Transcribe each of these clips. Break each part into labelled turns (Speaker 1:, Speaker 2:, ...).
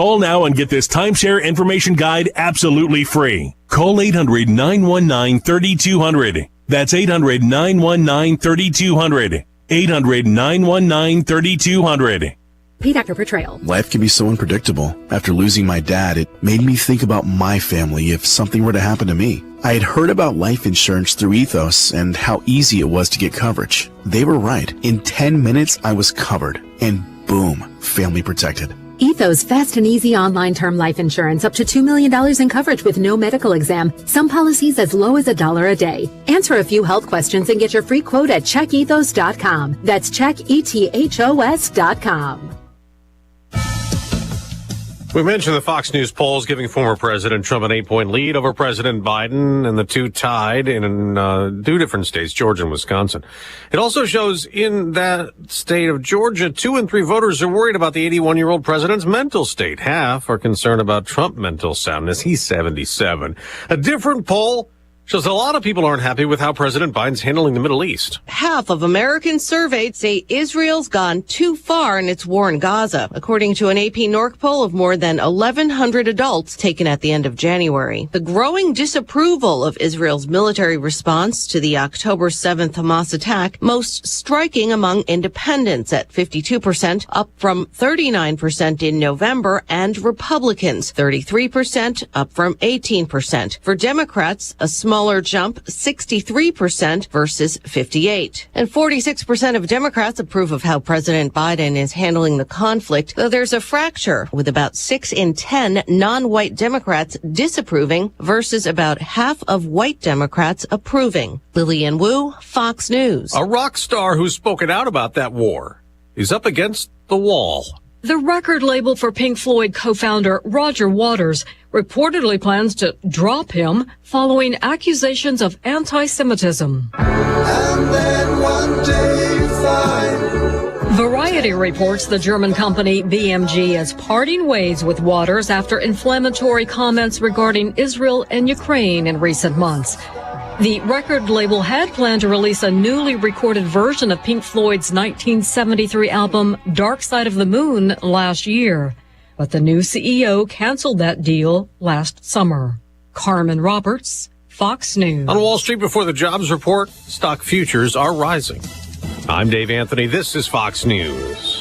Speaker 1: Call now and get this timeshare information guide absolutely free. Call 800-919-3200. That's 800-919-3200. 800-919-3200.
Speaker 2: Paid actor portrayal.
Speaker 3: Life can be so unpredictable. After losing my dad, it made me think about my family if something were to happen to me. I had heard about life insurance through Ethos and how easy it was to get coverage. They were right. In 10 minutes, I was covered. And boom, family protected.
Speaker 2: Ethos fast and easy online term life insurance up to $2 million in coverage with no medical exam. Some policies as low as $1 a day. Answer a few health questions and get your free quote at checkethos.com. That's checkethos.com.
Speaker 4: We mentioned the Fox News polls giving former President Trump an 8-point lead over President Biden, and the two tied in two different states, Georgia and Wisconsin. It also shows in that state of Georgia, 2 in 3 voters are worried about the 81-year-old president's mental state. Half are concerned about Trump's mental soundness. He's 77. A different poll shows a lot of people aren't happy with how President Biden's handling the Middle East.
Speaker 5: Half of Americans surveyed say Israel's gone too far in its war in Gaza, according to an AP NORC poll of more than 1,100 adults taken at the end of January. The growing disapproval of Israel's military response to the October 7th Hamas attack, most striking among independents at 52%, up from 39% in November, and Republicans, 33%, up from 18%. For Democrats, a smaller jump, 63% versus 58%. And 46% of Democrats approve of how President Biden is handling the conflict, though there's a fracture, with about 6 in 10 non-white Democrats disapproving versus about half of white Democrats approving. Lillian Wu, Fox News.
Speaker 4: A rock star who's spoken out about that war is up against the wall.
Speaker 6: The record label for Pink Floyd co-founder Roger Waters reportedly plans to drop him following accusations of anti-Semitism.
Speaker 7: And then one day
Speaker 6: Variety reports the German company BMG is parting ways with Waters after inflammatory comments regarding Israel and Ukraine in recent months. The record label had planned to release a newly recorded version of Pink Floyd's 1973 album Dark Side of the Moon last year, but the new CEO canceled that deal last summer. Carmen Roberts, Fox News.
Speaker 4: On Wall Street before the jobs report, stock futures are rising. I'm Dave Anthony. This is Fox News.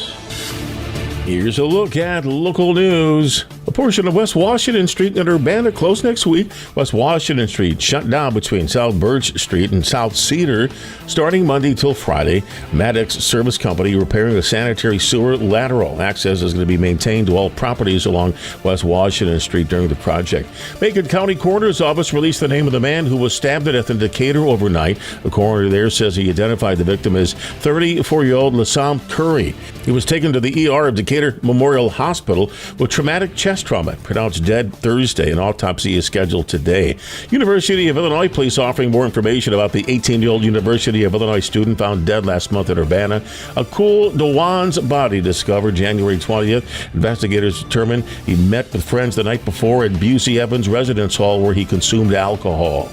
Speaker 8: Here's a look at local news. A portion of West Washington Street and Urbana closed next week. West Washington Street shut down between South Birch Street and South Cedar starting Monday till Friday. Maddox Service Company repairing a sanitary sewer lateral. Access is going to be maintained to all properties along West Washington Street during the project. Macon County Coroner's Office released the name of the man who was stabbed to death in Decatur overnight. The coroner there says he identified the victim as 34-year-old Lassam Curry. He was taken to the ER of Decatur Memorial Hospital with traumatic chest trauma. Pronounced dead Thursday. An autopsy is scheduled today. University of Illinois police offering more information about the 18-year-old University of Illinois student found dead last month in Urbana. A Cool Dewan's body discovered January 20th. Investigators determined he met with friends the night before at Busey Evans Residence Hall where he consumed alcohol.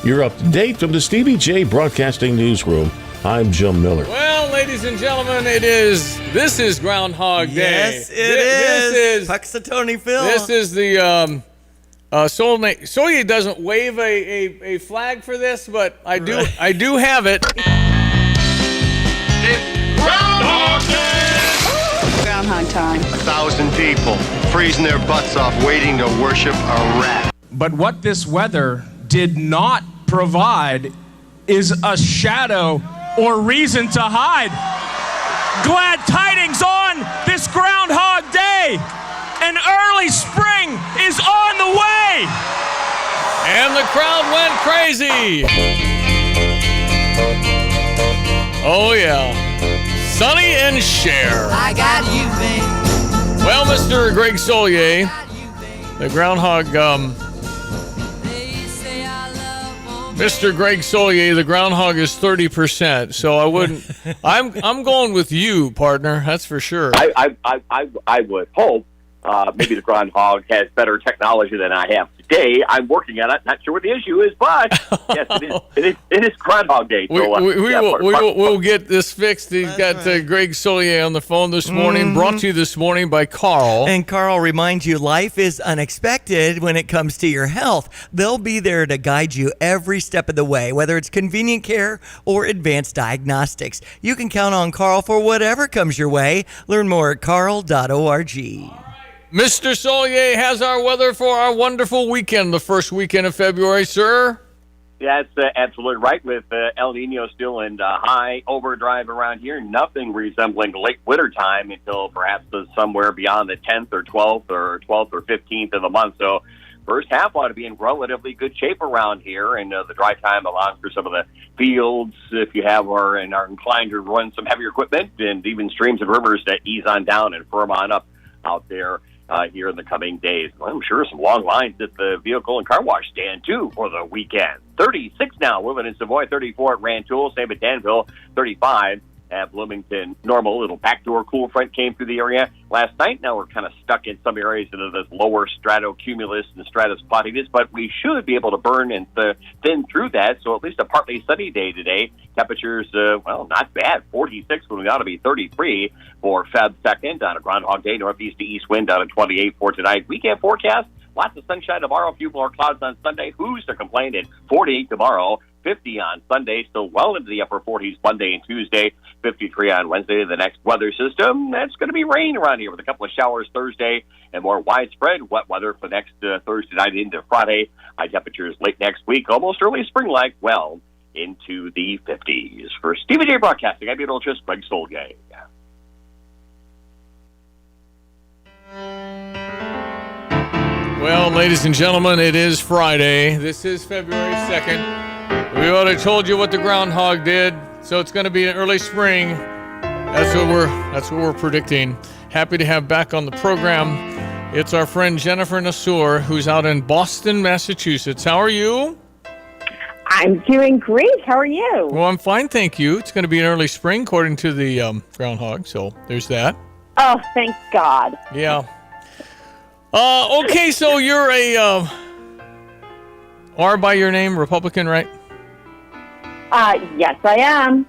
Speaker 8: You're up to date from the Stevie Jay Broadcasting Newsroom. I'm Jim Miller.
Speaker 9: Well, ladies and gentlemen, this is Groundhog Day.
Speaker 10: Yes, it is. Puxatony Phil.
Speaker 9: This is the Soye doesn't wave a flag for this, but I do. Right. I do have it.
Speaker 11: It's Groundhog Day.
Speaker 12: Groundhog time.
Speaker 13: 1,000 people freezing their butts off, waiting to worship a rat.
Speaker 14: But what this weather did not provide is a shadow or reason to hide. Glad tidings on this Groundhog Day. An early spring is on the way.
Speaker 9: And the crowd went crazy. Oh, yeah. Sonny and Cher.
Speaker 7: I got you, babe.
Speaker 9: Well, Mr. Greg Solier, the Groundhog... Mr. Greg Solier, the groundhog is 30%, so I wouldn't. I'm going with you, partner. That's for sure.
Speaker 15: I would hope maybe the groundhog has better technology than I have to
Speaker 12: day. I'm working on it. Not sure what the issue is, but yes, it is Groundhog Day. So,
Speaker 9: we'll get this fixed. He's got Greg Solier on the phone this morning, brought to you this morning by Carl.
Speaker 10: And Carl reminds you life is unexpected when it comes to your health. They'll be there to guide you every step of the way, whether it's convenient care or advanced diagnostics. You can count on Carl for whatever comes your way. Learn more at carl.org.
Speaker 9: Mr. Solier has our weather for our wonderful weekend, the first weekend of February, sir.
Speaker 12: Yeah, that's absolutely right. With El Nino still in high overdrive around here, nothing resembling late winter time until perhaps somewhere beyond the 10th or 12th or 15th of the month. So first half ought to be in relatively good shape around here, and the dry time allows for some of the fields, if you have or and are inclined to run some heavier equipment, and even streams and rivers to ease on down and firm on up out there here in the coming days. Well, I'm sure some long lines at the vehicle and car wash stand, too, for the weekend. 36 now, moving in Savoy, 34 at Rantoul, same at Danville, 35 at Bloomington. Normal little backdoor cool front came through the area last night. Now we're kind of stuck in some areas into this lower stratocumulus and stratus platynus, but we should be able to burn and thin through that. So at least a partly sunny day today. Temperatures, not bad. 46 when we ought to be 33 for Feb 2nd on a Groundhog Day. Northeast to east wind down at 28 for tonight. Weekend forecast. Lots of sunshine tomorrow, a few more clouds on Sunday. Who's to complain? At 48 tomorrow, 50 on Sunday, still well into the upper 40s Monday and Tuesday, 53 on Wednesday. The next weather system, that's going to be rain around here with a couple of showers Thursday and more widespread wet weather for next Thursday night into Friday. High temperatures late next week, almost early spring-like, well into the 50s. For Stevie Jay Broadcasting, I'm meteorologist Greg Solier.
Speaker 9: Well, ladies and gentlemen, it is Friday. This is February 2nd. We already told you what the groundhog did, so it's going to be an early spring. That's what we're predicting. Happy to have back on the program. It's our friend Jennifer Nassour, who's out in Boston, Massachusetts. How are you?
Speaker 15: I'm doing great. How are you?
Speaker 9: Well, I'm fine, thank you. It's going to be an early spring, according to the groundhog, so there's that.
Speaker 15: Oh, thank God.
Speaker 9: Yeah. Okay, so you're a R by your name, Republican, right?
Speaker 15: Yes, I am.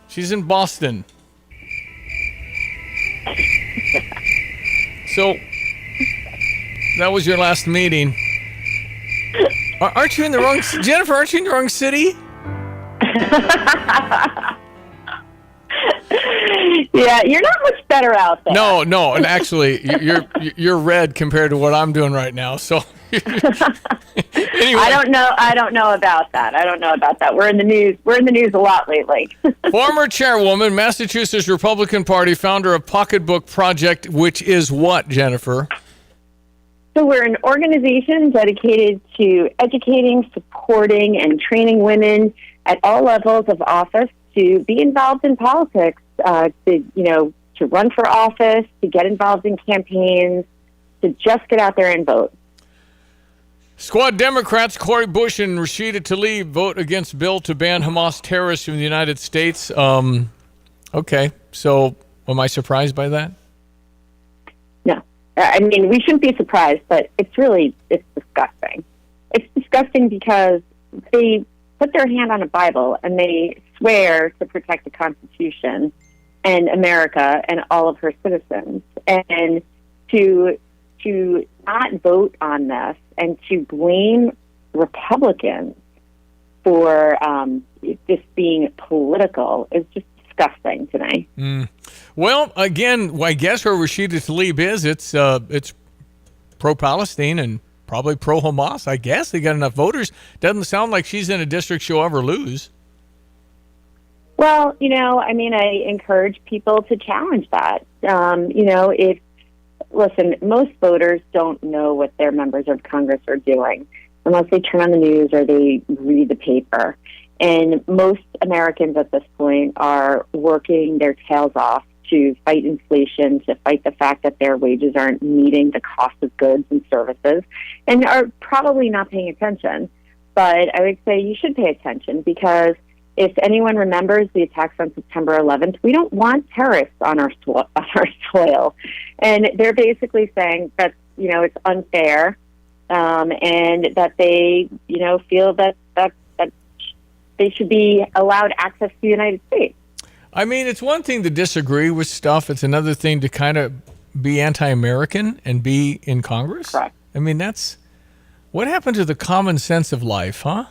Speaker 9: She's in Boston. So, that was your last meeting. Aren't you in the wrong... Jennifer, aren't you in the wrong city?
Speaker 15: Yeah, you're not much better out there.
Speaker 9: No, and actually, you're red compared to what I'm doing right now. So, anyway.
Speaker 15: I don't know about that. We're in the news. We're in the news a lot lately.
Speaker 9: Former chairwoman, Massachusetts Republican Party, founder of Pocketbook Project, which is what, Jennifer?
Speaker 15: So we're an organization dedicated to educating, supporting, and training women at all levels of office to be involved in politics, to run for office, to get involved in campaigns, to just get out there and vote.
Speaker 9: Squad Democrats Cori Bush and Rashida Tlaib vote against bill to ban Hamas terrorists from the United States. Okay, so am I surprised by that?
Speaker 15: No. I mean, we shouldn't be surprised, but it's disgusting. It's disgusting because they put their hand on a Bible and they swear to protect the Constitution and America and all of her citizens. And to not vote on this and to blame Republicans for this being political is just disgusting to me.
Speaker 9: Well, again, I guess where Rashida Tlaib is, it's pro-Palestine and probably pro-Hamas. I guess they got enough voters. Doesn't sound like she's in a district she'll ever lose.
Speaker 15: Well, I encourage people to challenge that. Listen, most voters don't know what their members of Congress are doing unless they turn on the news or they read the paper. And most Americans at this point are working their tails off to fight inflation, to fight the fact that their wages aren't meeting the cost of goods and services, and are probably not paying attention. But I would say you should pay attention because if anyone remembers the attacks on September 11th, we don't want terrorists on our soil. And they're basically saying that, it's unfair and that they, feel that they should be allowed access to the United States.
Speaker 9: I mean, it's one thing to disagree with stuff. It's another thing to kind of be anti-American and be in Congress.
Speaker 15: Correct.
Speaker 9: I mean, that's what happened to the common sense of life, huh?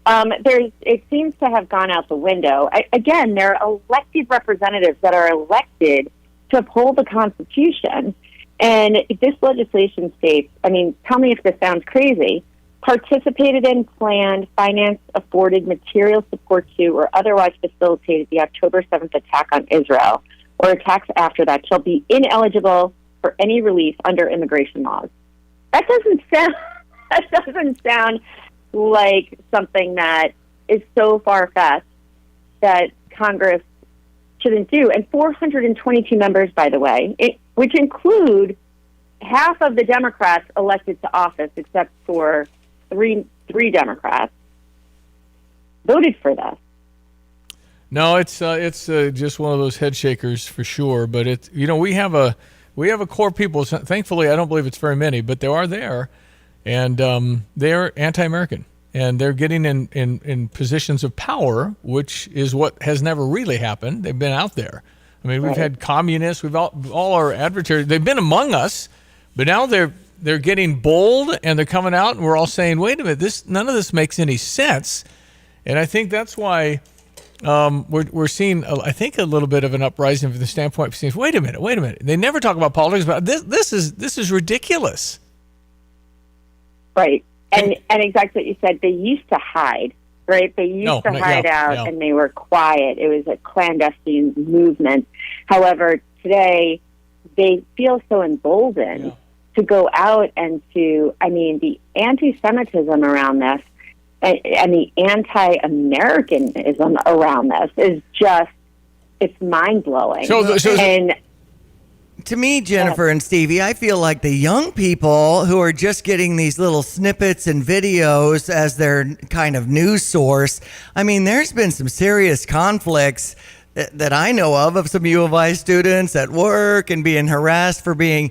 Speaker 15: It seems to have gone out the window. Again, there are elected representatives that are elected to uphold the Constitution. And this legislation states, I mean, tell me if this sounds crazy, participated in, planned, financed, afforded material support to, or otherwise facilitated the October 7th attack on Israel, or attacks after that, shall be ineligible for any relief under immigration laws. That doesn't sound like something that is so far-fetched that Congress shouldn't do. And 422 members, by the way, which include half of the Democrats elected to office, except for three Democrats, voted for this.
Speaker 9: No, it's just one of those head shakers for sure. But it's, we have a core people. Thankfully, I don't believe it's very many, but they are there, and they're anti-American, and they're getting in positions of power, which is what has never really happened. They've been out there. I mean, we've had communists. We've all our adversaries. They've been among us, but now they're getting bold, and they're coming out, and we're all saying, "Wait a minute, none of this makes any sense." And I think that's why we're seeing, I think, a little bit of an uprising from the standpoint of saying, "Wait a minute." They never talk about politics, but this is ridiculous.
Speaker 15: Right, and exactly what you said. They used to hide, right? They used to hide out, and they were quiet. It was a clandestine movement. However, today they feel so emboldened to go out and to, the anti-Semitism around this and the anti-Americanism around this is just, it's mind-blowing. And
Speaker 10: to me, Jennifer and Stevie, I feel like the young people who are just getting these little snippets and videos as their kind of news source, there's been some serious conflicts that I know of some U of I students at work and being harassed for being,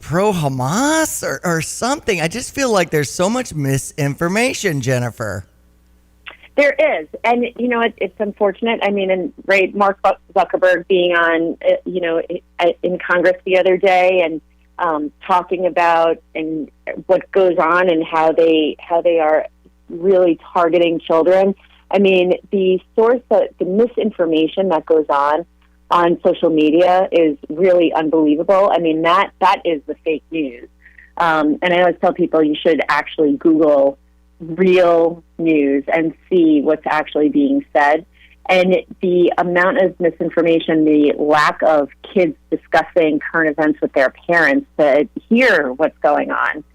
Speaker 10: pro-Hamas or something. I just feel like there's so much misinformation, Jennifer.
Speaker 15: There is. And, it's unfortunate. And Mark Zuckerberg being on, in Congress the other day and talking about and what goes on and how they are really targeting children. The source, the misinformation that goes on social media is really unbelievable. That is the fake news. And I always tell people you should actually Google real news and see what's actually being said. And the amount of misinformation, the lack of kids discussing current events with their parents to hear what's going on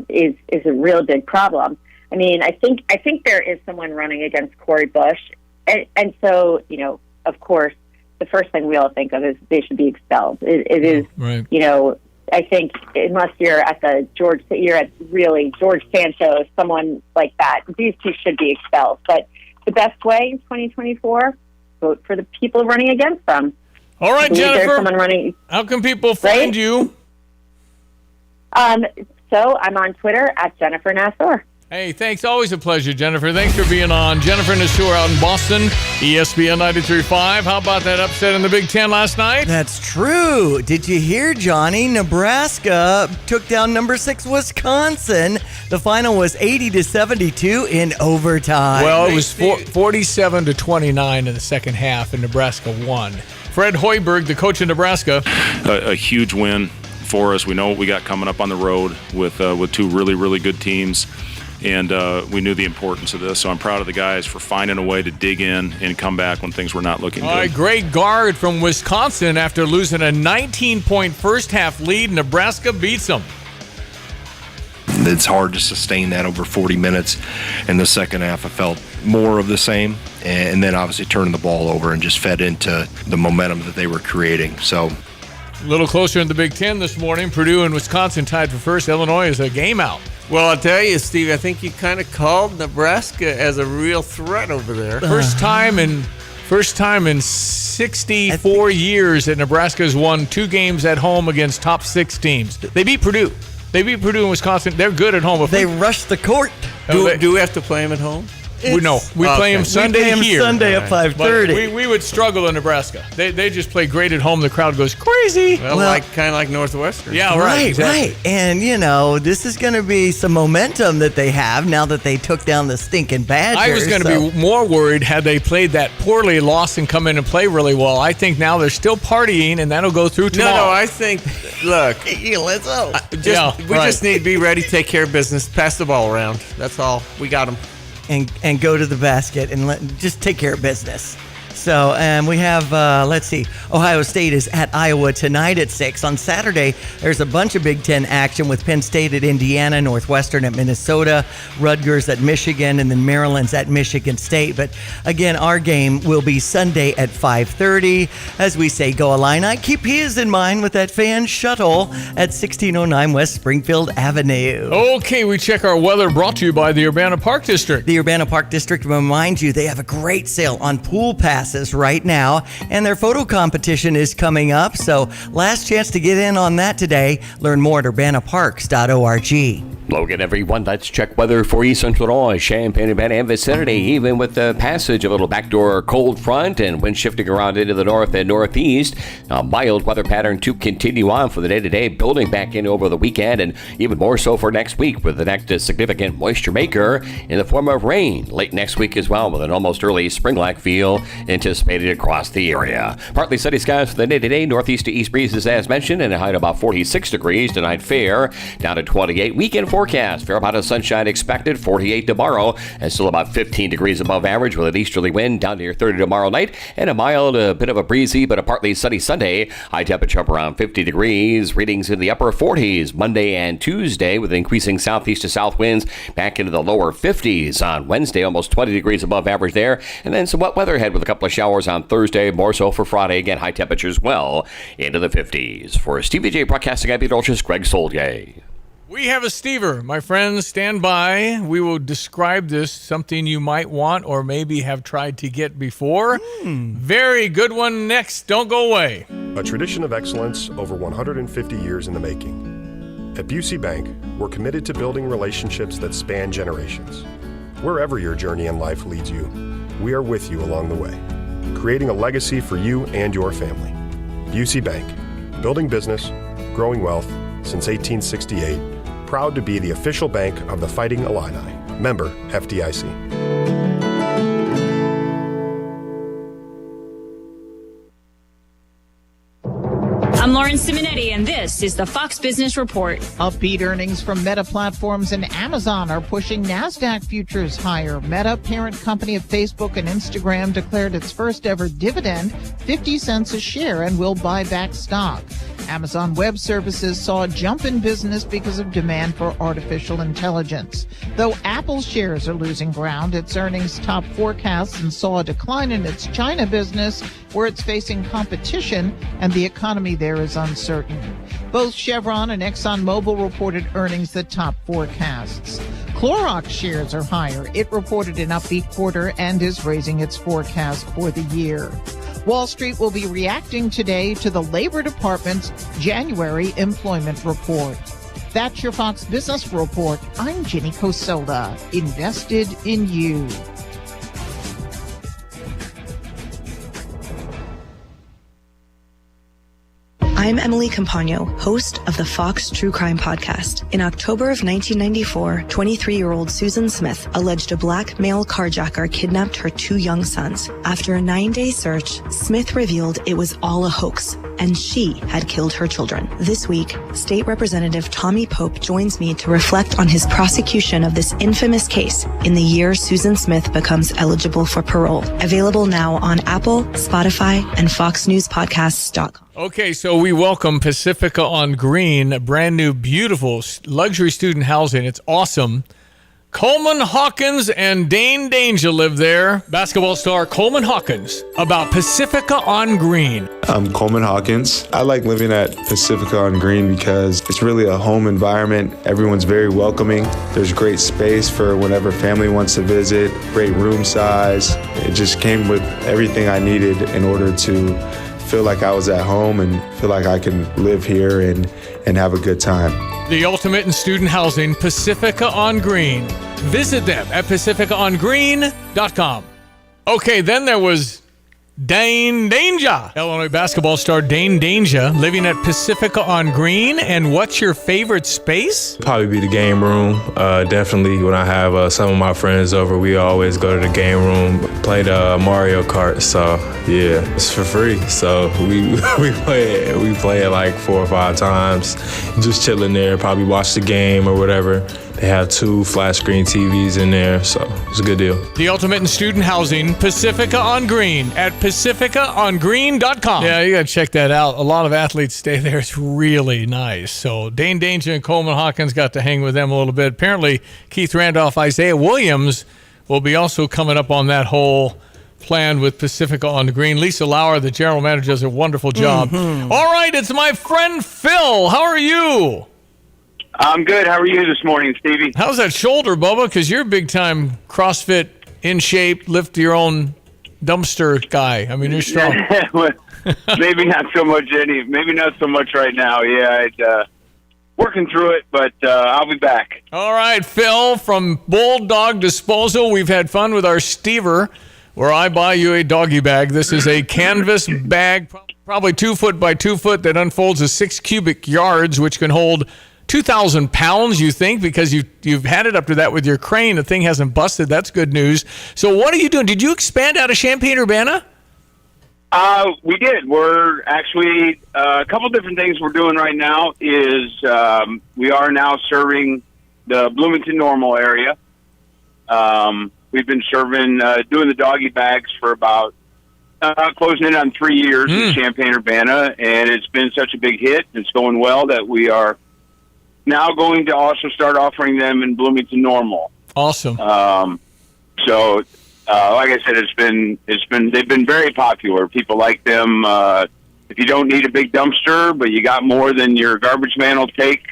Speaker 15: is a real big problem. I think there is someone running against Cori Bush. And so, of course, the first thing we all think of is they should be expelled. It is,
Speaker 9: right.
Speaker 15: I think unless you're at George Santos, someone like that, these two should be expelled. But the best way in 2024, vote for the people running against them.
Speaker 9: All right, Jennifer.
Speaker 15: Running,
Speaker 9: how can people find you?
Speaker 15: So I'm on Twitter at Jennifer Nassor.
Speaker 9: Hey, thanks. Always a pleasure, Jennifer. Thanks for being on. Jennifer Nassor out in Boston, ESPN 93.5. How about that upset in the Big Ten last night?
Speaker 10: That's true. Did you hear, Johnny? Nebraska took down number 6 Wisconsin. The final was 80-72 in overtime.
Speaker 9: Well, it was 47-29 in the second half, and Nebraska won. Fred Hoiberg, the coach of Nebraska.
Speaker 16: A huge win for us. We know what we got coming up on the road with two really, really good teams. And we knew the importance of this, so I'm proud of the guys for finding a way to dig in and come back when things were not looking good.
Speaker 9: All right, great guard from Wisconsin after losing a 19-point first-half lead. Nebraska beats them.
Speaker 13: It's hard to sustain that over 40 minutes. In the second half, I felt more of the same, and then obviously turning the ball over and just fed into the momentum that they were creating. So
Speaker 9: a little closer in the Big Ten this morning. Purdue and Wisconsin tied for first. Illinois is a game out.
Speaker 17: Well, I'll tell you, Steve, I think you kind of called Nebraska as a real threat over there.
Speaker 9: First time in 64 years that Nebraska has won 2 games at home against top 6 teams. They beat Purdue. They beat Purdue and Wisconsin. They're good at home.
Speaker 10: They rushed the court.
Speaker 17: Do we have to play them at home?
Speaker 9: We play them Sunday here.
Speaker 10: Sunday at 5:30.
Speaker 9: We would struggle in Nebraska. They just play great at home. The crowd goes crazy.
Speaker 17: Well, kind of like Northwestern.
Speaker 9: Yeah, right. Exactly.
Speaker 10: Right. And, this is going to be some momentum that they have now that they took down the stinking Badgers.
Speaker 9: I was going to be more worried had they played that poorly, lost, and come in and play really well. I think now they're still partying, and that'll go through tomorrow.
Speaker 17: No, I think, look.
Speaker 10: Let's go.
Speaker 17: We just need to be ready to take care of business, pass the ball around. That's all. We got them.
Speaker 10: And go to the basket and just take care of business. So, we have, let's see, Ohio State is at Iowa tonight at 6. On Saturday, there's a bunch of Big Ten action with Penn State at Indiana, Northwestern at Minnesota, Rutgers at Michigan, and then Maryland's at Michigan State. But again, our game will be Sunday at 5:30. As we say, go Illini. Keep his in mind with that fan shuttle at 1609 West Springfield Avenue.
Speaker 9: Okay, we check our weather brought to you by the Urbana Park District.
Speaker 10: The Urbana Park District reminds you they have a great sale on pool passes right now, and their photo competition is coming up, so last chance to get in on that today. Learn more at urbanaparks.org.
Speaker 18: Logan, everyone, let's check weather for East Central Illinois, Champaign, Urbana, and vicinity. Even with the passage of a little backdoor cold front and wind shifting around into the north and northeast, a mild weather pattern to continue on for the day-to-day, building back in over the weekend, and even more so for next week with the next significant moisture maker in the form of rain late next week as well, with an almost early spring-like feel anticipated across the area. Partly sunny skies for the day-to-day, northeast to east breezes as mentioned, and a high of about 46 degrees tonight. Fair down to 28. Weekend forecast, fair amount of sunshine expected, 48 tomorrow, and still about 15 degrees above average with an easterly wind down near 30 tomorrow night, and a mild, a bit of a breezy, but a partly sunny Sunday. High temperature up around 50 degrees, readings in the upper 40s Monday and Tuesday with increasing southeast to south winds back into the lower 50s on Wednesday, almost 20 degrees above average there, and then some wet weather ahead with a couple of showers on Thursday, more so for Friday. Again, high temperatures well into the 50s. For Stevie Jay Broadcasting, I'm Ultra's Greg Soldier.
Speaker 9: We have a Stever. My friends, stand by. We will describe this, something you might want or maybe have tried to get before. Very good one next. Don't go away.
Speaker 19: A tradition of excellence over 150 years in the making. At Busey Bank, we're committed to building relationships that span generations. Wherever your journey in life leads you, we are with you along the way, creating a legacy for you and your family. Busey Bank, building business, growing wealth since 1868. Proud to be the official bank of the Fighting Illini. Member FDIC.
Speaker 20: I'm Lauren Simonetti, and this is the Fox Business Report.
Speaker 21: Upbeat earnings from Meta Platforms and Amazon are pushing NASDAQ futures higher. Meta, parent company of Facebook and Instagram, declared its first ever dividend, 50 cents a share, and will buy back stock. Amazon Web Services saw a jump in business because of demand for artificial intelligence. Though Apple shares are losing ground, its earnings topped forecasts and saw a decline in its China business, where it's facing competition and the economy there is uncertain. Both Chevron and ExxonMobil reported earnings that topped forecasts. Clorox shares are higher. It reported an upbeat quarter and is raising its forecast for the year. Wall Street will be reacting today to the Labor Department's January employment report. That's your Fox Business Report. I'm Jenny Cosola, invested in you.
Speaker 22: I'm Emily Campagno, host of the Fox True Crime Podcast. In October of 1994, 23-year-old Susan Smith alleged a black male carjacker kidnapped her 2 young sons. After a 9-day search, Smith revealed it was all a hoax, and she had killed her children. This week, State Representative Tommy Pope joins me to reflect on his prosecution of this infamous case in the year Susan Smith becomes eligible for parole. Available now on Apple, Spotify, and FoxNewsPodcasts.com.
Speaker 9: Okay, so we welcome Pacifica on Green, a brand new, beautiful luxury student housing. It's awesome. Coleman Hawkins and Dane Danger live there. Basketball star Coleman Hawkins about Pacifica on Green.
Speaker 23: I'm Coleman Hawkins. I like living at Pacifica on Green because it's really a home environment. Everyone's very welcoming. There's great space for whenever family wants to visit, great room size. It just came with everything I needed in order to feel like I was at home and feel like I can live here and have a good time.
Speaker 9: The ultimate in student housing, Pacifica on Green. Visit them at pacificaongreen.com. Okay, then there was Dane Danger. Illinois basketball star Dane Danger living at Pacifica on Green. And what's your favorite space?
Speaker 1: Probably be the game room. Definitely when I have some of my friends over, we always go to the game room, play the Mario Kart. So yeah, it's for free. So we play it like 4 or 5 times, just chilling there, probably watch the game or whatever. They have 2 flat screen TVs in there, so it's a good deal.
Speaker 9: The ultimate in student housing, Pacifica on Green at pacificaongreen.com. Yeah, you got to check that out. A lot of athletes stay there. It's really nice. So Dane Danger and Coleman Hawkins got to hang with them a little bit. Apparently, Keith Randolph, Isaiah Williams will be also coming up on that whole plan with Pacifica on the Green. Lisa Lauer, the general manager, does a wonderful job. Mm-hmm. All right, it's my friend Phil. How are you?
Speaker 2: I'm good. How are you this morning, Stevie?
Speaker 9: How's that shoulder, Bubba? Because you're a big-time CrossFit, in shape, lift your own dumpster guy. I mean, you're strong.
Speaker 2: Maybe not so much. Maybe not so much right now. Yeah, working through it, but I'll be back.
Speaker 9: All right, Phil from Bulldog Disposal. We've had fun with our Stever, where I buy you a doggy bag. This is a canvas bag, probably 2 foot by 2 foot, that unfolds to 6 cubic yards, which can hold 2,000 pounds, you think, because you've had it up to that with your crane. The thing hasn't busted. That's good news. So what are you doing? Did you expand out of Champaign-Urbana?
Speaker 2: We did. We're actually, a couple different things we're doing right now is we are now serving the Bloomington Normal area. We've been serving, doing the doggy bags for about closing in on 3 years in Champaign-Urbana, and it's been such a big hit. It's going well that we are now going to also start offering them in Bloomington Normal.
Speaker 9: Awesome.
Speaker 2: So, like I said, they've been very popular. People like them. If you don't need a big dumpster, but you got more than your garbage man will take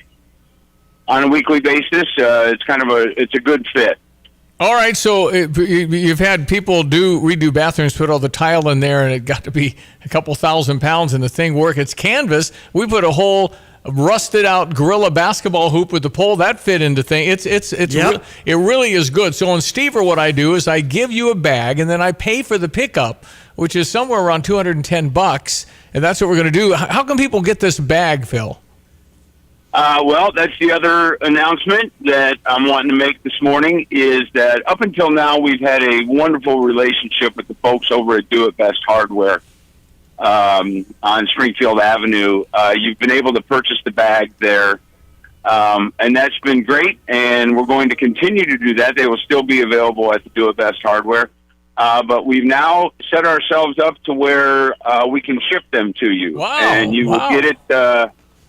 Speaker 2: on a weekly basis, it's a good fit.
Speaker 9: All right, so you've had people redo bathrooms, put all the tile in there, and it got to be a couple 1,000 pounds, and the thing worked. It's canvas. We put a whole rusted out gorilla basketball hoop with the pole that fit into thing. It really is good. So on Stever, what I do is I give you a bag and then I pay for the pickup, which is somewhere around $210, and that's what we're going to do. How can people get this bag, Phil?
Speaker 2: Well, that's the other announcement that I'm wanting to make this morning is that up until now we've had a wonderful relationship with the folks over at Do It Best Hardware. On Springfield Avenue. You've been able to purchase the bag there, and that's been great, and we're going to continue to do that. They will still be available at the Do It Best Hardware, but we've now set ourselves up to where we can ship them to you.
Speaker 9: Wow.
Speaker 2: And you will get it.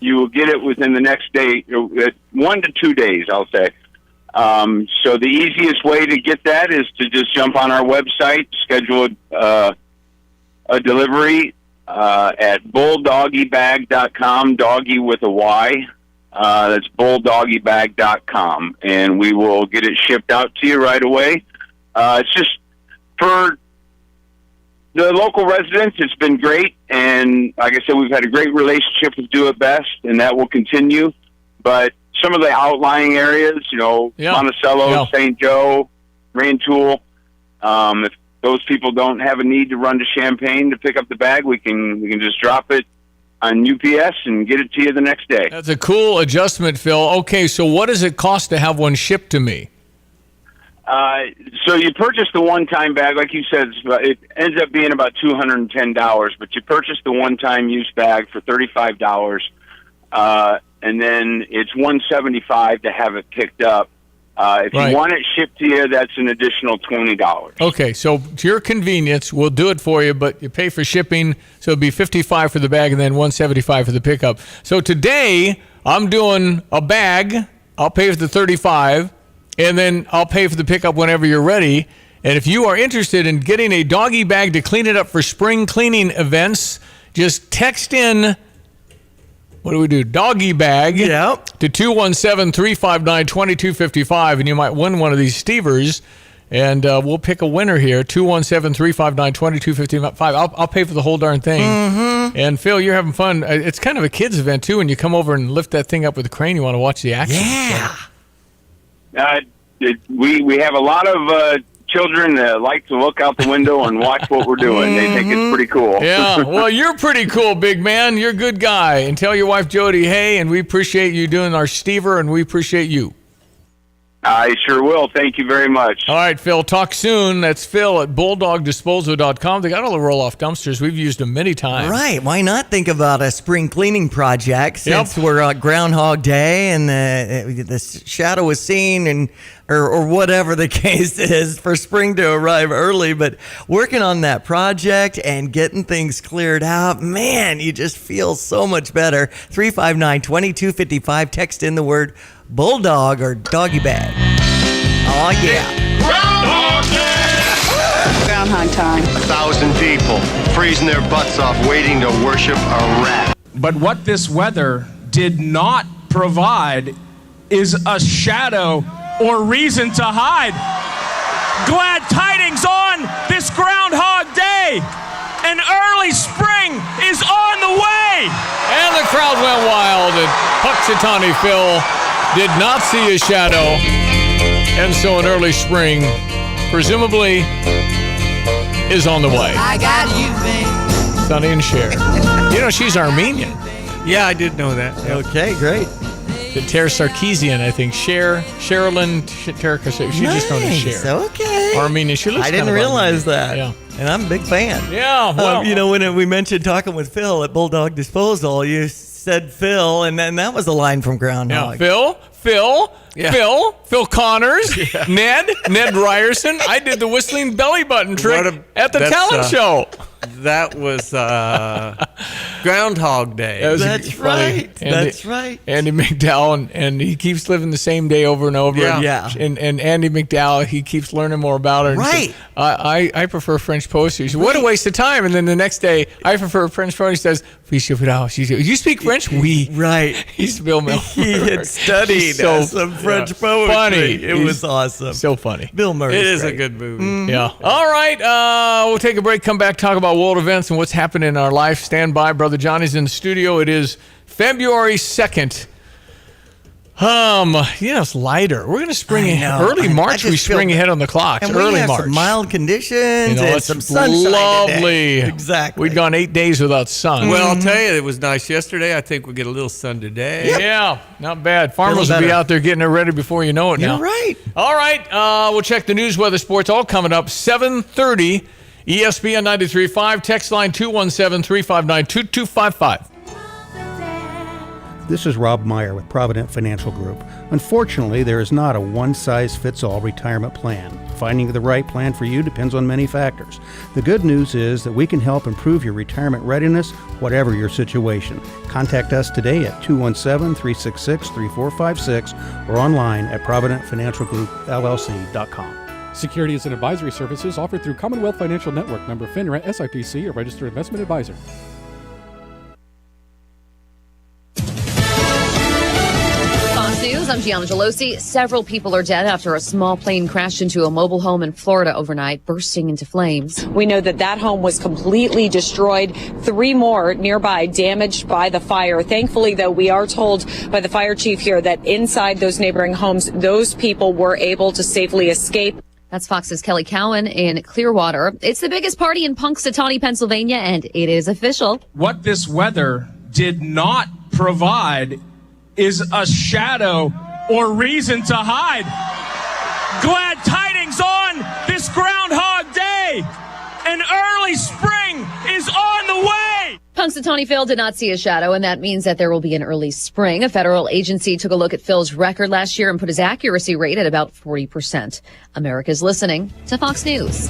Speaker 2: You will get it within the next day, 1 to 2 days, I'll say. So the easiest way to get that is to just jump on our website, schedule a delivery at bulldoggybag.com, doggy with a Y. That's bulldoggybag.com, and we will get it shipped out to you right away. It's just for the local residents, it's been great, and like I said, we've had a great relationship with Do It Best, and that will continue. But some of the outlying areas, Monticello, St. Joe, Rantoul, if those people don't have a need to run to Champaign to pick up the bag, we can just drop it on UPS and get it to you the next day.
Speaker 9: That's a cool adjustment, Phil. Okay, so what does it cost to have one shipped to me?
Speaker 2: So you purchase the one-time bag, like you said, it ends up being about $210, but you purchase the one-time use bag for $35, and then it's $175 to have it picked up. If you want it shipped to you, that's an additional $20.
Speaker 9: Okay, so to your convenience, we'll do it for you, but you pay for shipping, so it'll be $55 for the bag and then $175 for the pickup. So today, I'm doing a bag. I'll pay for the $35, and then I'll pay for the pickup whenever you're ready. And if you are interested in getting a doggy bag to clean it up for spring cleaning events, just text in, what do we do? Doggy bag to 217-359-2255, and you might win one of these Stevers. And we'll pick a winner here, 217-359-2255. I'll pay for the whole darn thing.
Speaker 10: Mm-hmm.
Speaker 9: And Phil, you're having fun. It's kind of a kids event too. When you come over and lift that thing up with the crane, you want to watch the action.
Speaker 10: Yeah.
Speaker 2: We have a lot of children that like to look out the window and watch what we're doing. They think it's pretty cool.
Speaker 9: Yeah, well, you're pretty cool, big man. You're a good guy. And tell your wife, Jody, hey, and we appreciate you doing our Stever, and we appreciate you.
Speaker 2: I sure will. Thank you very much.
Speaker 9: All right, Phil, talk soon. That's Phil at bulldogdisposal.com. They got all the roll-off dumpsters. We've used them many times.
Speaker 10: Right. Why not think about a spring cleaning project since we're on Groundhog Day and the shadow was seen or whatever the case is for spring to arrive early. But working on that project and getting things cleared out, man, you just feel so much better. 359-2255. Text in the word bulldog or doggy bag. Oh, yeah.
Speaker 3: Groundhog time.
Speaker 5: 1,000 people freezing their butts off waiting to worship a rat.
Speaker 14: But what this weather did not provide is a shadow or reason to hide. Glad tidings on this Groundhog Day. An early spring is on the way.
Speaker 9: And the crowd went wild, and Puxatawny Phil did not see a shadow, and so an early spring, presumably, is on the way.
Speaker 7: I got you, babe.
Speaker 9: Sonny and Cher. You know, she's Armenian.
Speaker 17: Yeah, I did know that.
Speaker 10: Okay, great.
Speaker 9: Ter Sarkeesian, I think. Sherilyn Terkasek. She's just known as Cher.
Speaker 10: Okay.
Speaker 9: Armenian. She looks
Speaker 10: I didn't
Speaker 9: kind of
Speaker 10: realize that.
Speaker 9: Yeah.
Speaker 10: And I'm a big fan.
Speaker 9: Yeah, well.
Speaker 10: You know, when we mentioned talking with Phil at Bulldog Disposal, you said Phil, and then that was a line from Groundhog.
Speaker 9: Yeah, Phil Connors, Ned Ryerson. I did the whistling belly button trick at the talent show.
Speaker 17: That was Groundhog Day.
Speaker 10: That's right. That's right.
Speaker 9: Andy McDowell, and he keeps living the same day over and over.
Speaker 10: Yeah.
Speaker 9: And Andy McDowell, he keeps learning more about her.
Speaker 10: Right.
Speaker 9: I prefer French poetry. She said, what a waste of time. And then the next day, I prefer French poetry. She says, you speak French? Oui.
Speaker 10: Right.
Speaker 9: He's Bill Murray.
Speaker 10: He had studied some French poetry.
Speaker 9: Funny.
Speaker 10: It was awesome.
Speaker 9: So funny.
Speaker 10: Bill Murray.
Speaker 17: It is a good movie.
Speaker 10: Mm-hmm.
Speaker 9: Yeah. All right. We'll take a break, come back, talk about world events and what's happening in our life. Stand by. Brother Johnny's in the studio. It is February 2nd. It's lighter. We're going to spring early March. We spring ahead on the clock.
Speaker 10: And
Speaker 9: early
Speaker 10: we have
Speaker 9: March.
Speaker 10: some mild conditions and
Speaker 9: it's
Speaker 10: some sunshine
Speaker 9: lovely.
Speaker 10: today. Exactly.
Speaker 9: We'd gone 8 days without sun.
Speaker 17: Well, I'll tell you, it was nice yesterday. I think we'll get a little sun today.
Speaker 9: Yeah, not bad. Farmers will be out there getting it ready before you know it now.
Speaker 10: You're right.
Speaker 9: All right. We'll check the news, weather, sports, all coming up. 7:30, ESPN 93.5. Text line 217-359-2255.
Speaker 6: This is Rob Meyer with Provident Financial Group. Unfortunately, there is not a one-size-fits-all retirement plan. Finding the right plan for you depends on many factors. The good news is that we can help improve your retirement readiness, whatever your situation. Contact us today at 217-366-3456 or online at ProvidentFinancialGroupLLC.com.
Speaker 24: Securities and advisory services offered through Commonwealth Financial Network, member FINRA, SIPC, a registered investment advisor.
Speaker 25: News. I'm Gianna Gelosi. Several people are dead after a small plane crashed into a mobile home in Florida overnight, bursting into flames.
Speaker 26: We know that home was completely destroyed. 3 more nearby damaged by the fire. Thankfully, though, we are told by the fire chief here that inside those neighboring homes, those people were able to safely escape.
Speaker 25: That's Fox's Kelly Cowan in Clearwater. It's the biggest party in Punxsutawney, Pennsylvania, and it is official.
Speaker 14: What this weather did not provide is a shadow or reason to hide. Glad tidings on this Groundhog Day. An early spring is on the way.
Speaker 25: Punxsutawney Phil did not see a shadow, and that means that there will be an early spring. A federal agency took a look at Phil's record last year and put his accuracy rate at about 40%. America's listening to Fox News.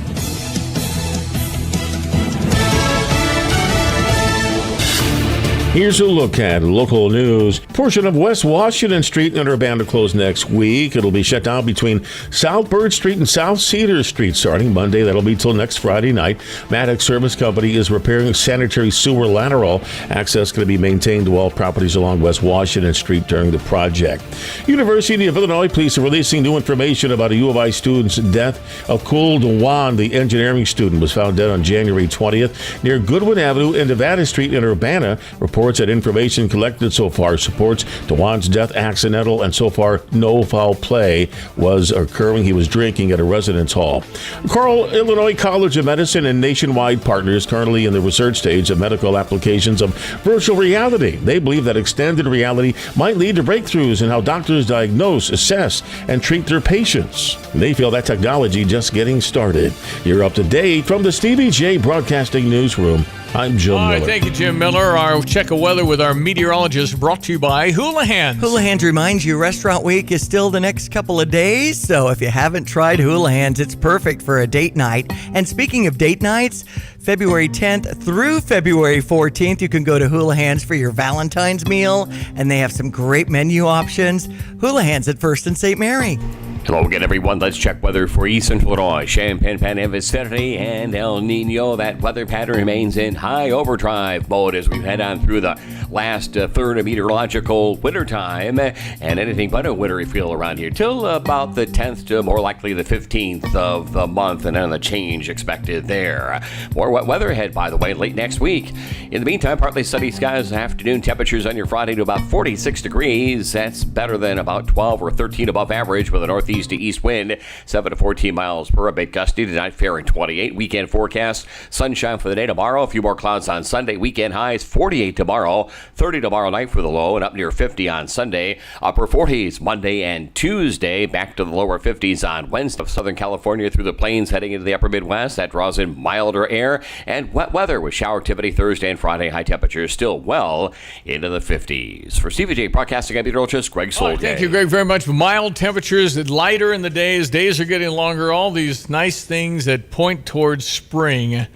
Speaker 3: Here's a look at local news. Portion of West Washington Street in Urbana closed next week. It'll be shut down between South Bird Street and South Cedar Street starting Monday. That'll be till next Friday night. Maddox Service Company is repairing sanitary sewer lateral. Access going to be maintained to all properties along West Washington Street during the project. University of Illinois police are releasing new information about a U of I student's death. Akul Dewan, the engineering student, was found dead on January 20th near Goodwin Avenue and Nevada Street in Urbana. Reports that information collected so far supports Dewan's death accidental, and so far no foul play was occurring. He was drinking at a residence hall. Carl Illinois College of Medicine and Nationwide partners currently in the research stage of medical applications of virtual reality. They believe that extended reality might lead to breakthroughs in how doctors diagnose, assess, and treat their patients. They feel that technology just getting started. You're up to date from the Stevie Jay Broadcasting Newsroom. I'm Jim Miller.
Speaker 9: All right, thank you, Jim Miller. Our check of weather with our meteorologist brought to you by Hula Hands.
Speaker 10: Hula Hands reminds you Restaurant Week is still the next couple of days, so if you haven't tried Hula Hands, it's perfect for a date night. And speaking of date nights, February 10th through February 14th, you can go to Hula Hands for your Valentine's meal, and they have some great menu options. Hula Hands at First and St. Mary.
Speaker 18: Hello again, everyone. Let's check weather for East Central Illinois, Champaign, Pan vicinity, and El Nino. That weather pattern remains in high overdrive mode as we head on through the last third of meteorological wintertime, and anything but a wintry feel around here till about the 10th to more likely the 15th of the month, and then the change expected there. More wet weather ahead, by the way, late next week. In the meantime, partly sunny skies, afternoon temperatures on your Friday to about 46 degrees. That's better than about 12 or 13 above average with a northeast to east wind, 7 to 14 miles per, a bit gusty tonight, fair and 28. Weekend forecast, sunshine for the day tomorrow, a few more clouds on Sunday. Weekend highs 48 tomorrow, 30 tomorrow night for the low, and up near 50 on Sunday. Upper 40s Monday and Tuesday, back to the lower 50s on Wednesday. Southern California through the plains heading into the upper Midwest. That draws in milder air and wet weather with shower activity Thursday and Friday. High temperatures still well into the 50s. For Stevie Jay Broadcasting, I'm meteorologist Greg Solgay.
Speaker 9: Thank you, Greg, very much. Mild temperatures, lighter in the days are getting longer, all these nice things that point towards spring.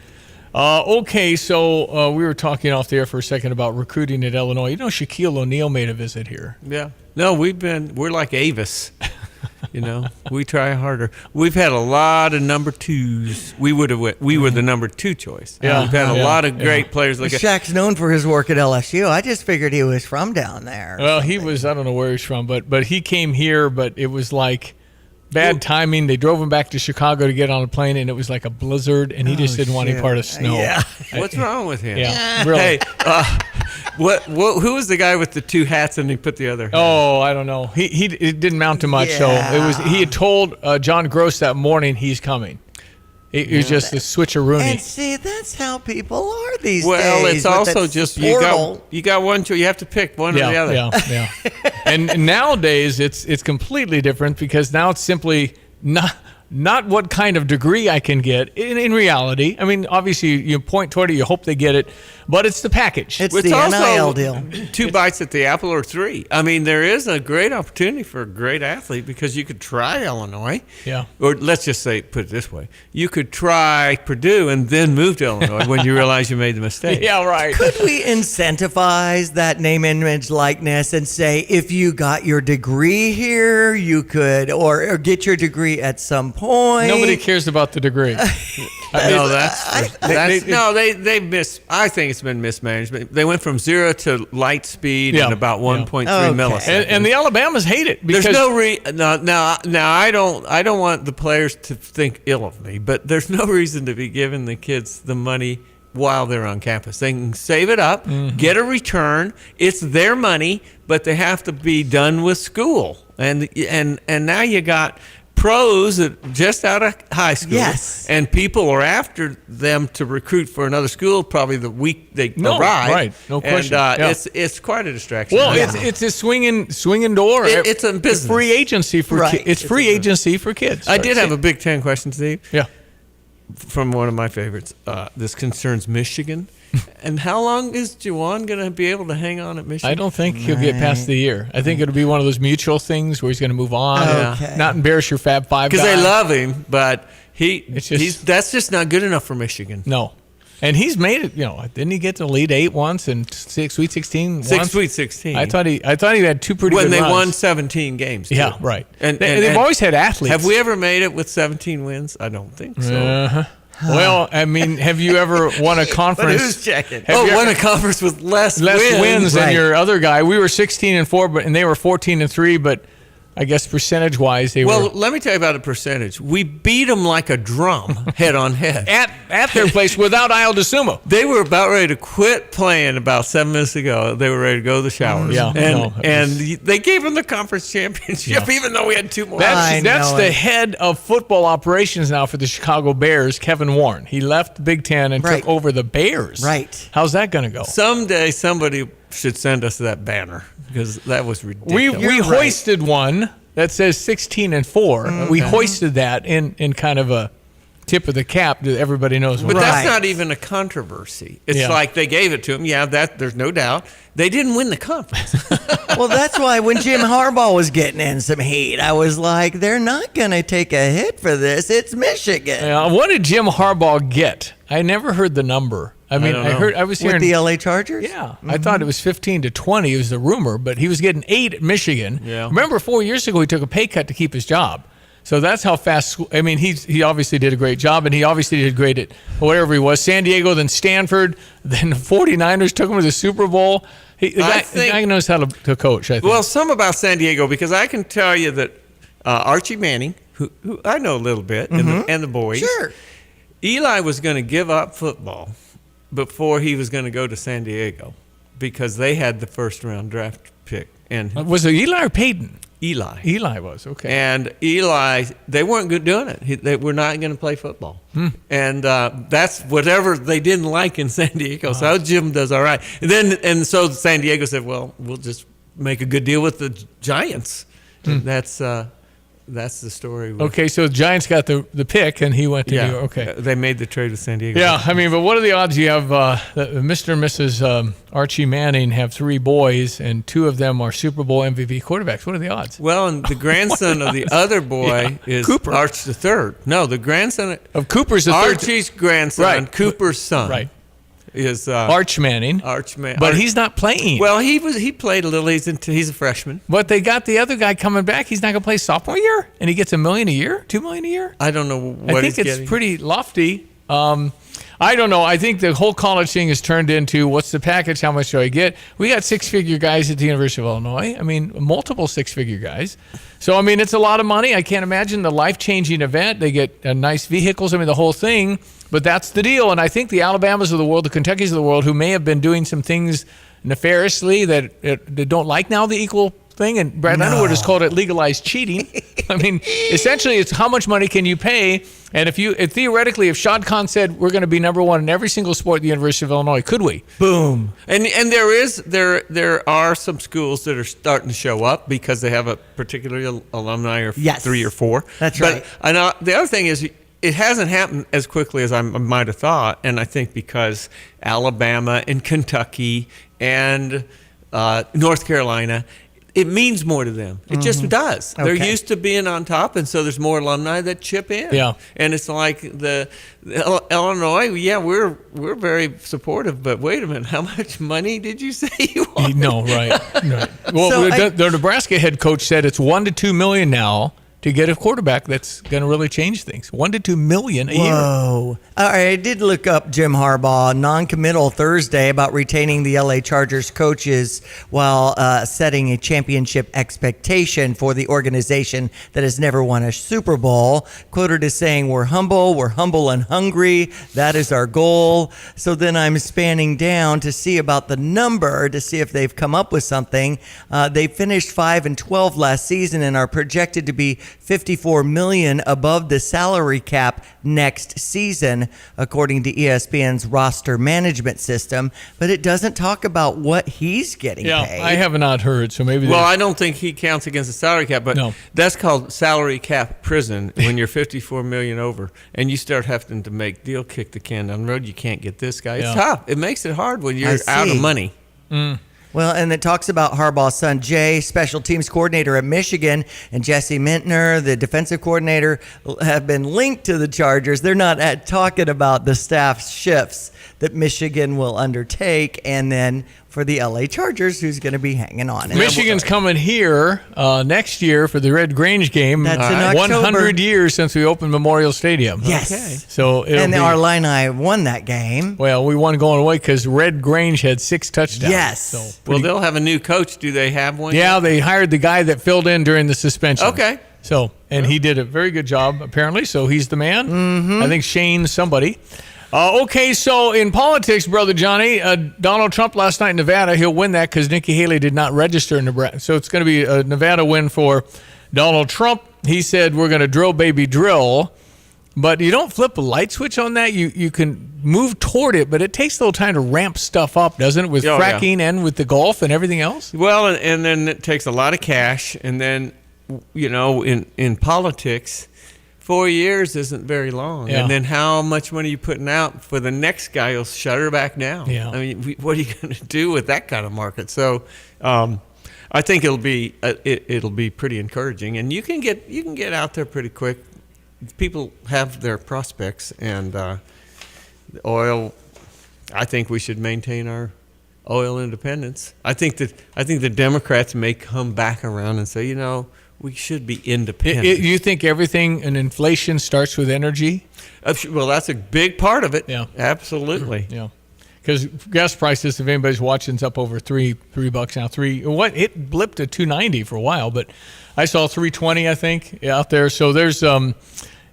Speaker 9: Okay, so we were talking off the air for a second about recruiting at Illinois. You know, Shaquille O'Neal made a visit here.
Speaker 17: Yeah. No, we're like Avis. You know, we try harder. We've had a lot of number twos. We were the number two choice.
Speaker 10: Yeah.
Speaker 17: We've had a lot of great players. Like
Speaker 10: Shaq's known for his work at LSU. I just figured he was from down there.
Speaker 9: Well, he was, I don't know where he's from, but he came here, but it was like bad timing. They drove him back to Chicago to get on a plane, and it was like a blizzard, and he just didn't want any part of snow.
Speaker 17: Yeah. What's wrong with him?
Speaker 9: Yeah, really.
Speaker 17: Hey, who was the guy with the two hats and he put the other hat?
Speaker 9: Oh, I don't know. It didn't mount to much.
Speaker 10: Yeah.
Speaker 9: So he had told John Gross that morning he's coming. It was just a switcheroonie.
Speaker 10: And see, that's how people are these days.
Speaker 17: Well, it's also just you got one choice. You have to pick one or the other.
Speaker 9: Yeah. And nowadays it's completely different because now it's simply not what kind of degree I can get in reality. I mean, obviously you point toward it, you hope they get it, but it's the package.
Speaker 10: It's the NIL deal.
Speaker 17: 2 bites at the apple or 3. I mean, there is a great opportunity for a great athlete because you could try Illinois.
Speaker 9: Yeah.
Speaker 17: Or let's just say, put it this way. You could try Purdue and then move to Illinois when you realize you made the mistake.
Speaker 9: Yeah, right.
Speaker 10: Could we incentivize that name, image, likeness and say, if you got your degree here, you could, or get your degree at some point?
Speaker 9: Nobody cares about the degree.
Speaker 17: I think it's been mismanagement. They went from 0 to light speed in about 1.3 milliseconds.
Speaker 9: And the Alabamas hate it because
Speaker 17: there's no now I don't want the players to think ill of me, but there's no reason to be giving the kids the money while they're on campus. They can save it up, get a return. It's their money, but they have to be done with school. And now you got pros that just out of high school, and people are after them to recruit for another school probably the week they arrive.
Speaker 9: Right, no question.
Speaker 17: And it's quite a distraction.
Speaker 9: Well, it's a swinging door.
Speaker 17: It's a business.
Speaker 9: It's free agency for kids. It's free agency for kids.
Speaker 17: I did have a Big Ten question, Steve.
Speaker 9: Yeah.
Speaker 17: From one of my favorites. This concerns Michigan. And how long is Juwan going to be able to hang on at Michigan?
Speaker 9: I don't think he'll get past the year. I think it'll be one of those mutual things where he's going to move on, not embarrass your Fab Five guy.
Speaker 17: Because they love him, but that's just not good enough for Michigan.
Speaker 9: No. And he's made it, didn't he get to Elite 8 once and Sweet 16 once?
Speaker 17: Sweet 16.
Speaker 9: I thought he had two pretty
Speaker 17: when
Speaker 9: good
Speaker 17: they
Speaker 9: runs.
Speaker 17: won 17 games. Too.
Speaker 9: Yeah, right.
Speaker 17: And
Speaker 9: they've always had athletes.
Speaker 17: Have we ever made it with 17 wins? I don't think so.
Speaker 9: Uh-huh. Well, I mean, have you ever won a conference?
Speaker 10: But who's checking?
Speaker 17: Won a conference with less
Speaker 9: wins than
Speaker 10: Right.
Speaker 9: your other guy. We were 16-4, and they were 14-3, but I guess percentage-wise, they were.
Speaker 17: Well, let me tell you about the percentage. We beat them like a drum, head on head.
Speaker 9: At their place without Io DeSumo.
Speaker 17: They were about ready to quit playing about 7 minutes ago. They were ready to go to the showers.
Speaker 9: Yeah,
Speaker 17: and they gave them the conference championship, even though we had 2 more.
Speaker 9: That's the head of football operations now for the Chicago Bears, Kevin Warren. He left the Big Ten and took over the Bears.
Speaker 10: Right.
Speaker 9: How's that going to go?
Speaker 17: Someday somebody should send us that banner because that was ridiculous.
Speaker 9: We hoisted one that says 16-4. We hoisted that in kind of a tip of the cap that everybody knows.
Speaker 17: But that's not even a controversy. It's like they gave it to them. Yeah, that there's no doubt. They didn't win the conference.
Speaker 10: Well, that's why when Jim Harbaugh was getting in some heat, I was like, they're not going to take a hit for this. It's Michigan.
Speaker 9: What did Jim Harbaugh get? I never heard the number. I was hearing
Speaker 10: with the LA Chargers.
Speaker 9: Yeah, I thought it was 15-20. It was the rumor, but he was getting 8 at Michigan.
Speaker 17: Yeah.
Speaker 9: Remember, 4 years ago he took a pay cut to keep his job. So that's how fast. I mean, he obviously did a great job, and he obviously did great at whatever he was. San Diego, then Stanford, then the 49ers took him to the Super Bowl. The guy knows how to coach. I think.
Speaker 17: Well, some about San Diego because I can tell you that Archie Manning, who I know a little bit, and the boys.
Speaker 10: Sure.
Speaker 17: Eli was going to give up football before he was going to go to San Diego because they had the first-round draft pick. And
Speaker 9: was it Eli or Peyton?
Speaker 17: Eli.
Speaker 9: Eli was, okay.
Speaker 17: And Eli, they weren't good doing it. They were not going to play football. And that's whatever they didn't like in San Diego. So Jim does all right. And so San Diego said, well, we'll just make a good deal with the Giants. And that's the story.
Speaker 9: Okay, so the Giants got the pick, and he went to New York. Okay.
Speaker 17: They made the trade with San Diego.
Speaker 9: Yeah, I mean, but what are the odds you have Mr. and Mrs. Archie Manning have 3 boys, and 2 of them are Super Bowl MVP quarterbacks? What are the odds?
Speaker 17: Well, and the grandson of the other boy is
Speaker 9: Cooper.
Speaker 17: Arch the third. No, the grandson
Speaker 9: of Cooper's the third.
Speaker 17: Archie's grandson,
Speaker 9: Right.
Speaker 17: Cooper's son.
Speaker 9: Right.
Speaker 17: Is
Speaker 9: Arch Manning. But he's not playing.
Speaker 17: Well, he played a little. He's a freshman.
Speaker 9: But they got the other guy coming back. He's not going to play sophomore year, and he gets $1 million a year, $2 million a year.
Speaker 17: I don't know what
Speaker 9: I think
Speaker 17: he's
Speaker 9: it's
Speaker 17: getting.
Speaker 9: pretty lofty. I don't know. I think the whole college thing has turned into what's the package? How much do I get? We got 6-figure guys at the University of Illinois. I mean, multiple 6-figure guys. So, I mean, it's a lot of money. I can't imagine the life-changing event. They get nice vehicles. I mean, the whole thing. But that's the deal. And I think the Alabamas of the world, the Kentuckys of the world, who may have been doing some things nefariously that don't like now the equal thing, and Brad Underwood has called it legalized cheating. I mean, essentially, it's how much money can you pay? And theoretically, if Shad Khan said we're going to be number 1 in every single sport at the University of Illinois, could we?
Speaker 10: Boom.
Speaker 17: And there are some schools that are starting to show up because they have a particular alumni or 3 or 4.
Speaker 10: That's right.
Speaker 17: But the other thing is, it hasn't happened as quickly as I might have thought, and I think because Alabama and Kentucky and North Carolina, it means more to them. It just does. They're used to being on top, and so there's more alumni that chip in.
Speaker 9: Yeah.
Speaker 17: And it's like the Illinois, we're very supportive, but wait a minute, how much money did you say you wanted?
Speaker 9: No, right. Well, the Nebraska head coach said it's $1 to $2 million now to get a quarterback that's going to really change things. $1 to $2 million a year.
Speaker 10: Whoa. All right, I did look up Jim Harbaugh, non-committal Thursday about retaining the LA Chargers coaches while setting a championship expectation for the organization that has never won a Super Bowl. Quoted as saying, we're humble and hungry. That is our goal. So then I'm spanning down to see about the number, to see if they've come up with something. They finished 5-12 last season and are projected to be $54 million above the salary cap next season, according to ESPN's roster management system. But it doesn't talk about what he's getting paid.
Speaker 9: I have not heard, so maybe.
Speaker 17: Well, I don't think he counts against the salary cap, but that's called salary cap prison when you're $54 million over and you start having to kick the can down the road. You can't get this guy. It's tough. It makes it hard when you're out of money.
Speaker 10: Well, and it talks about Harbaugh's son, Jay, special teams coordinator at Michigan, and Jesse Mintner, the defensive coordinator, have been linked to the Chargers. They're not talking about the staff shifts that Michigan will undertake, and then for the LA Chargers, who's going to be hanging on.
Speaker 9: Michigan's coming here next year for the Red Grange game.
Speaker 10: That's in October.
Speaker 9: 100 years since we opened Memorial Stadium.
Speaker 10: Yes.
Speaker 9: Okay. So
Speaker 10: and the Illini won that game.
Speaker 9: Well, we won going away because Red Grange had 6 touchdowns.
Speaker 10: Yes.
Speaker 9: So
Speaker 17: Well, they'll have a new coach. Do they have one?
Speaker 9: yeah,
Speaker 17: yet?
Speaker 9: they hired the guy that filled in during the suspension.
Speaker 17: Okay.
Speaker 9: So, and he did a very good job, apparently. So he's the man. I think Shane somebody. Okay, so in politics, Brother Johnny, Donald Trump last night in Nevada, he'll win that because Nikki Haley did not register in Nebraska. So it's going to be a Nevada win for Donald Trump. He said, we're going to drill, baby, drill. But you don't flip a light switch on that. You can move toward it, but it takes a little time to ramp stuff up, doesn't it, with fracking and with the Gulf and everything else?
Speaker 17: Well, and then it takes a lot of cash. And then, in politics, 4 years isn't very long.
Speaker 9: Yeah.
Speaker 17: And then how much money are you putting out for the next guy who'll shut her back down?
Speaker 9: Yeah.
Speaker 17: I mean, what are you going to do with that kind of market? So I think it'll be pretty encouraging. And you can get out there pretty quick. People have their prospects, and the oil. I think we should maintain our oil independence. I think the Democrats may come back around and say, we should be independent.
Speaker 9: You think everything and inflation starts with energy?
Speaker 17: Well, that's a big part of it.
Speaker 9: Yeah,
Speaker 17: absolutely.
Speaker 9: Yeah, because gas prices, if anybody's watching, is up over $3 now. It blipped to $2.90 for a while, but I saw $3.20, I think, out there. So there's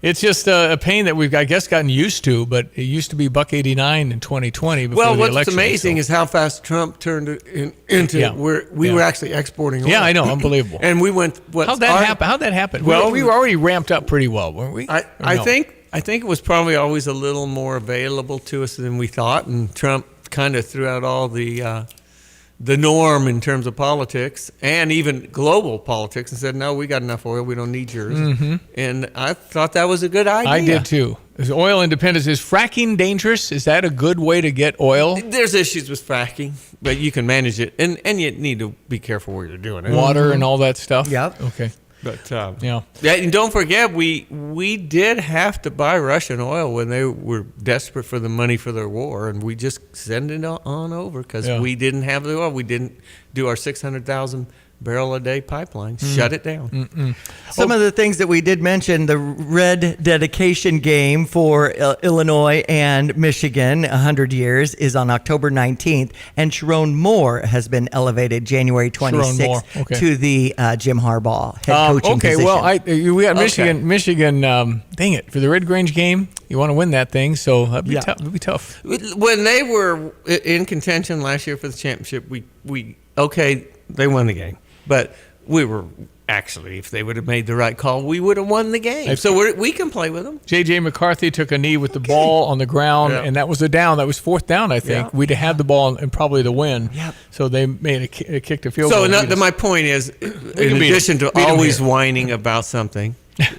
Speaker 9: it's just a pain that we've, I guess, gotten used to. But it used to be $1.89 in 2020.
Speaker 17: Well,
Speaker 9: the
Speaker 17: what's
Speaker 9: election,
Speaker 17: amazing is how fast Trump turned it into where we were actually exporting oil.
Speaker 9: Yeah, I know, unbelievable.
Speaker 17: And we went.
Speaker 9: How'd that happen? Well, we were already ramped up pretty well, weren't we?
Speaker 17: I think it was probably always a little more available to us than we thought, and Trump kind of threw out all the norm in terms of politics and even global politics and said, no, we got enough oil. We don't need yours. Mm-hmm. And I thought that was a good idea.
Speaker 9: I did too. Is oil independence, is fracking dangerous? Is that a good way to get oil?
Speaker 17: There's issues with fracking, but you can manage it. And you need to be careful where you're doing it.
Speaker 9: Water and all that stuff?
Speaker 10: Yep.
Speaker 9: Okay.
Speaker 17: But and don't forget, we did have to buy Russian oil when they were desperate for the money for their war, and we just send it on over because we didn't have the oil. We didn't do our 600,000 barrel a day pipeline. Shut it down.
Speaker 10: Mm-mm. Some of the things that we did mention, the red dedication game for Illinois and Michigan, 100 years, is on October 19th, and Sharon Moore has been elevated January 26th to the Jim Harbaugh head coaching position.
Speaker 9: Well, we got Michigan. Dang it, for the Red Grange game, you want to win that thing, so that'd be tough.
Speaker 17: When they were in contention last year for the championship, they won the game. But we were actually, if they would have made the right call, we would have won the game. So we can play with them.
Speaker 9: J.J. McCarthy took a knee with the ball on the ground, and that was a down. That was fourth down, I think. Yeah. We'd have had the ball and probably the win. Yep. So they made a kick to field goal.
Speaker 17: So my point is, in addition to always whining about something,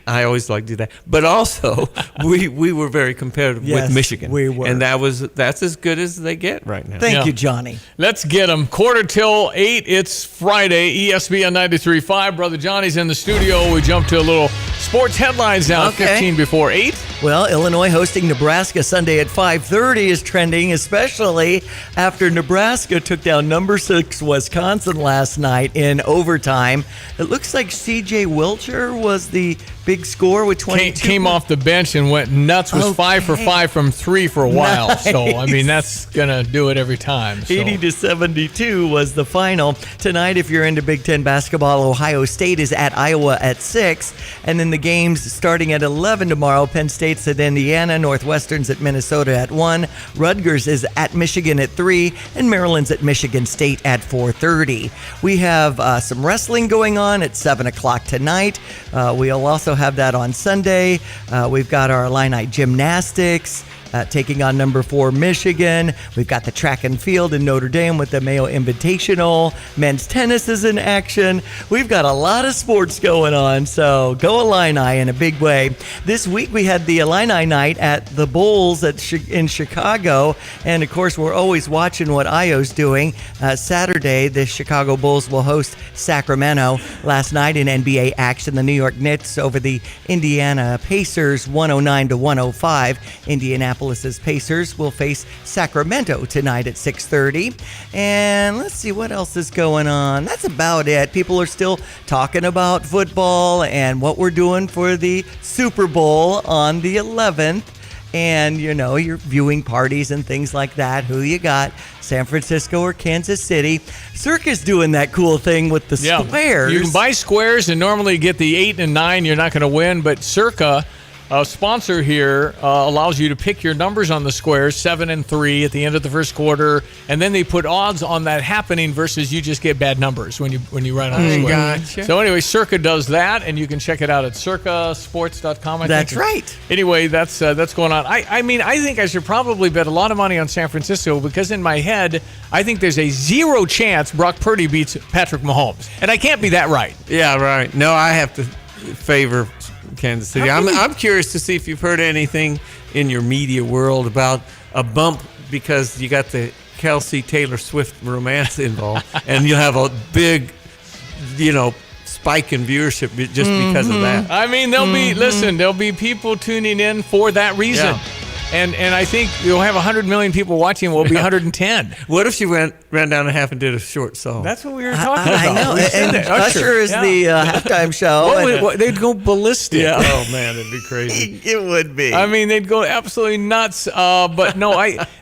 Speaker 17: I always like to do that. But also, we were very competitive with Michigan.
Speaker 10: We were.
Speaker 17: And that's as good as they get right now.
Speaker 10: Thank you, Johnny.
Speaker 9: Let's get them. 7:45. It's Friday, ESPN 93.5. Brother Johnny's in the studio. We jump to a little sports headlines now, 15 before 8.
Speaker 10: Well, Illinois hosting Nebraska Sunday at 5:30 is trending, especially after Nebraska took down number 6 Wisconsin last night in overtime. It looks like C.J. Wilcher was the big score with 22.
Speaker 9: Came off the bench and went nuts. Was 5 for 5 from 3 for a while.
Speaker 10: Nice.
Speaker 9: So, I mean, that's going to do it every time. So.
Speaker 10: 80-72 was the final. Tonight, if you're into Big Ten basketball, Ohio State is at Iowa at 6. And then the games starting at 11 tomorrow. Penn State's at Indiana. Northwestern's at Minnesota at 1. Rutgers is at Michigan at 3. And Maryland's at Michigan State at 4:30. We have some wrestling going on at 7 o'clock tonight. We'll also have that on Sunday. We've got our Illini gymnastics. taking on number 4 Michigan. We've got the track and field in Notre Dame with the Mayo Invitational. Men's tennis is in action. We've got a lot of sports going on, so go Illini in a big way. This week we had the Illini night at the Bulls in Chicago, and of course we're always watching what Io's doing. Saturday, the Chicago Bulls will host Sacramento. Last night in NBA action, the New York Knicks over the Indiana Pacers 109-105. Indianapolis's Pacers will face Sacramento tonight at 6:30. And let's see what else is going on. That's about it. People are still talking about football and what we're doing for the Super Bowl on the 11th. And, you know, your viewing parties and things like that. Who you got? San Francisco or Kansas City? Circa's doing that cool thing with the squares.
Speaker 9: You can buy squares and normally get the 8 and 9. You're not going to win, but Circa, a sponsor here, allows you to pick your numbers on the squares, 7 and 3 at the end of the first quarter, and then they put odds on that happening versus you just get bad numbers when you run on the square.
Speaker 10: Gotcha.
Speaker 9: So anyway, Circa does that, and you can check it out at circasports.com.
Speaker 10: That's right.
Speaker 9: Anyway, that's going on. I mean, I think I should probably bet a lot of money on San Francisco because in my head, I think there's a 0 chance Brock Purdy beats Patrick Mahomes, and I can't be that right.
Speaker 17: Yeah, right. No, I have to favor Kansas City. I'm curious to see if you've heard anything in your media world about a bump because you got the Kelsey-Taylor Swift romance involved, and you'll have a big, spike in viewership just because of that.
Speaker 9: I mean, there'll be people tuning in for that reason.
Speaker 17: Yeah.
Speaker 9: And I think you'll have 100 million people watching. We'll be 110.
Speaker 17: What if she ran down a half and did a short song?
Speaker 9: That's what we were talking about.
Speaker 10: I know. And Usher is the halftime show.
Speaker 9: They'd go ballistic.
Speaker 17: Yeah. Oh, man, it'd be crazy.
Speaker 10: It would be.
Speaker 9: I mean, they'd go absolutely nuts. But no,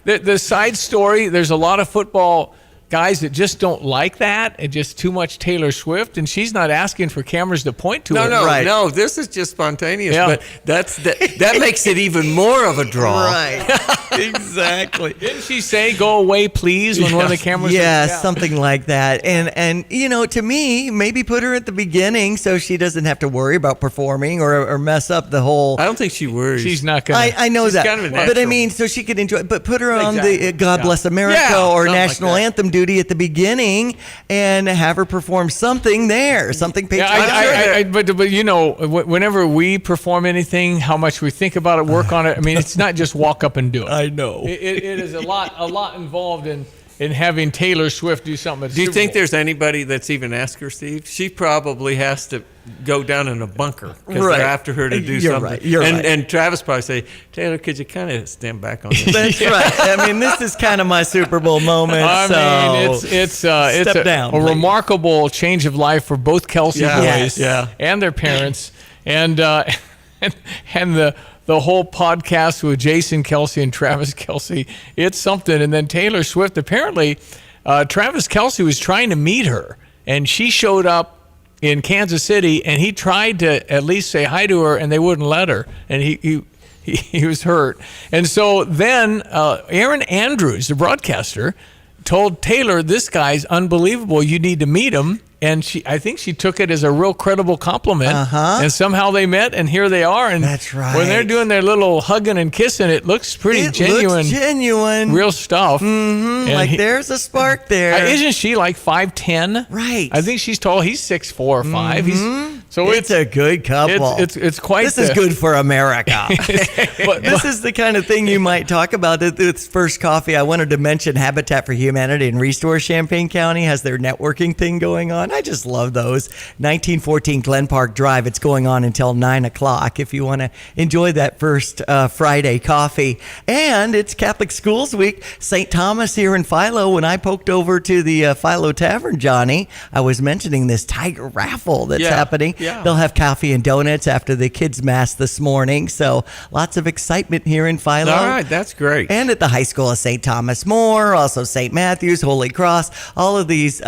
Speaker 9: the side story, there's a lot of football guys that just don't like that and just too much Taylor Swift, and she's not asking for cameras to point to it.
Speaker 17: No, this is just spontaneous, but that makes it even more of a draw.
Speaker 10: Right, exactly.
Speaker 9: Didn't she say, go away, please, when one of the cameras
Speaker 10: something like that. And to me, maybe put her at the beginning so she doesn't have to worry about performing or mess up the whole...
Speaker 17: I don't think she worries.
Speaker 9: She's not going to...
Speaker 10: I know that.
Speaker 17: Kind of
Speaker 10: but I mean, so she could enjoy it. But put her on the God Bless America or National Anthem duty at the beginning and have her perform something there, something patriotic.
Speaker 9: But whenever we perform anything, how much we think about it, work on it. I mean, it's not just walk up and do it.
Speaker 10: I know.
Speaker 9: It is a lot involved in having Taylor Swift do something.
Speaker 17: Do you think there's anybody that's even asked her, Steve? She probably has to go down in a bunker because they're after her to do something.
Speaker 10: You're right.
Speaker 17: And Travis probably say, Taylor, could you kind of stand back on this?
Speaker 10: That's right. I mean, this is kind of my Super Bowl moment.
Speaker 9: It's a remarkable change of life for both Kelsey boys and their parents, and the whole podcast with Jason Kelsey and Travis Kelsey. It's something. And then Taylor Swift, apparently, Travis Kelsey was trying to meet her, and she showed up in Kansas City, and he tried to at least say hi to her, and they wouldn't let her, and he was hurt. And so then Aaron Andrews, the broadcaster, told Taylor, this guy's unbelievable, you need to meet him. And I think she took it as a real credible compliment. And somehow they met, and here they are. And
Speaker 10: that's right.
Speaker 9: When they're doing their little hugging and kissing, it looks pretty genuine.
Speaker 10: Looks genuine.
Speaker 9: Real stuff.
Speaker 10: Mm-hmm. Like there's a spark there.
Speaker 9: Isn't she like 5'10"?
Speaker 10: Right.
Speaker 9: I think she's tall. He's 6'4" or 5.
Speaker 10: Mm-hmm. It's a good couple.
Speaker 9: It's quite.
Speaker 10: This is good for America. This is the kind of thing you might talk about. It's First Coffee. I wanted to mention Habitat for Humanity and Restore Champaign County has their networking thing going on. I just love those. 1914 Glen Park Drive. It's going on until 9 o'clock if you want to enjoy that first Friday coffee. And it's Catholic Schools Week. St. Thomas here in Philo. When I poked over to the Philo Tavern, Johnny, I was mentioning this Tiger raffle that's happening. Yeah. They'll have coffee and donuts after the kids' mass this morning. So lots of excitement here in Philo.
Speaker 17: All right, that's great.
Speaker 10: And at the High School of St. Thomas More, also St. Matthew's, Holy Cross, all of these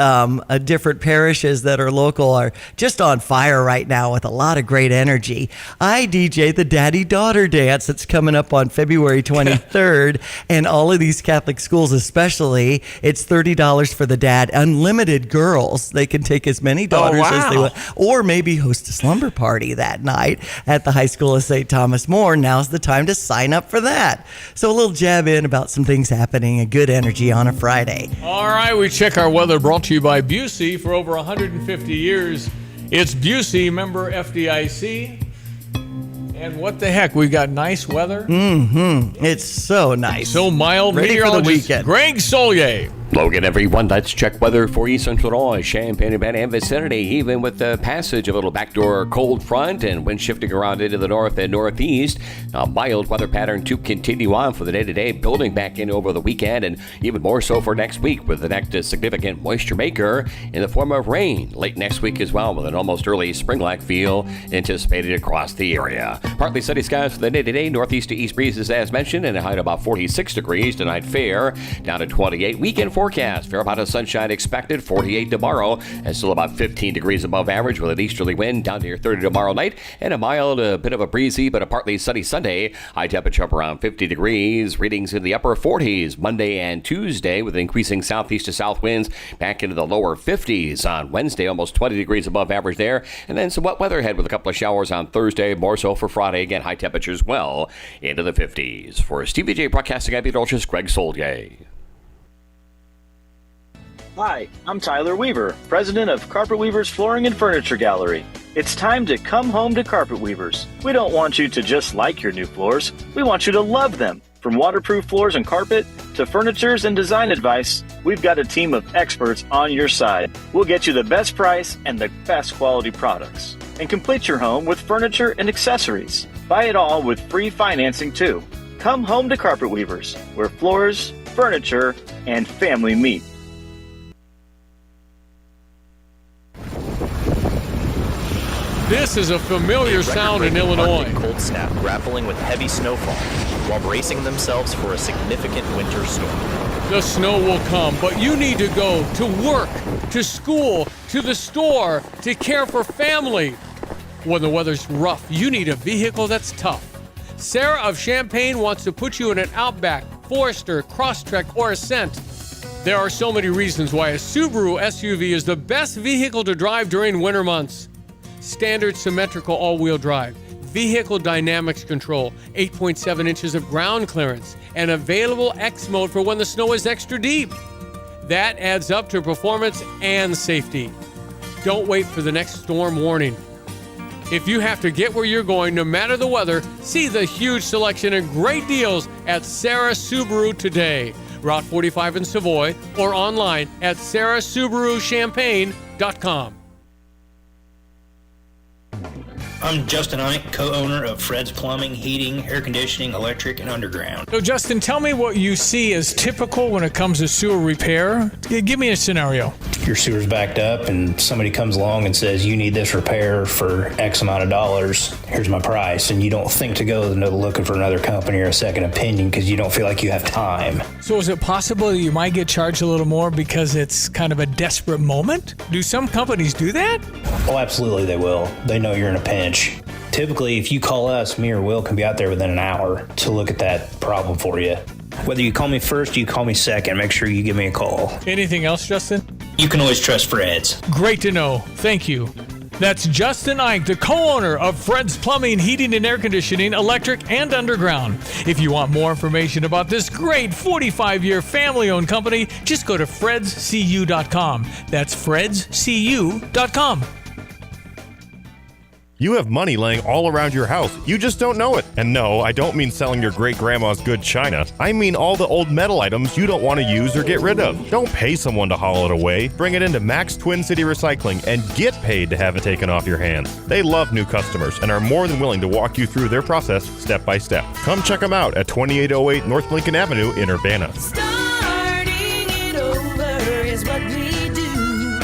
Speaker 10: different parishes that are local are just on fire right now with a lot of great energy. I DJ the Daddy-Daughter Dance that's coming up on February 23rd, and all of these Catholic schools especially, it's $30 for the dad, unlimited girls. They can take as many daughters as they want, or maybe host a slumber party that night at the High School of St. Thomas More. Now's the time to sign up for that. So a little jab in about some things happening and good energy on a Friday.
Speaker 9: All right, we check our weather brought to you by Busey. For over 150 years, it's Busey, member FDIC. And what the heck, we got nice weather.
Speaker 10: It's so nice.
Speaker 9: So mild.
Speaker 10: Ready for the
Speaker 9: Meteorologist
Speaker 10: weekend.
Speaker 9: Greg Solier.
Speaker 18: Logan, everyone, let's check weather for East Central Illinois, Champaign-Urbana, and vicinity. Even with the passage of a little backdoor cold front and wind shifting around into the north and northeast, a mild weather pattern to continue on for the day-to-day, building back in over the weekend, and even more so for next week with the next significant moisture maker in the form of rain late next week as well, with an almost early spring-like feel anticipated across the area. Partly sunny skies for the day-to-day, northeast to east breezes as mentioned, and a high of about 46 degrees tonight fair, down to 28. Weekend forecast, fair amount of sunshine expected, 48 tomorrow, and still about 15 degrees above average with an easterly wind down near 30 tomorrow night, and a mild, a bit of a breezy, but a partly sunny Sunday. High temperature up around 50 degrees, readings in the upper 40s Monday and Tuesday with increasing southeast to south winds back into the lower 50s on Wednesday, almost 20 degrees above average there, and then some wet weather ahead with a couple of showers on Thursday, more so for Friday. Again, high temperatures well into the 50s. For Stevie Jay Broadcasting, I'm meteorologist Greg Solier.
Speaker 4: Hi, I'm Tyler Weaver, president of Carpet Weavers Flooring and Furniture Gallery. It's time to come home to Carpet Weavers. We don't want you to just like your new floors. We want you to love them. From waterproof floors and carpet to furnitures and design advice, we've got a team of experts on your side. We'll get you the best price and the best quality products. And complete your home with furniture and accessories. Buy it all with free financing too. Come home to Carpet Weavers, where floors, furniture, and family meet.
Speaker 9: This is a familiar sound in Illinois.
Speaker 8: Cold snap grappling with heavy snowfall while bracing themselves for a significant winter storm.
Speaker 9: The snow will come, but you need to go to work, to school, to the store, to care for family. When the weather's rough, you need a vehicle that's tough. Sarah of Champaign wants to put you in an Outback, Forester, Crosstrek, or Ascent. There are so many reasons why a Subaru SUV is the best vehicle to drive during winter months. Standard symmetrical all-wheel drive, vehicle dynamics control, 8.7 inches of ground clearance, and available X mode for when the snow is extra deep. That adds up to performance and safety. Don't wait for the next storm warning. If you have to get where you're going, no matter the weather, see the huge selection and great deals at Sarah Subaru today. Route 45 in Savoy, or online at sarahsubaruchampaign.com.
Speaker 11: I'm Justin Ike, co-owner of Fred's Plumbing, Heating, Air Conditioning, Electric, and Underground.
Speaker 14: So, Justin, tell me what you see as typical when it comes to sewer repair. Give me a scenario.
Speaker 11: Your sewer's backed up and somebody comes along and says, you need this repair for X amount of dollars. Here's my price. And you don't think to go looking for another company or a second opinion because you don't feel like you have time.
Speaker 14: So is it possible that you might get charged a little more because it's kind of a desperate moment? Do some companies do that?
Speaker 11: Oh, absolutely they will. They know you're in a pinch. Typically, if you call us, me or Will can be out there within an hour to look at that problem for you. Whether you call me first or you call me second, make sure you give me a call.
Speaker 14: Anything else, Justin?
Speaker 11: You can always trust Fred's.
Speaker 14: Great to know. Thank you. That's Justin Ike, the co-owner of Fred's Plumbing, Heating, and Air Conditioning, Electric, and Underground. If you want more information about this great 45-year family-owned company, just go to fredscu.com. That's fredscu.com.
Speaker 12: You have money laying all around your house. You just don't know it. And no, I don't mean selling your great-grandma's good china. I mean all the old metal items you don't want to use or get rid of. Don't pay someone to haul it away. Bring it into Max Twin City Recycling and get paid to have it taken off your hands. They love new customers and are more than willing to walk you through their process step by step. Come check them out at 2808 North Lincoln Avenue in Urbana.
Speaker 7: Starting it over is what we do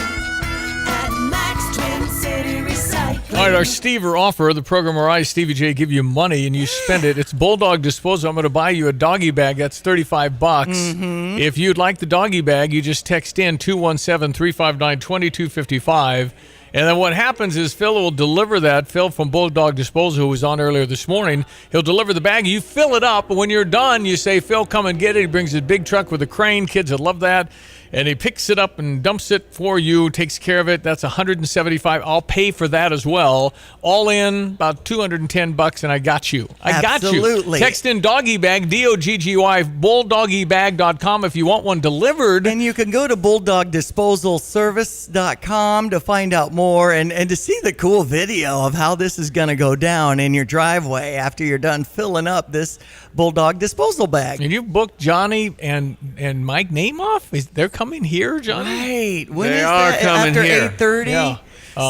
Speaker 7: at Max Twin City Recycling.
Speaker 9: All right, our Stever offer, the program where I, Stevie Jay, give you money and you spend it. It's Bulldog Disposal. I'm going to buy you a doggy bag. That's $35.
Speaker 10: Mm-hmm.
Speaker 9: If you'd like the doggy bag, you just text in 217-359-2255. And then what happens is Phil will deliver that. Phil from Bulldog Disposal, who was on earlier this morning, he'll deliver the bag. You fill it up. And when you're done, you say, Phil, come and get it. He brings his big truck with a crane. Kids that love that. and he picks it up and dumps it for you, takes care of it. That's $175. I'll pay for that as well. All in about $210, and I got you. I got you.
Speaker 10: Absolutely.
Speaker 9: Text in doggy bag, DOGGY, bulldoggybag.com if you want one delivered.
Speaker 10: And you can go to bulldogdisposalservice.com to find out more and to see the cool video of how this is going to go down in your driveway after you're done filling up this Bulldog disposal bag.
Speaker 9: And you booked Johnny and Mike Namath? They're coming here, Johnny?
Speaker 10: Right. When
Speaker 17: They
Speaker 10: is
Speaker 17: are
Speaker 10: that?
Speaker 17: coming
Speaker 10: After
Speaker 17: here.
Speaker 10: 8:30?
Speaker 9: Yeah.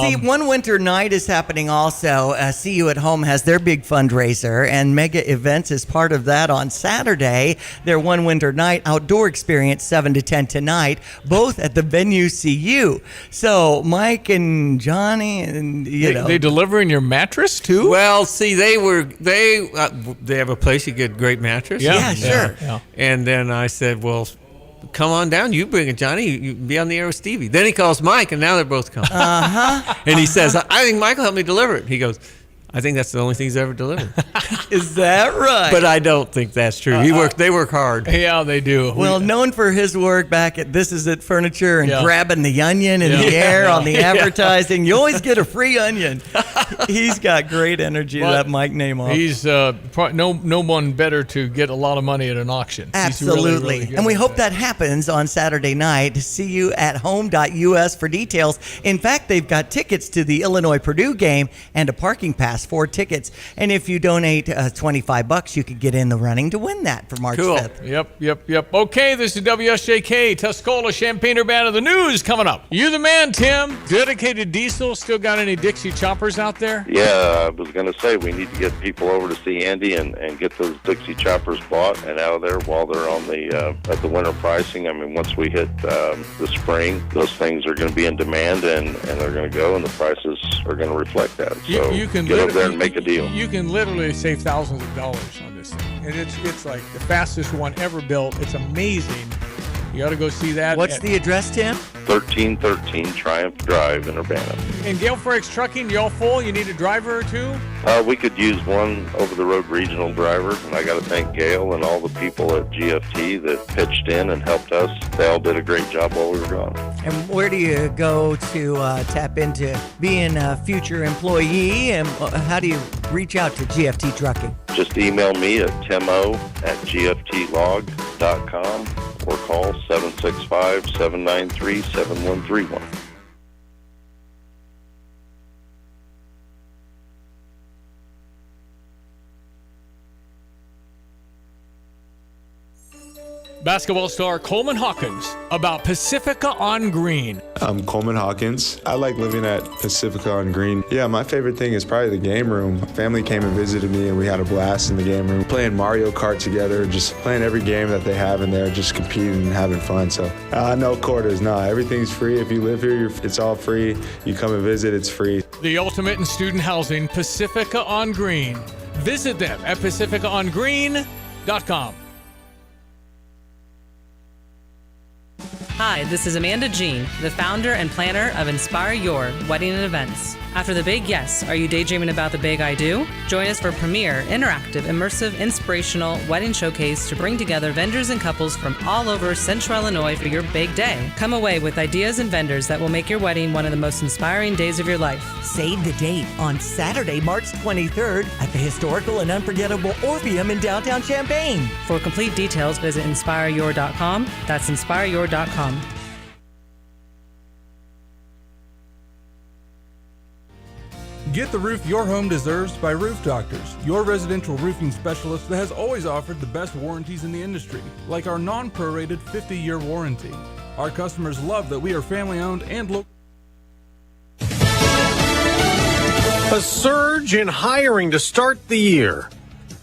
Speaker 10: See, One Winter Night is happening also. See You at Home has their big fundraiser, and Mega Events is part of that on Saturday. Their One Winter Night outdoor experience, 7 to 10 tonight, both at the venue CU. So Mike and Johnny, and
Speaker 9: They delivering your mattress too?
Speaker 17: Well, see, they have a place you get great mattress.
Speaker 10: Yeah, sure.
Speaker 9: Yeah.
Speaker 17: And then I said, well, come on down. You bring it, Johnny. You be on the air with Stevie. Then he calls Mike, and now they're both coming. And he says, I think Mike will help me deliver it. He goes, I think that's the only thing he's ever delivered.
Speaker 10: Is that right?
Speaker 17: But I don't think that's true. They work hard.
Speaker 9: Yeah, they do.
Speaker 10: Well, known for his work back at This Is It Furniture and
Speaker 9: Yeah.
Speaker 10: grabbing the onion in the air on the advertising. You always get a free onion. He's got great energy,
Speaker 9: Well,
Speaker 10: that Mike Namath.
Speaker 9: He's no one better to get a lot of money at an auction. He's really,
Speaker 10: Absolutely.
Speaker 9: really good
Speaker 10: And we
Speaker 9: at
Speaker 10: hope that happens on Saturday night. See you at home.us for details. In fact, they've got tickets to the Illinois-Purdue game and a parking pass for tickets. And if you donate $25, you could get in the running to win that for March
Speaker 9: Cool.
Speaker 10: 5th.
Speaker 9: Yep. Okay, this is WSJK, Tuscola, Champaign-Urbana, the news coming up. You the man, Tim. Dedicated Diesel, still got any Dixie choppers out there?
Speaker 13: Yeah, I was going to say we need to get people over to see Andy and get those Dixie choppers bought and out of there while they're on the at the winter pricing. I mean, once we hit the spring, those things are going to be in demand and they're going to go, and the prices are going to reflect that. So
Speaker 9: You can
Speaker 13: get over there and
Speaker 9: literally-
Speaker 13: make a deal.
Speaker 9: You can literally save thousands of dollars on this thing. And it's like the fastest one ever built. It's amazing. You ought to go see that.
Speaker 10: What's the address, Tim?
Speaker 13: 1313 Triumph Drive in Urbana.
Speaker 9: And Gale Freights Trucking, y'all full? You need a driver or two?
Speaker 13: We could use one over-the-road regional driver, and I got to thank Gail and all the people at GFT that pitched in and helped us. They all did a great job while we were gone.
Speaker 10: And where do you go to tap into being a future employee? And how do you reach out to GFT Trucking?
Speaker 13: Just email me at timo@gftlog.com or call 765-793-7131.
Speaker 9: Basketball star Coleman Hawkins about Pacifica on Green.
Speaker 23: I'm Coleman Hawkins. I like living at Pacifica on Green. Yeah, my favorite thing is probably the game room. Family came and visited me, and we had a blast in the game room. Playing Mario Kart together, just playing every game that they have in there, just competing and having fun. So, no quarters, no. Everything's free. If you live here, it's all free. You come and visit, it's free.
Speaker 9: The ultimate in student housing, Pacifica on Green. Visit them at pacificaongreen.com.
Speaker 15: Hi, this is Amanda Jean, the founder and planner of Inspire Your Wedding and Events. After the big yes, are you daydreaming about the big I do? Join us for premier, interactive, immersive, inspirational wedding showcase to bring together vendors and couples from all over Central Illinois for your big day. Come away with ideas and vendors that will make your wedding one of the most inspiring days of your life.
Speaker 10: Save the date on Saturday, March 23rd at the historical and unforgettable Orpheum in downtown Champaign.
Speaker 15: For complete details, visit inspireyour.com. That's inspireyour.com.
Speaker 16: Get the roof your home deserves by Roof Doctors, your residential roofing specialist that has always offered the best warranties in the industry, like our non-prorated 50-year warranty. Our customers love that we are family-owned and local.
Speaker 19: A surge in hiring to start the year.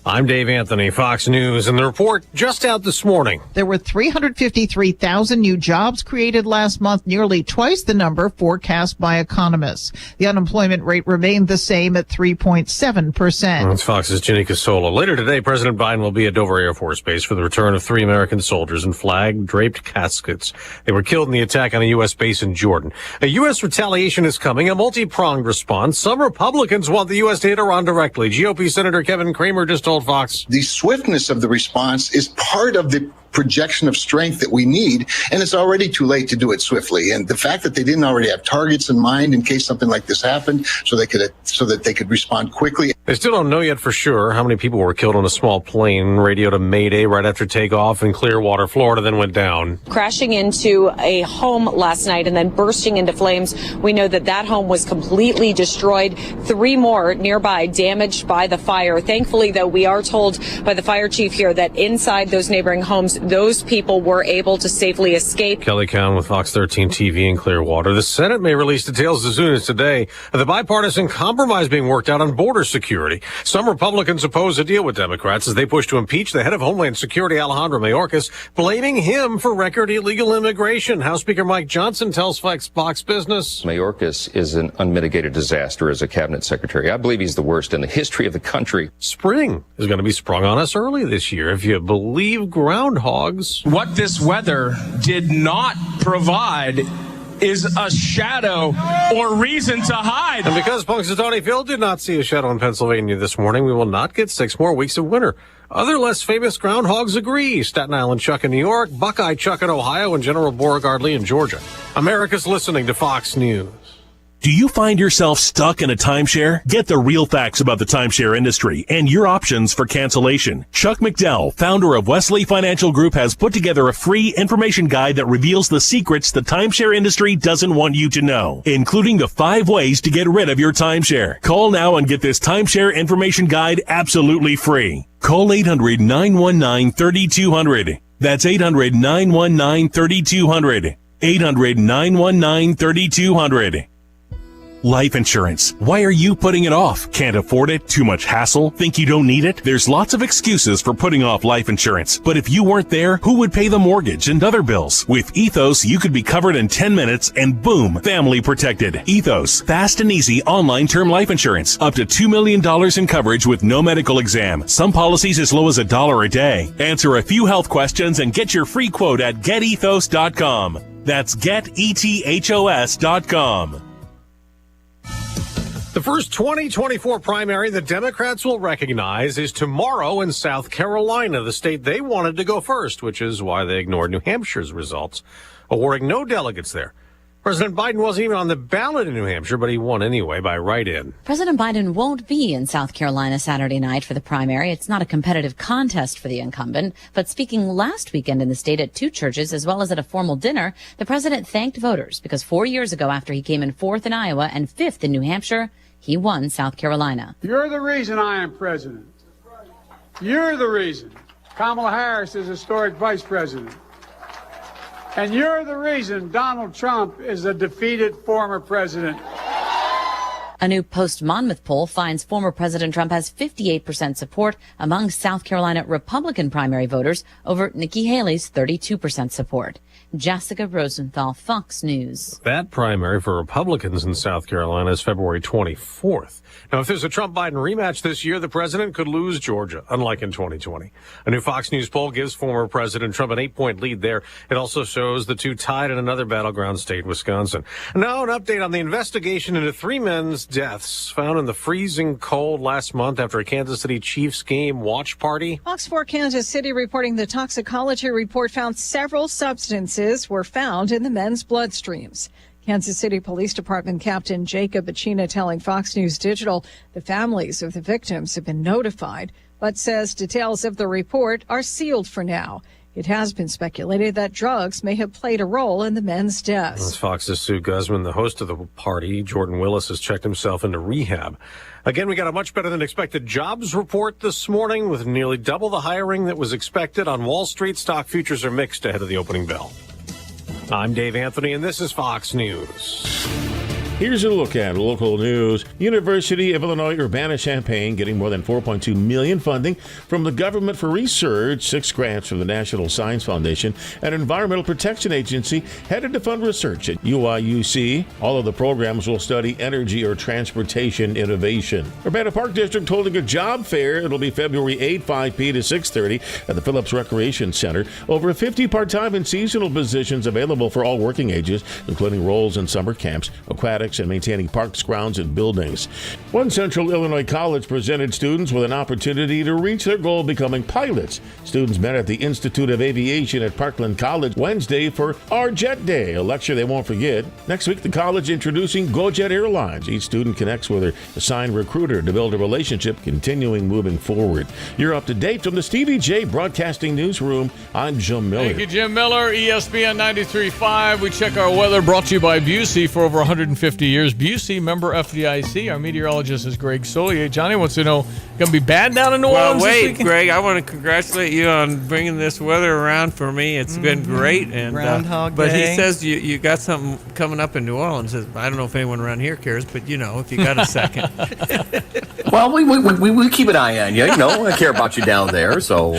Speaker 19: I'm Dave Anthony, Fox News, and the report just out this morning.
Speaker 20: There were 353,000 new jobs created last month, nearly twice the number forecast by economists. The unemployment rate remained the same at 3.7%.
Speaker 19: That's Fox's Ginny Casola. Later today, President Biden will be at Dover Air Force Base for the return of 3 American soldiers in flag-draped caskets. They were killed in the attack on a U.S. base in Jordan. A U.S. retaliation is coming, a multi-pronged response. Some Republicans want the U.S. to hit Iran directly. GOP Senator Kevin Cramer just told Fox.
Speaker 21: The swiftness of the response is part of the
Speaker 1: projection of strength that we need, and it's already too late to do it swiftly. And the fact that they didn't already have targets in mind in case something like this happened, so that they could respond quickly.
Speaker 19: They still don't know yet for sure how many people were killed on a small plane radioed a Mayday right after takeoff in Clearwater, Florida, then went down.
Speaker 26: Crashing into a home last night and then bursting into flames. We know that home was completely destroyed. 3 more nearby damaged by the fire. Thankfully, though, we are told by the fire chief here that inside those neighboring homes, those people were able to safely escape.
Speaker 19: Kelly Cowan with Fox 13 TV in Clearwater. The Senate may release details as soon as today of the bipartisan compromise being worked out on border security. Some Republicans oppose a deal with Democrats as they push to impeach the head of Homeland Security, Alejandro Mayorkas, blaming him for record illegal immigration. House Speaker Mike Johnson tells Fox Business.
Speaker 2: Mayorkas is an unmitigated disaster as a cabinet secretary. I believe he's the worst in the history of the country.
Speaker 19: Spring is going to be sprung on us early this year, if you believe groundhogs.
Speaker 14: What this weather did not provide is a shadow or reason to hide.
Speaker 19: And because Punxsutawney Phil did not see a shadow in Pennsylvania this morning, we will not get 6 more weeks of winter. Other less famous groundhogs agree. Staten Island Chuck in New York, Buckeye Chuck in Ohio, and General Beauregard Lee in Georgia. America's listening to Fox News.
Speaker 5: Do you find yourself stuck in a timeshare? Get the real facts about the timeshare industry and your options for cancellation. Chuck McDowell, founder of Wesley Financial Group, has put together a free information guide that reveals the secrets the timeshare industry doesn't want you to know, including the 5 ways to get rid of your timeshare. Call now and get this timeshare information guide absolutely free. Call 800-919-3200. That's 800-919-3200. 800-919-3200. Life insurance. Why are you putting it off? Can't afford it? Too much hassle? Think you don't need it? There's lots of excuses for putting off life insurance. But if you weren't there, who would pay the mortgage and other bills? With Ethos, you could be covered in 10 minutes and boom, family protected. Ethos, fast and easy online term life insurance. Up to $2 million in coverage with no medical exam. Some policies as low as $1 a day. Answer a few health questions and get your free quote at getethos.com. That's getethos.com.
Speaker 19: The first 2024 primary the Democrats will recognize is tomorrow in South Carolina, the state they wanted to go first, which is why they ignored New Hampshire's results, awarding no delegates there. President Biden wasn't even on the ballot in New Hampshire, but he won anyway by write-in.
Speaker 6: President Biden won't be in South Carolina Saturday night for the primary. It's not a competitive contest for the incumbent. But speaking last weekend in the state at 2 churches, as well as at a formal dinner, the president thanked voters because 4 years ago, after he came in 4th in Iowa and 5th in New Hampshire, he won South Carolina.
Speaker 21: You're the reason I am president. You're the reason Kamala Harris is historic vice president. And you're the reason Donald Trump is a defeated former president.
Speaker 6: A new post-Monmouth poll finds former President Trump has 58% support among South Carolina Republican primary voters over Nikki Haley's 32% support. Jessica Rosenthal, Fox News.
Speaker 19: That primary for Republicans in South Carolina is February 24th. Now, if there's a Trump-Biden rematch this year, the president could lose Georgia, unlike in 2020. A new Fox News poll gives former President Trump an 8-point lead there. It also shows the two tied in another battleground state, Wisconsin. Now, an update on the investigation into 3 men's deaths found in the freezing cold last month after a Kansas City Chiefs game watch party.
Speaker 22: Fox 4 Kansas City reporting the toxicology report found several substances were found in the men's bloodstreams. Kansas City Police Department Captain Jacob Bacina telling Fox News Digital the families of the victims have been notified, but says details of the report are sealed for now. It has been speculated that drugs may have played a role in the men's deaths.
Speaker 19: As Fox's Sue Guzman, the host of the party, Jordan Willis, has checked himself into rehab. Again, we got a much better than expected jobs report this morning with nearly double the hiring that was expected. On Wall Street, stock futures are mixed ahead of the opening bell. I'm Dave Anthony, and this is Fox News.
Speaker 3: Here's a look at local news. University of Illinois Urbana-Champaign getting more than $4.2 million funding from the government for research, 6 grants from the National Science Foundation and Environmental Protection Agency headed to fund research at UIUC. All of the programs will study energy or transportation innovation. Urbana Park District holding a job fair. It'll be February 8, 5 p. to 6:30 at the Phillips Recreation Center. Over 50 part-time and seasonal positions available for all working ages, including roles in summer camps, aquatics, aquatics and maintaining parks, grounds, and buildings. One Central Illinois college presented students with an opportunity to reach their goal of becoming pilots. Students met at the Institute of Aviation at Parkland College Wednesday for Our Jet Day, a lecture they won't forget. Next week, the college introducing GoJet Airlines. Each student connects with their assigned recruiter to build a relationship, continuing moving forward. You're up to date from the Stevie Jay Broadcasting Newsroom. I'm Jim Miller.
Speaker 9: Thank you, Jim Miller, ESPN 93.5. We check our weather, brought to you by Busey for over 150 years. Busey, member FDIC. Our meteorologist is Greg Solier. Johnny wants to know, going to be bad down in New Orleans
Speaker 17: Well,
Speaker 9: this
Speaker 17: wait,
Speaker 9: weekend?
Speaker 17: Greg, I want to congratulate you on bringing this weather around for me. It's been great. And
Speaker 10: Groundhog
Speaker 17: But
Speaker 10: Day.
Speaker 17: he says you got something coming up in New Orleans. I don't know if anyone around here cares, but if you got a second.
Speaker 4: Well, we keep an eye on you. I care about you down there. So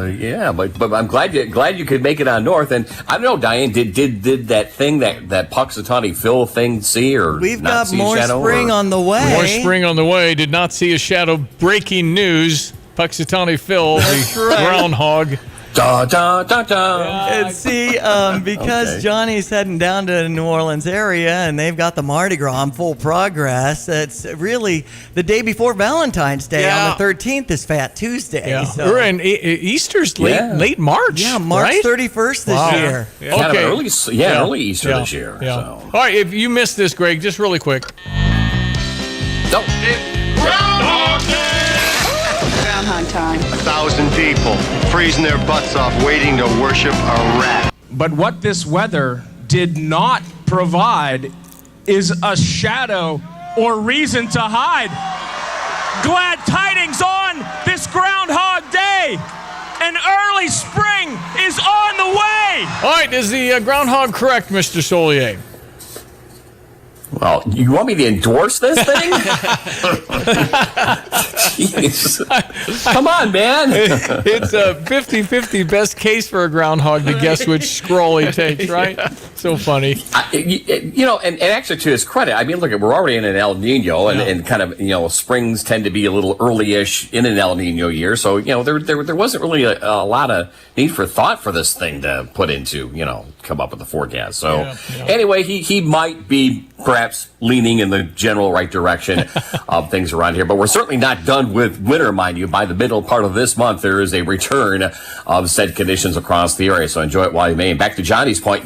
Speaker 4: yeah, but I'm glad you could make it on north. And I don't know, Diane, did that thing that Puxatawny Phil thing see or
Speaker 10: We've
Speaker 4: not
Speaker 10: got
Speaker 4: see
Speaker 10: more
Speaker 4: a shadow,
Speaker 10: spring on the way.
Speaker 9: More spring on the way. Did not see a shadow. Breaking news. Puxatawny Phil, the groundhog.
Speaker 4: Da, da, da, da.
Speaker 10: And see, because
Speaker 4: Okay.
Speaker 10: Johnny's heading down to the New Orleans area and they've got the Mardi Gras in full progress, it's really the day before Valentine's Day on the 13th is Fat Tuesday.
Speaker 9: Yeah.
Speaker 10: So.
Speaker 9: We're in Easter's late March.
Speaker 10: Yeah, March
Speaker 9: right?
Speaker 10: 31st this
Speaker 9: Wow.
Speaker 10: year.
Speaker 9: Yeah.
Speaker 4: Kind of
Speaker 9: Okay.
Speaker 4: early Easter this year.
Speaker 9: Yeah.
Speaker 4: So.
Speaker 9: All right, if you missed this, Greg, just really quick.
Speaker 8: Groundhog time. 1,000 people freezing their butts off waiting to worship a rat.
Speaker 14: But what this weather did not provide is a shadow or reason to hide. Glad tidings on this Groundhog Day. An early spring is on the way.
Speaker 9: All right, is the groundhog correct, Mr. Solier?
Speaker 4: Well, you want me to endorse this thing? Jeez. Come on, man.
Speaker 9: It's a 50-50 best case for a groundhog to guess which scroll he takes, right? So funny.
Speaker 4: And actually, to his credit, I mean, look, we're already in an El Nino, and kind of, springs tend to be a little early-ish in an El Nino year. So, there wasn't really a lot of need for thought for this thing to put into, come up with a forecast. So, anyway, he might be perhaps leaning in the general right direction of things around here. But we're certainly not done with winter, mind you. By the middle part of this month, there is a return of said conditions across the area. So enjoy it while you may. And back to Johnny's point,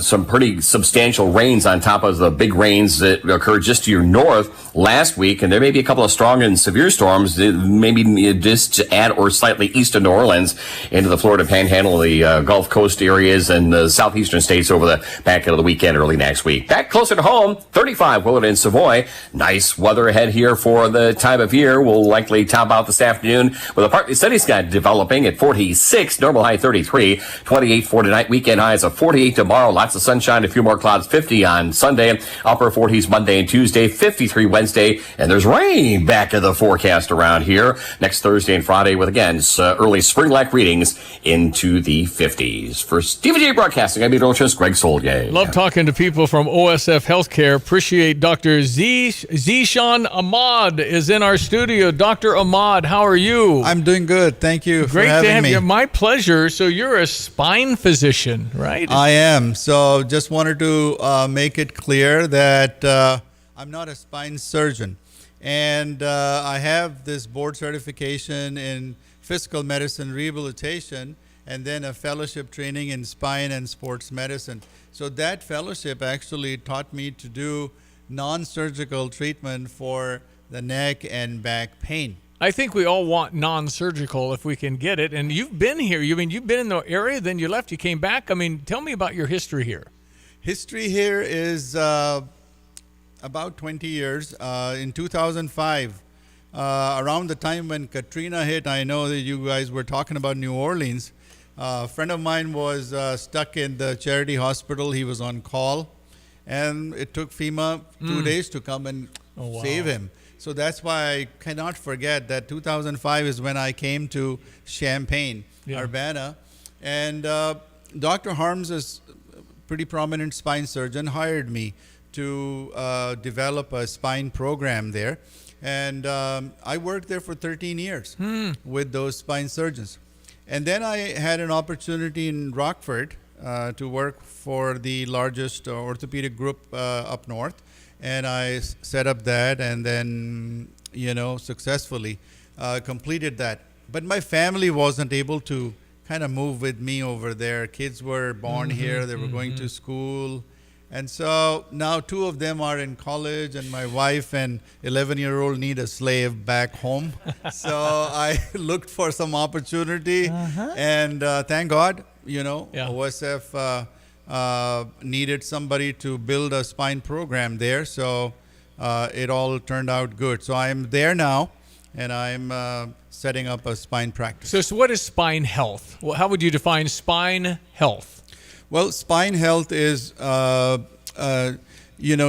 Speaker 4: some pretty substantial rains on top of the big rains that occurred just to your north last week. And there may be a couple of strong and severe storms, maybe just to add or slightly east of New Orleans into the Florida Panhandle, the Gulf Coast areas, and the southeastern states over the back end of the weekend, early next week. Back closer to home, 35 Willard and Savoy. Nice weather ahead here for the time of year. We'll likely top out this afternoon with a partly sunny sky developing at 46, normal high 33, 28 for tonight. Weekend highs of 48 tomorrow. Lots of sunshine, a few more clouds, 50 on Sunday. Upper 40s Monday and Tuesday, 53 Wednesday. And there's rain back in the forecast around here next Thursday and Friday with, again, early spring-like readings into the 50s. For Stevie Jay Broadcasting, I'm meteorologist Greg Solier.
Speaker 9: Love talking to people from OSF Healthcare. Appreciate Dr. Zishan Ahmad is in our studio. Dr. Ahmad, how are you?
Speaker 11: I'm doing good. Thank you
Speaker 9: Great
Speaker 11: for having
Speaker 9: to have
Speaker 11: me.
Speaker 9: you. My pleasure. So you're a spine physician, right?
Speaker 11: I am. So just wanted to make it clear that I'm not a spine surgeon. And I have this board certification in physical medicine rehabilitation and then a fellowship training in spine and sports medicine. So that fellowship actually taught me to do non-surgical treatment for the neck and back pain.
Speaker 9: I think we all want non-surgical if we can get it. And you've been here. You've been in the area, then you left, you came back. I mean, tell me about your history here.
Speaker 11: History here is about 20 years. In 2005, around the time when Katrina hit, I know that you guys were talking about New Orleans. A friend of mine was stuck in the charity hospital. He was on call, and it took FEMA 2 days to come and save him. So that's why I cannot forget that 2005 is when I came to Champaign, Urbana. And Dr. Harms is a pretty prominent spine surgeon, hired me to develop a spine program there. And I worked there for 13 years with those spine surgeons. And then I had an opportunity in Rockford to work for the largest orthopedic group up north. And I set up that and then, successfully completed that. But my family wasn't able to kind of move with me over there. Kids were born here, they were going to school. And so now 2 of them are in college, and my wife and 11-year-old need a slave back home. So I looked for some opportunity, and thank God, OSF needed somebody to build a spine program there. So it all turned out good. So I'm there now, and I'm setting up a spine practice.
Speaker 9: So what is spine health? Well, how would you define spine health?
Speaker 11: Well, spine health is,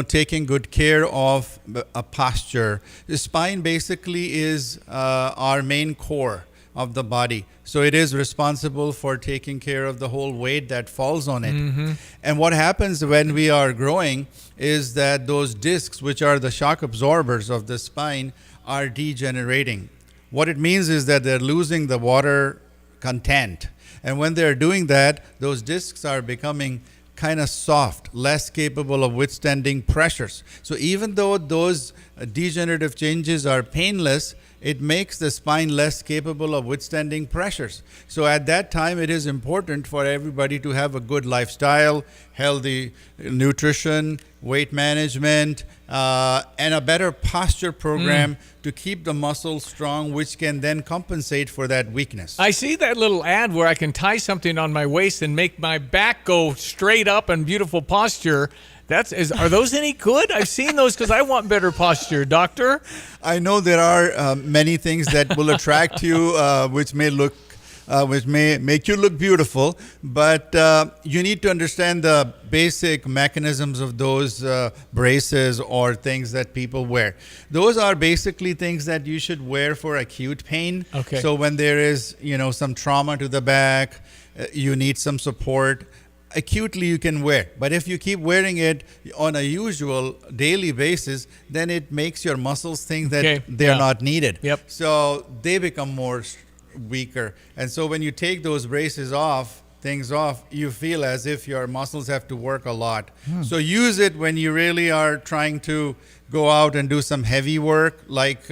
Speaker 11: taking good care of a posture. The spine basically is our main core of the body. So it is responsible for taking care of the whole weight that falls on it. And what happens when we are growing is that those discs, which are the shock absorbers of the spine, are degenerating. What it means is that they're losing the water content. And when they're doing that, those discs are becoming kind of soft, less capable of withstanding pressures. So even though those degenerative changes are painless, it makes the spine less capable of withstanding pressures. So at that time, it is important for everybody to have a good lifestyle, healthy nutrition, weight management, and a better posture program to keep the muscles strong, which can then compensate for that weakness.
Speaker 9: I see that little ad where I can tie something on my waist and make my back go straight up in beautiful posture. Are those any good? I've seen those because I want better posture, doctor.
Speaker 11: I know there are many things that will attract you, which may make you look beautiful, but you need to understand the basic mechanisms of those braces or things that people wear. Those are basically things that you should wear for acute pain.
Speaker 9: Okay.
Speaker 11: So when there is, some trauma to the back, you need some support. Acutely you can wear, but if you keep wearing it on a usual daily basis, then it makes your muscles think that they're not needed. So they become more weaker. And so when you take those braces off, you feel as if your muscles have to work a lot. So use it when you really are trying to go out and do some heavy work, like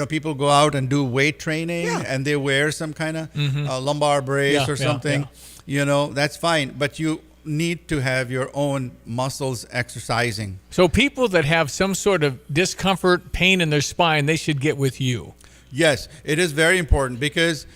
Speaker 11: people go out and do weight training and they wear some kind of lumbar brace or something. That's fine, but you need to have your own muscles exercising.
Speaker 9: So people that have some sort of discomfort, pain in their spine, they should get with you.
Speaker 11: Yes, it is very important because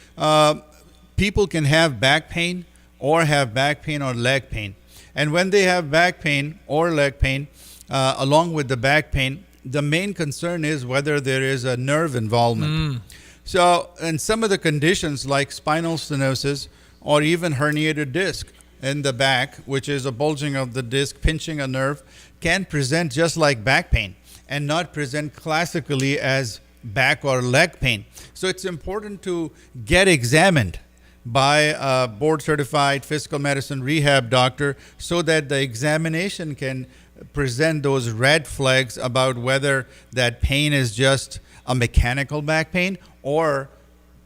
Speaker 11: people can have back pain or leg pain. And when they have back pain or leg pain, along with the back pain, the main concern is whether there is a nerve involvement. So, and some of the conditions like spinal stenosis or even herniated disc in the back, which is a bulging of the disc, pinching a nerve, can present just like back pain and not present classically as back or leg pain. So it's important to get examined by a board-certified physical medicine rehab doctor so that the examination can present those red flags about whether that pain is just a mechanical back pain or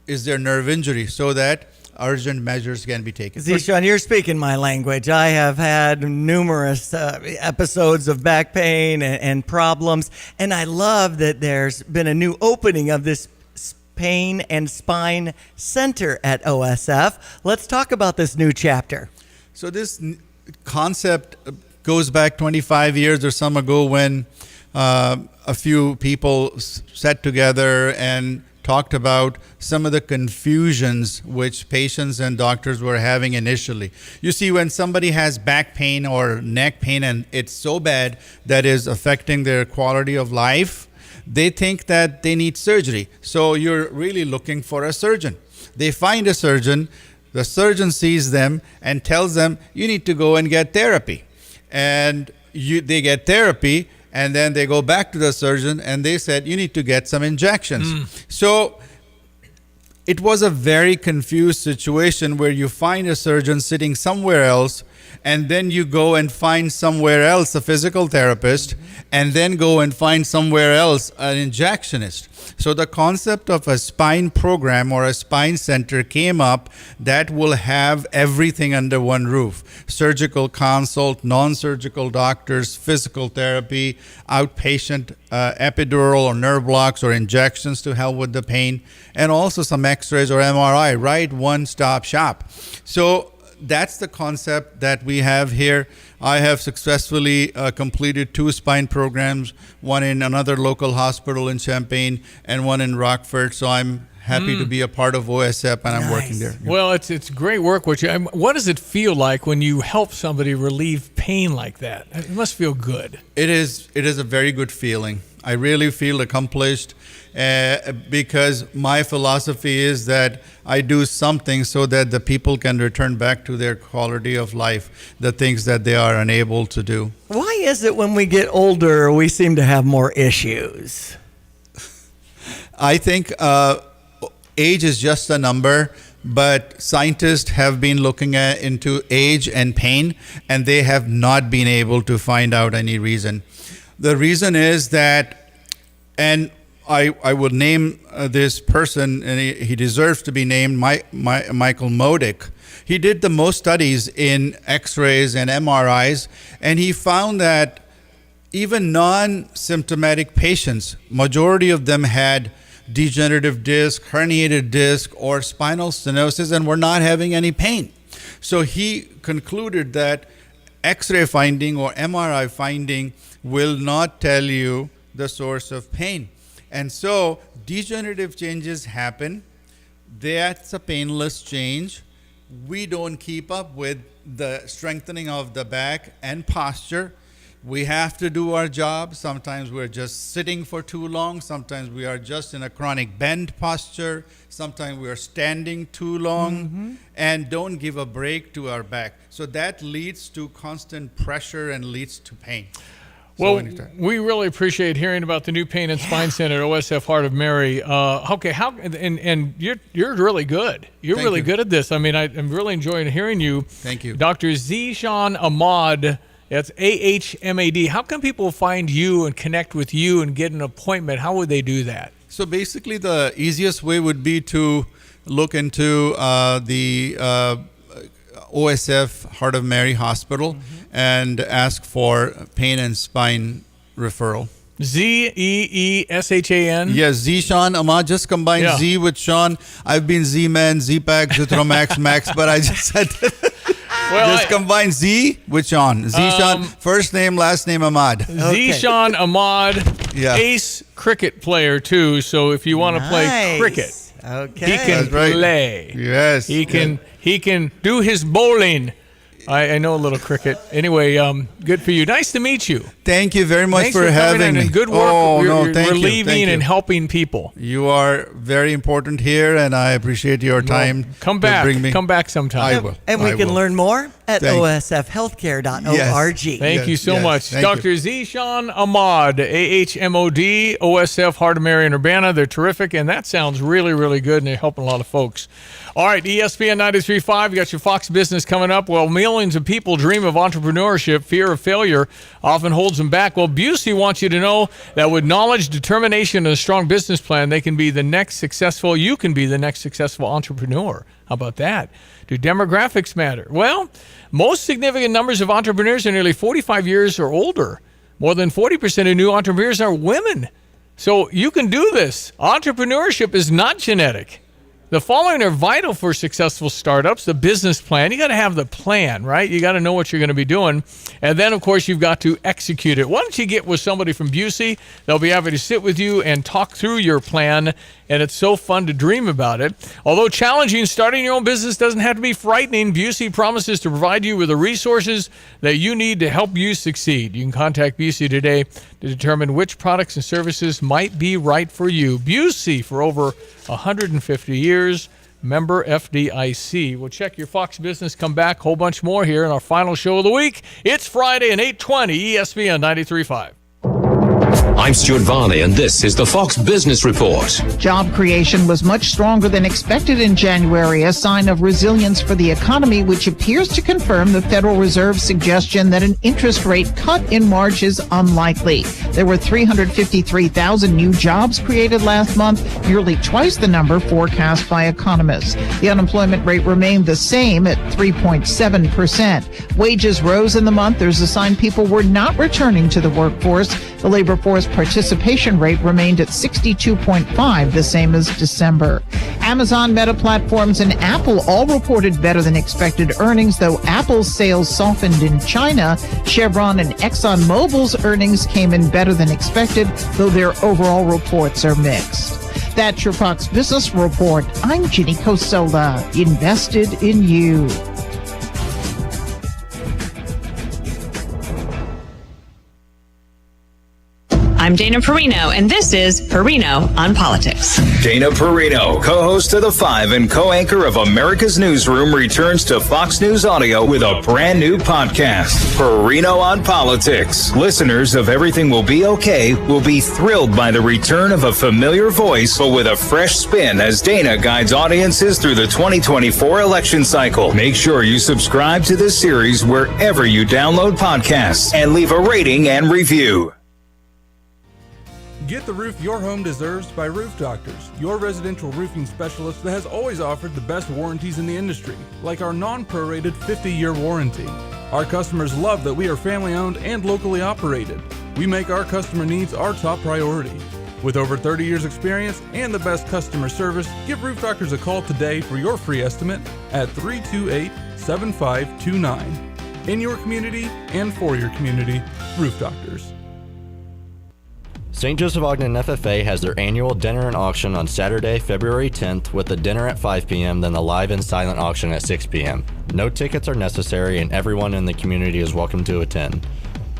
Speaker 11: is there nerve injury, so that urgent measures can be taken.
Speaker 10: Zishan, you're speaking my language. I have had numerous episodes of back pain and problems, and I love that there's been a new opening of this pain and spine center at OSF. Let's talk about this new chapter.
Speaker 11: So this concept goes back 25 years or some ago when a few people sat together and talked about some of the confusions which patients and doctors were having initially. You see, when somebody has back pain or neck pain and it's so bad that is affecting their quality of life, they think that they need surgery. So you're really looking for a surgeon. They find a surgeon, the surgeon sees them and tells them, you need to go and get therapy. And they get therapy, and then they go back to the surgeon and they said, you need to get some injections. So it was a very confused situation where you find a surgeon sitting somewhere else and then you go and find somewhere else a physical therapist, and then go and find somewhere else an injectionist. So the concept of a spine program or a spine center came up that will have everything under one roof. Surgical consult, non-surgical doctors, physical therapy, outpatient epidural or nerve blocks or injections to help with the pain, and also some x-rays or MRI, right? One-stop shop. So that's the concept that we have here. I have successfully completed 2 spine programs, one in another local hospital in Champaign and one in Rockford. So I'm happy to be a part of OSF, and I'm working there.
Speaker 9: Well, it's great work. What does it feel like when you help somebody relieve pain like that? It must feel good.
Speaker 11: It is a very good feeling. I really feel accomplished because my philosophy is that I do something so that the people can return back to their quality of life, the things that they are unable to do.
Speaker 10: Why is it when we get older, we seem to have more issues?
Speaker 11: I think age is just a number, but scientists have been looking into age and pain, and they have not been able to find out any reason. The reason is that, and I will name this person, and he deserves to be named, Michael Modick. He did the most studies in x-rays and MRIs, and he found that even non-symptomatic patients, majority of them had degenerative disc, herniated disc, or spinal stenosis, and were not having any pain. So he concluded that x-ray finding or MRI finding will not tell you the source of pain. And so degenerative changes happen. That's a painless change. We don't keep up with the strengthening of the back and posture. We have to do our job. Sometimes we're just sitting for too long. Sometimes we are just in a chronic bend posture. Sometimes we are standing too long and don't give a break to our back. So that leads to constant pressure and leads to pain.
Speaker 9: Well, we really appreciate hearing about the new Pain and Spine Center at OSF Heart of Mary. Okay, and you're really good. You're really good at this. I mean, I'm really enjoying hearing you.
Speaker 11: Thank you.
Speaker 9: Dr. Zishan Ahmad, that's AHMAD. How can people find you and connect with you and get an appointment? How would they do that?
Speaker 11: So basically, the easiest way would be to look into the OSF Heart of Mary Hospital and ask for pain and spine referral.
Speaker 9: Zeeshan?
Speaker 11: Yes, Zishan Ahmad. Just combine Z with Sean. I've been Z-Man, Z-Pack, Zitromax, Max, but I just said just combine Z with Sean. Zishan, first name, last name Ahmad.
Speaker 9: Zishan Ahmad, ace cricket player too. So if you want to play cricket, he can play.
Speaker 11: Yes.
Speaker 9: He can do his bowling. I know a little cricket. Anyway, good for you. Nice to meet you.
Speaker 11: Thank you very much for
Speaker 9: having me. And good work.
Speaker 11: You're
Speaker 9: relieving and helping people.
Speaker 11: You are very important here, and I appreciate your time.
Speaker 9: Come back. Come back sometime.
Speaker 11: I will.
Speaker 10: And we can learn more at osfhealthcare.org.
Speaker 9: Thank you so much. Dr. Zishan Ahmad, AHMOD, OSF Heart of Mary in Urbana. They're terrific, and that sounds really, really good, and they're helping a lot of folks. All right, ESPN 93.5, you got your Fox Business coming up. Well, millions of people dream of entrepreneurship. Fear of failure often holds them back. Well, Busey wants you to know that with knowledge, determination, and a strong business plan, you can be the next successful entrepreneur. How about that? Do demographics matter? Well, most significant numbers of entrepreneurs are nearly 45 years or older. More than 40% of new entrepreneurs are women. So you can do this. Entrepreneurship is not genetic. The following are vital for successful startups: the business plan. You got to have the plan, right? You got to know what you're going to be doing. And then, of course, you've got to execute it. Why don't you get with somebody from Busey? They'll be happy to sit with you and talk through your plan. And it's so fun to dream about it. Although challenging, starting your own business doesn't have to be frightening. Busey promises to provide you with the resources that you need to help you succeed. You can contact Busey today to determine which products and services might be right for you. Busey, for over 150 years, member FDIC. We'll check your Fox Business. Come back. Whole bunch more here in our final show of the week. It's Friday at 8:20, ESPN 93.5.
Speaker 7: I'm Stuart Varney, and this is the Fox Business Report.
Speaker 20: Job creation was much stronger than expected in January, a sign of resilience for the economy, which appears to confirm the Federal Reserve's suggestion that an interest rate cut in March is unlikely. There were 353,000 new jobs created last month, nearly twice the number forecast by economists. The unemployment rate remained the same at 3.7%. Wages rose in the month. There's a sign people were not returning to the workforce. The labor force participation rate remained at 62.5, the same as December. Amazon, Meta Platforms, and Apple all reported better than expected earnings, though Apple's sales softened in China. Chevron and ExxonMobil's earnings came in better than expected, though their overall reports are mixed. That's your Fox Business Report. I'm Ginny Cosola, invested in you.
Speaker 12: I'm Dana Perino, and this is Perino on Politics.
Speaker 13: Dana Perino, co-host of The Five and co-anchor of America's Newsroom, returns to Fox News Audio with a brand new podcast, Perino on Politics. Listeners of Everything Will Be Okay will be thrilled by the return of a familiar voice, but with a fresh spin as Dana guides audiences through the 2024 election cycle. Make sure you subscribe to this series wherever you download podcasts and leave a rating and review.
Speaker 16: Get the roof your home deserves by Roof Doctors, your residential roofing specialist that has always offered the best warranties in the industry, like our non-prorated 50-year warranty. Our customers love that we are family-owned and locally operated. We make our customer needs our top priority. With over 30 years experience and the best customer service, give Roof Doctors a call today for your free estimate at 328-7529. In your community and for your community, Roof Doctors.
Speaker 18: St. Joseph Ogden FFA has their annual dinner and auction on Saturday, February 10th, with the dinner at 5 p.m., then the live and silent auction at 6 p.m. No tickets are necessary, and everyone in the community is welcome to attend.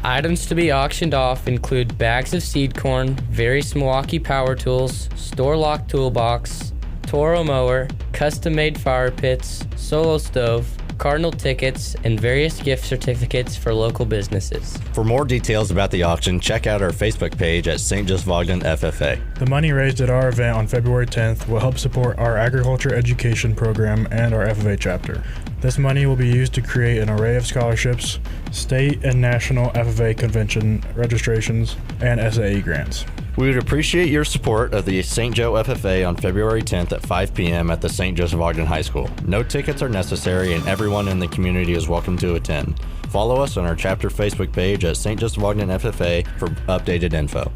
Speaker 24: Items to be auctioned off include bags of seed corn, various Milwaukee power tools, store-locked toolbox, Toro mower, custom-made fire pits, solo stove, Cardinal tickets, and various gift certificates for local businesses.
Speaker 18: For more details about the auction, check out our Facebook page at St. Joseph Ogden FFA.
Speaker 25: The money raised at our event on February 10th will help support our agriculture education program and our FFA chapter. This money will be used to create an array of scholarships, state and national FFA convention registrations, and SAE grants.
Speaker 18: We would appreciate your support of the St. Joe FFA on February 10th at 5 p.m. at the St. Joseph Ogden High School. No tickets are necessary, and everyone in the community is welcome to attend. Follow us on our chapter Facebook page at St. Joseph Ogden FFA for updated info.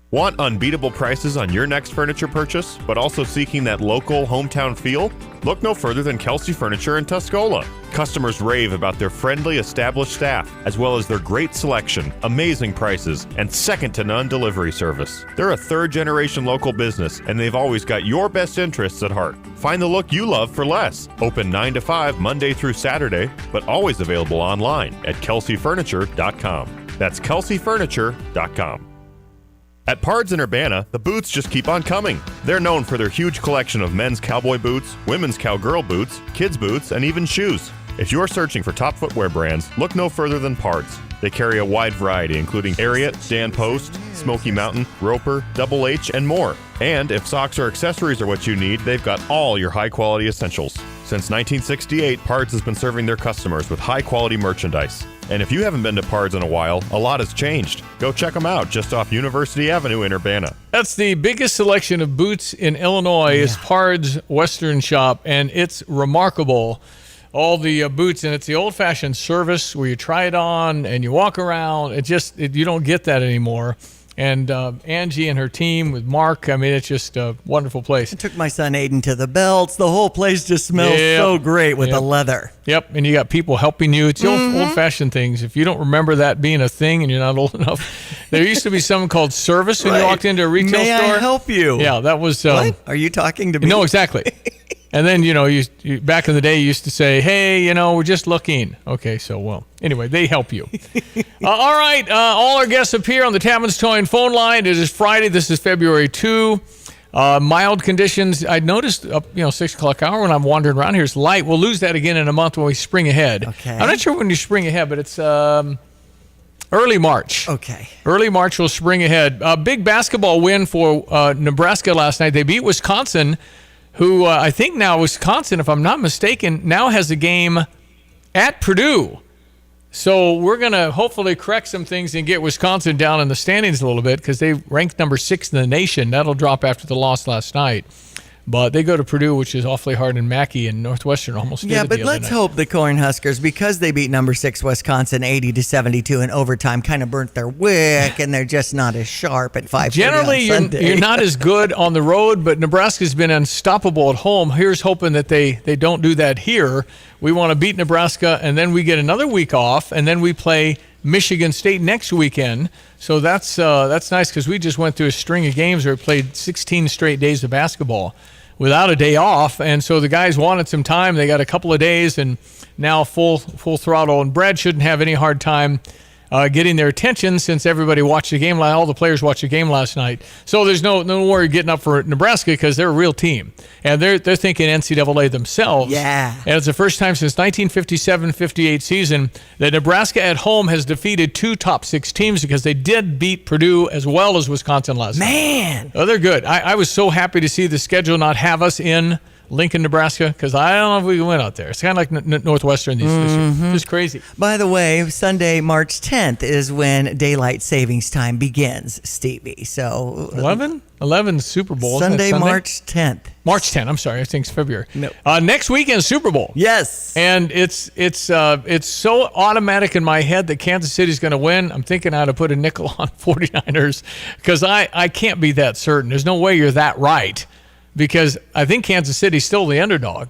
Speaker 27: Want unbeatable prices on your next furniture purchase, but also seeking that local hometown feel? Look no further than Kelsey Furniture in Tuscola. Customers rave about their friendly, established staff, as well as their great selection, amazing prices, and second-to-none delivery service. They're a third-generation local business, and they've always got your best interests at heart. Find the look you love for less. Open 9 to 5 Monday through Saturday, but always available online at kelseyfurniture.com. That's kelseyfurniture.com. At Pards in Urbana, the boots just keep on coming. They're known for their huge collection of men's cowboy boots, women's cowgirl boots, kids' boots, and even shoes. If you're searching for top footwear brands, look no further than Pards. They carry a wide variety, including Ariat, Dan Post, Smoky Mountain, Roper, Double H, and more. And if socks or accessories are what you need, they've got all your high-quality essentials. Since 1968, Pards has been serving their customers with high-quality merchandise. And if you haven't been to Pards in a while, a lot has changed. Go check them out just off University Avenue in Urbana.
Speaker 9: That's the biggest selection of boots in Illinois is Pards Western Shop, and it's remarkable. All the boots, and it's the old-fashioned service where you try it on and you walk around. You don't get that anymore. And Angie and her team with Mark, I mean, it's just a wonderful place.
Speaker 10: I took my son Aiden to the belts. The whole place just smells so great with the leather.
Speaker 9: Yep, and you got people helping you. It's the old-fashioned things. If you don't remember that being a thing and you're not old enough, there used to be something called service when you walked into a retail store.
Speaker 10: May I help you?
Speaker 9: Yeah, that was...
Speaker 10: what? Are you talking to me?
Speaker 9: No, exactly. And then, you back in the day, you used to say, hey, we're just looking. Okay, so, well, anyway, they help you. All right, all our guests appear on the Tapman's Towing phone line. It is Friday. This is February 2. Mild conditions. I noticed up, 6 o'clock hour when I'm wandering around here, it's light. We'll lose that again in a month when we spring ahead.
Speaker 10: Okay.
Speaker 9: I'm not sure when you spring ahead, but it's Early March.
Speaker 10: Okay.
Speaker 9: Early March will spring ahead. A big basketball win for Nebraska last night. They beat Wisconsin, who I think now Wisconsin, if I'm not mistaken, now has a game at Purdue. So we're going to hopefully correct some things and get Wisconsin down in the standings a little bit because they ranked number 6 in the nation. That'll drop after the loss last night. But they go to Purdue, which is awfully hard, and Mackey and Northwestern almost did it the
Speaker 10: but
Speaker 9: other
Speaker 10: let's
Speaker 9: night.
Speaker 10: hope the Cornhuskers, because they beat number 6 Wisconsin 80-72 in overtime, kind of burnt their wick, and they're just not as sharp at 5:30
Speaker 9: Generally,
Speaker 10: on Sunday.
Speaker 9: you're not as good on the road, but Nebraska's been unstoppable at home. Here's hoping that they don't do that here. We want to beat Nebraska, and then we get another week off, and then we play Michigan State next weekend. So that's nice because we just went through a string of games where we played 16 straight days of basketball without a day off, and so the guys wanted some time. They got a couple of days, and now full throttle. And Brad shouldn't have any hard time getting their attention since everybody watched the game. All the players watched the game last night. So there's no worry getting up for Nebraska because they're a real team, and they're thinking NCAA themselves.
Speaker 10: Yeah.
Speaker 9: And it's the first time since 1957-58 season that Nebraska at home has defeated 2 top 6 teams because they did beat Purdue as well as Wisconsin last night.
Speaker 10: Man.
Speaker 9: Oh, they're good. I was so happy to see the schedule not have us in Lincoln, Nebraska, because I don't know if we can win out there. It's kind of like Northwestern this year. Just crazy.
Speaker 10: By the way, Sunday, March 10th is when daylight savings time begins, Stevie. So
Speaker 9: 11 Super Bowl.
Speaker 10: Sunday, March 10th.
Speaker 9: March 10th. I'm sorry. I think it's February.
Speaker 10: No.
Speaker 9: Next weekend, Super Bowl.
Speaker 10: Yes.
Speaker 9: And it's so automatic in my head that Kansas City's going to win. I'm thinking I ought to put a nickel on 49ers because I can't be that certain. There's no way you're that right. Because I think Kansas City's still the underdog.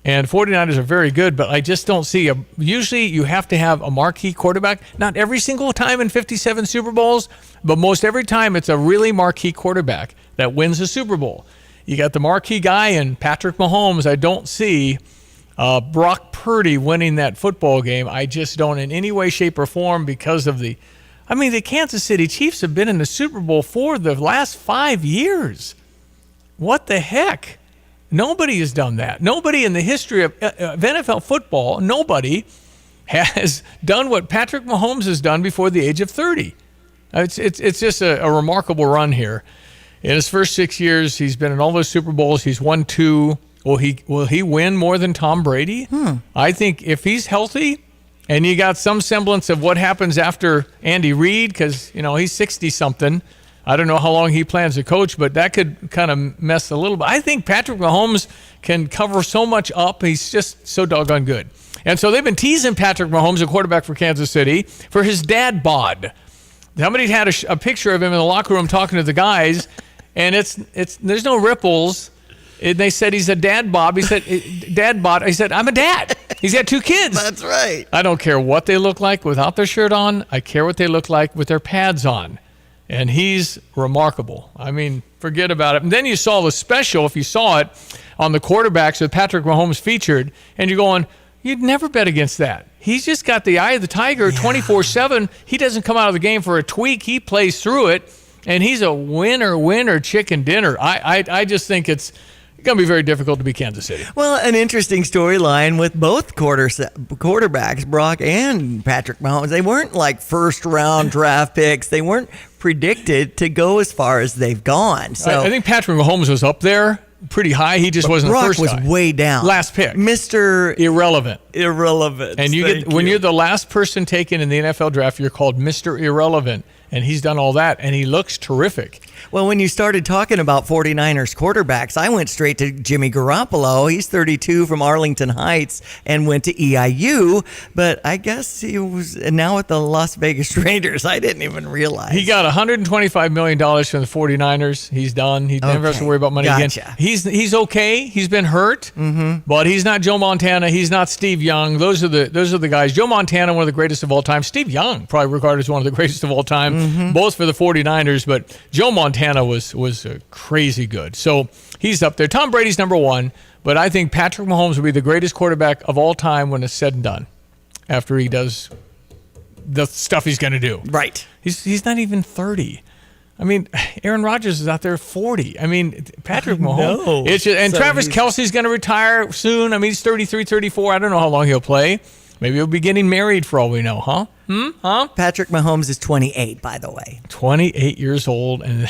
Speaker 9: And 49ers are very good, but I just don't see usually you have to have a marquee quarterback. Not every single time in 57 Super Bowls, but most every time it's a really marquee quarterback that wins a Super Bowl. You got the marquee guy in Patrick Mahomes. I don't see Brock Purdy winning that football game. I just don't in any way, shape, or form because of the Kansas City Chiefs have been in the Super Bowl for the last 5 years. What the heck? Nobody has done that. Nobody in the history of NFL football, nobody has done what Patrick Mahomes has done before the age of 30. It's just a remarkable run here. In his first 6 years, he's been in all those Super Bowls. He's won 2. Will he win more than Tom Brady? I think if he's healthy and you got some semblance of what happens after Andy Reid, because he's 60-something. I don't know how long he plans to coach, but that could kind of mess a little bit. I think Patrick Mahomes can cover so much up. He's just so doggone good. And so they've been teasing Patrick Mahomes, a quarterback for Kansas City, for his dad bod. Somebody had a picture of him in the locker room talking to the guys, and there's no ripples. They said he's a dad bod. He said, dad bod. He said, I'm a dad. He's got 2 kids.
Speaker 10: That's right.
Speaker 9: I don't care what they look like without their shirt on. I care what they look like with their pads on. And he's remarkable. I mean, forget about it. And then you saw the special, if you saw it, on the quarterbacks with Patrick Mahomes featured, and you're going, you'd never bet against that. He's just got the eye of the tiger 24/7. He doesn't come out of the game for a tweak. He plays through it, and he's a winner chicken dinner. I just think it's going to be very difficult to beat Kansas City.
Speaker 10: Well, an interesting storyline with both quarterbacks, Brock and Patrick Mahomes. They weren't like first-round draft picks. They weren't predicted to go as far as they've gone. So
Speaker 9: I think Patrick Mahomes was up there pretty high. He just wasn't
Speaker 10: Brock
Speaker 9: the first
Speaker 10: was
Speaker 9: guy.
Speaker 10: way down.
Speaker 9: Last pick.
Speaker 10: Mr.
Speaker 9: Irrelevant.
Speaker 10: And
Speaker 9: when you're the last person taken in the NFL draft, you're called Mr. Irrelevant. And he's done all that, and he looks terrific.
Speaker 10: Well, when you started talking about 49ers quarterbacks, I went straight to Jimmy Garoppolo. He's 32 from Arlington Heights and went to EIU, but I guess he was now at the Las Vegas Raiders. I didn't even realize.
Speaker 9: He got $125 million from the 49ers. He's done. He never has to worry about money again. He's okay. He's been hurt, but he's not Joe Montana. He's not Steve Young. Those are the guys. Joe Montana, one of the greatest of all time. Steve Young, probably regarded as one of the greatest of all time. Both for the 49ers, but Joe Montana was crazy good. So he's up there. Tom Brady's number 1, but I think Patrick Mahomes will be the greatest quarterback of all time when it's said and done after he does the stuff he's going to do.
Speaker 10: Right.
Speaker 9: He's not even 30. I mean, Aaron Rodgers is out there 40. I mean, Patrick Mahomes. Travis Kelce's going to retire soon. I mean, he's 33, 34. I don't know how long he'll play. Maybe he'll be getting married for all we know, huh?
Speaker 10: Patrick Mahomes is 28, by the way.
Speaker 9: 28 years old and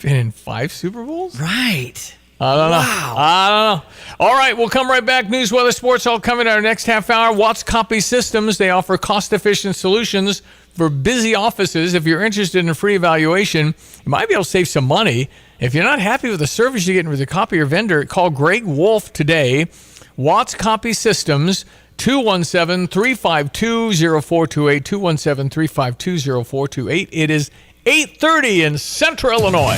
Speaker 9: been in 5 Super Bowls?
Speaker 10: Right.
Speaker 9: I don't know.
Speaker 10: Wow.
Speaker 9: I don't know. All right, we'll come right back. News, weather, sports all coming in our next half hour. Watts Copy Systems. They offer cost-efficient solutions for busy offices. If you're interested in a free evaluation, you might be able to save some money. If you're not happy with the service you're getting with the copier vendor, call Greg Wolf today. Watts Copy Systems, 217-352-0428, 217-352-0428. It is 8:30 in Central Illinois.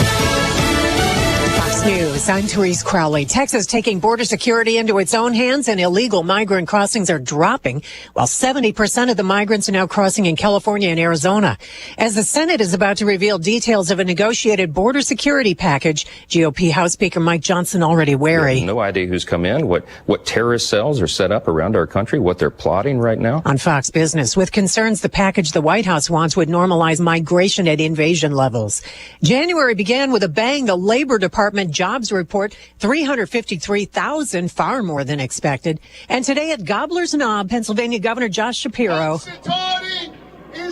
Speaker 1: Fox News, I'm Therese Crowley. Texas taking border security into its own hands, and illegal migrant crossings are dropping, while 70% of the migrants are now crossing in California and Arizona. As the Senate is about to reveal details of a negotiated border security package, GOP House Speaker Mike Johnson already wary.
Speaker 2: No idea who's come in, what terrorist cells are set up around our country, what they're plotting right now.
Speaker 1: On Fox Business, with concerns the package the White House wants would normalize migration at invasion levels. January began with a bang. The Labor Department jobs report 353,000, far more than expected. And today at Gobbler's Knob, Pennsylvania Governor Josh Shapiro
Speaker 5: is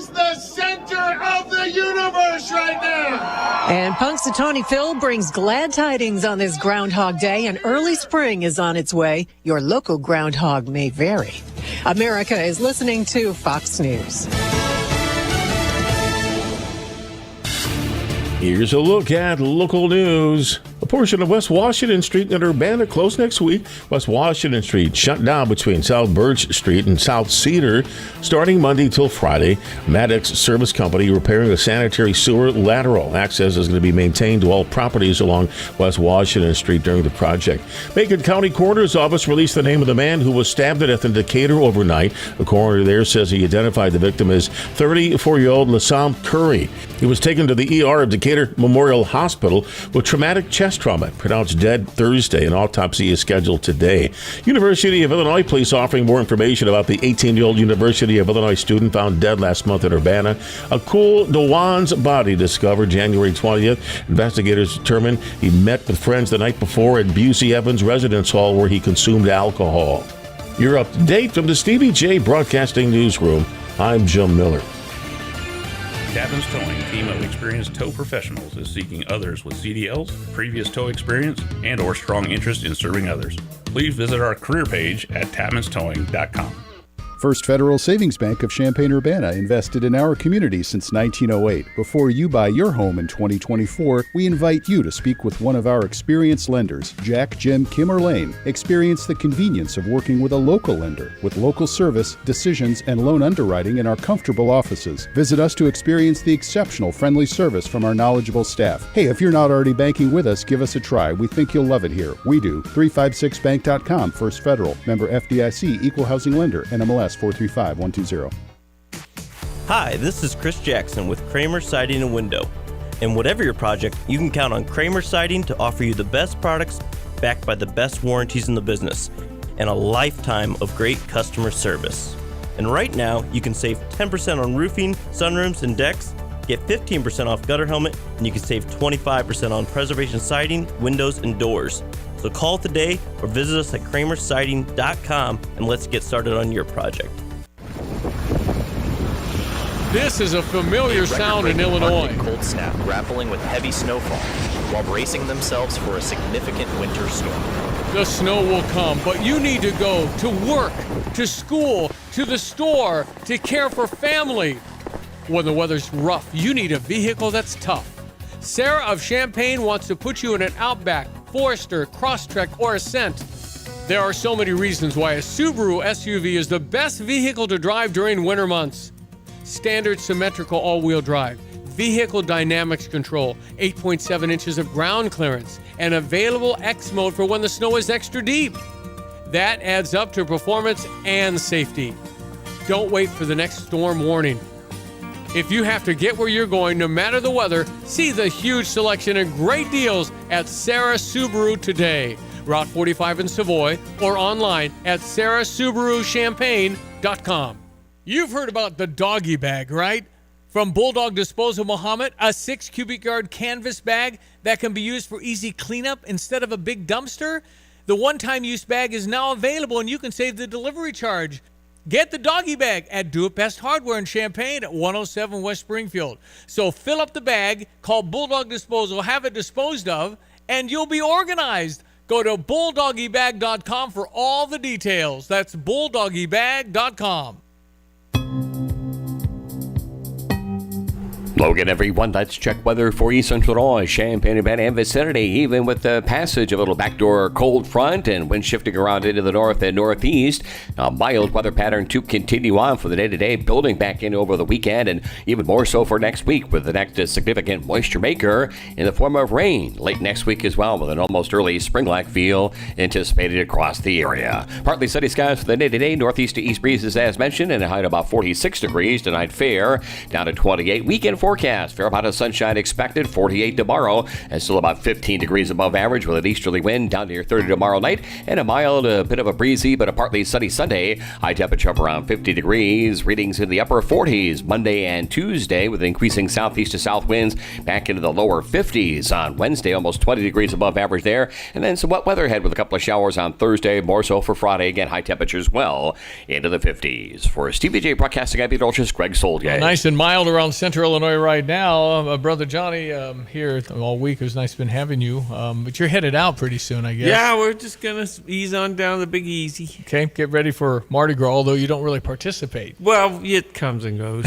Speaker 5: the center of the universe right now.
Speaker 1: And Punxsutawney Phil brings glad tidings on this Groundhog Day, and early spring is on its way. Your local groundhog may vary. America is listening to Fox News.
Speaker 3: Here's a look at local news. A portion of West Washington Street in Urbana closed next week. West Washington Street shut down between South Birch Street and South Cedar starting Monday till Friday. Maddox Service Company repairing a sanitary sewer lateral. Access is going to be maintained to all properties along West Washington Street during the project. Macon County Coroner's Office released the name of the man who was stabbed to death in Decatur overnight. The coroner there says he identified the victim as 34-year-old Lassam Curry. He was taken to the ER of Decatur Memorial Hospital with traumatic chest trauma, pronounced dead Thursday. An autopsy is scheduled today. University of Illinois police offering more information about the 18-year-old University of Illinois student found dead last month in Urbana. A Cool Dewan's body discovered January 20th. Investigators determined he met with friends the night before at Busey Evans Residence Hall where he consumed alcohol. You're up to date from the Stevie Jay Broadcasting Newsroom. I'm Jim Miller.
Speaker 15: Tapman's Towing, team of experienced tow professionals, is seeking others with CDLs, previous tow experience, and or strong interest in serving others. Please visit our career page at tapmanstowing.com.
Speaker 21: First Federal Savings Bank of Champaign-Urbana invested in our community since 1908. Before you buy your home in 2024, we invite you to speak with one of our experienced lenders, Jack, Jim, Kim, or Lane. Experience the convenience of working with a local lender with local service, decisions, and loan underwriting in our comfortable offices. Visit us to experience the exceptional friendly service from our knowledgeable staff. Hey, if you're not already banking with us, give us a try. We think you'll love it here. We do. 356bank.com, First Federal. Member FDIC, Equal Housing Lender, NMLS 435120.
Speaker 23: Hi, this is Chris Jackson with Kramer Siding and Window. And whatever your project, you can count on Kramer Siding to offer you the best products backed by the best warranties in the business and a lifetime of great customer service. And right now, you can save 10% on roofing, sunrooms, and decks, get 15% off gutter helmet, and you can save 25% on preservation siding, windows, and doors. So call today or visit us at kramersiding.com and let's get started on your project.
Speaker 9: This is a familiar sound in Illinois.
Speaker 26: Cold snap grappling with heavy snowfall while bracing themselves for a significant winter storm.
Speaker 9: The snow will come, but you need to go to work, to school, to the store, to care for family. When the weather's rough, you need a vehicle that's tough. Sarah of Champaign wants to put you in an Outback, Forester, Crosstrek, or Ascent. There are so many reasons why a Subaru SUV is the best vehicle to drive during winter months. Standard symmetrical all-wheel drive, vehicle dynamics control, 8.7 inches of ground clearance, and available X mode for when the snow is extra deep. That adds up to performance and safety. Don't wait for the next storm warning. If you have to get where you're going, no matter the weather, see the huge selection and great deals at Sarah Subaru today. Route 45 in Savoy or online at sarahsubaruchampaign.com. You've heard about the doggy bag, right? From Bulldog Disposal Muhammad, a 6 cubic yard canvas bag that can be used for easy cleanup instead of a big dumpster. The one-time use bag is now available and you can save the delivery charge. Get the doggy bag at Do It Best Hardware in Champaign at 107 West Springfield. So fill up the bag, call Bulldog Disposal, have it disposed of, and you'll be organized. Go to bulldoggybag.com for all the details. That's bulldoggybag.com.
Speaker 4: Hello again, everyone. Let's check weather for East Central Illinois, Champaign-Urbana, and vicinity. Even with the passage of a little backdoor cold front and wind shifting around into the north and northeast, a mild weather pattern to continue on for the day-to-day, building back in over the weekend, and even more so for next week with the next significant moisture maker in the form of rain late next week as well, with an almost early spring-like feel anticipated across the area. Partly sunny skies for the day-to-day, northeast to east breezes as mentioned, and a high of about 46 degrees tonight. Fair down to 28. Weekend forecast, fair amount of sunshine expected, 48 tomorrow, and still about 15 degrees above average with an easterly wind down near 30 tomorrow night, and a mild, a bit of a breezy, but a partly sunny Sunday. High temperature of around 50 degrees, readings in the upper 40s Monday and Tuesday with increasing southeast to south winds back into the lower 50s on Wednesday, almost 20 degrees above average there, and then some wet weather ahead with a couple of showers on Thursday, more so for Friday. Again, high temperatures well into the 50s. For Stevie Jay Broadcasting, I'm Peter Olchis, Greg Solgay.
Speaker 9: Nice and mild around central Illinois right now. Brother Johnny here all week. It was nice been having you. But you're headed out pretty soon, I guess.
Speaker 6: Yeah, we're just going to ease on down the Big Easy.
Speaker 9: Okay, get ready for Mardi Gras, although you don't really participate.
Speaker 6: Well, it comes and goes.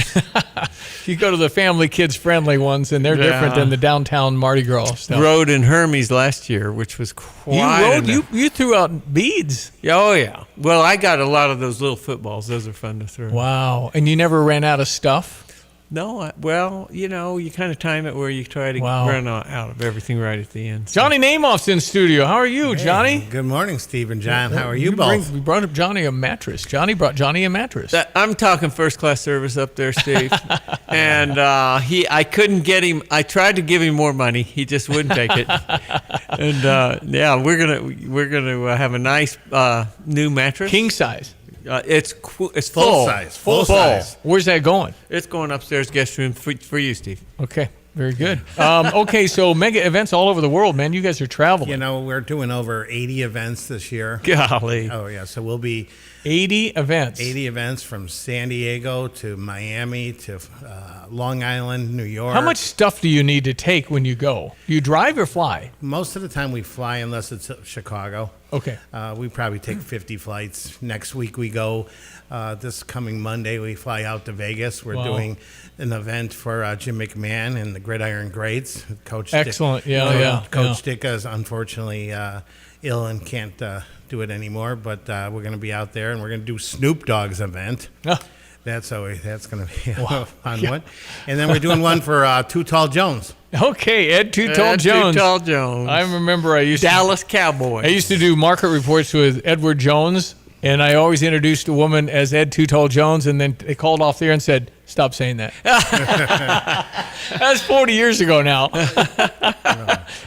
Speaker 9: You go to the family, kids-friendly ones, and they're different than the downtown Mardi Gras stuff.
Speaker 6: Rode in Hermes last year, which was quite...
Speaker 9: You threw out beads.
Speaker 6: Oh, yeah. Well, I got a lot of those little footballs. Those are fun to throw.
Speaker 9: Wow. And you never ran out of stuff?
Speaker 6: No, well, you kind of time it where you try to run out of everything right at the end.
Speaker 9: So. Johnny Namoff's in studio. How are you, Johnny?
Speaker 8: Good morning, Steve and John. How are you both?
Speaker 9: We brought up Johnny a mattress. Johnny brought Johnny a mattress.
Speaker 6: I'm talking first-class service up there, Steve. And I couldn't get him. I tried to give him more money. He just wouldn't take it. And we're gonna have a nice new mattress,
Speaker 9: king size.
Speaker 6: It's
Speaker 8: full size. Full size.
Speaker 9: Where's that going?
Speaker 6: It's going upstairs guest room for you, Steve.
Speaker 9: Okay, very good. Okay, so mega events all over the world, man. You guys are traveling.
Speaker 8: We're doing over 80 events this year.
Speaker 6: Golly.
Speaker 8: Oh, yeah. So we'll be
Speaker 9: 80 events.
Speaker 8: 80 events from San Diego to Miami to Long Island, New York.
Speaker 9: How much stuff do you need to take when you go? Do you drive or fly?
Speaker 8: Most of the time we fly unless it's Chicago.
Speaker 9: Okay.
Speaker 8: We probably take 50 flights. Next week we go. This coming Monday we fly out to Vegas. We're doing an event for Jim McMahon and the Gridiron Greats. Coach
Speaker 9: Excellent.
Speaker 8: Coach Dicka is unfortunately ill and can't do it anymore, but we're going to be out there and we're going to do Snoop Dogg's event. That's going to be a fun one. And then we're doing one for Too Tall Jones.
Speaker 9: Okay, Ed Too Tall Jones.
Speaker 6: Too Tall Jones.
Speaker 9: I remember
Speaker 6: Dallas Cowboys.
Speaker 9: I used to do market reports with Edward Jones, and I always introduced a woman as Ed Too Tall Jones, and then they called off there and said, "Stop saying that." That was 40 years ago now.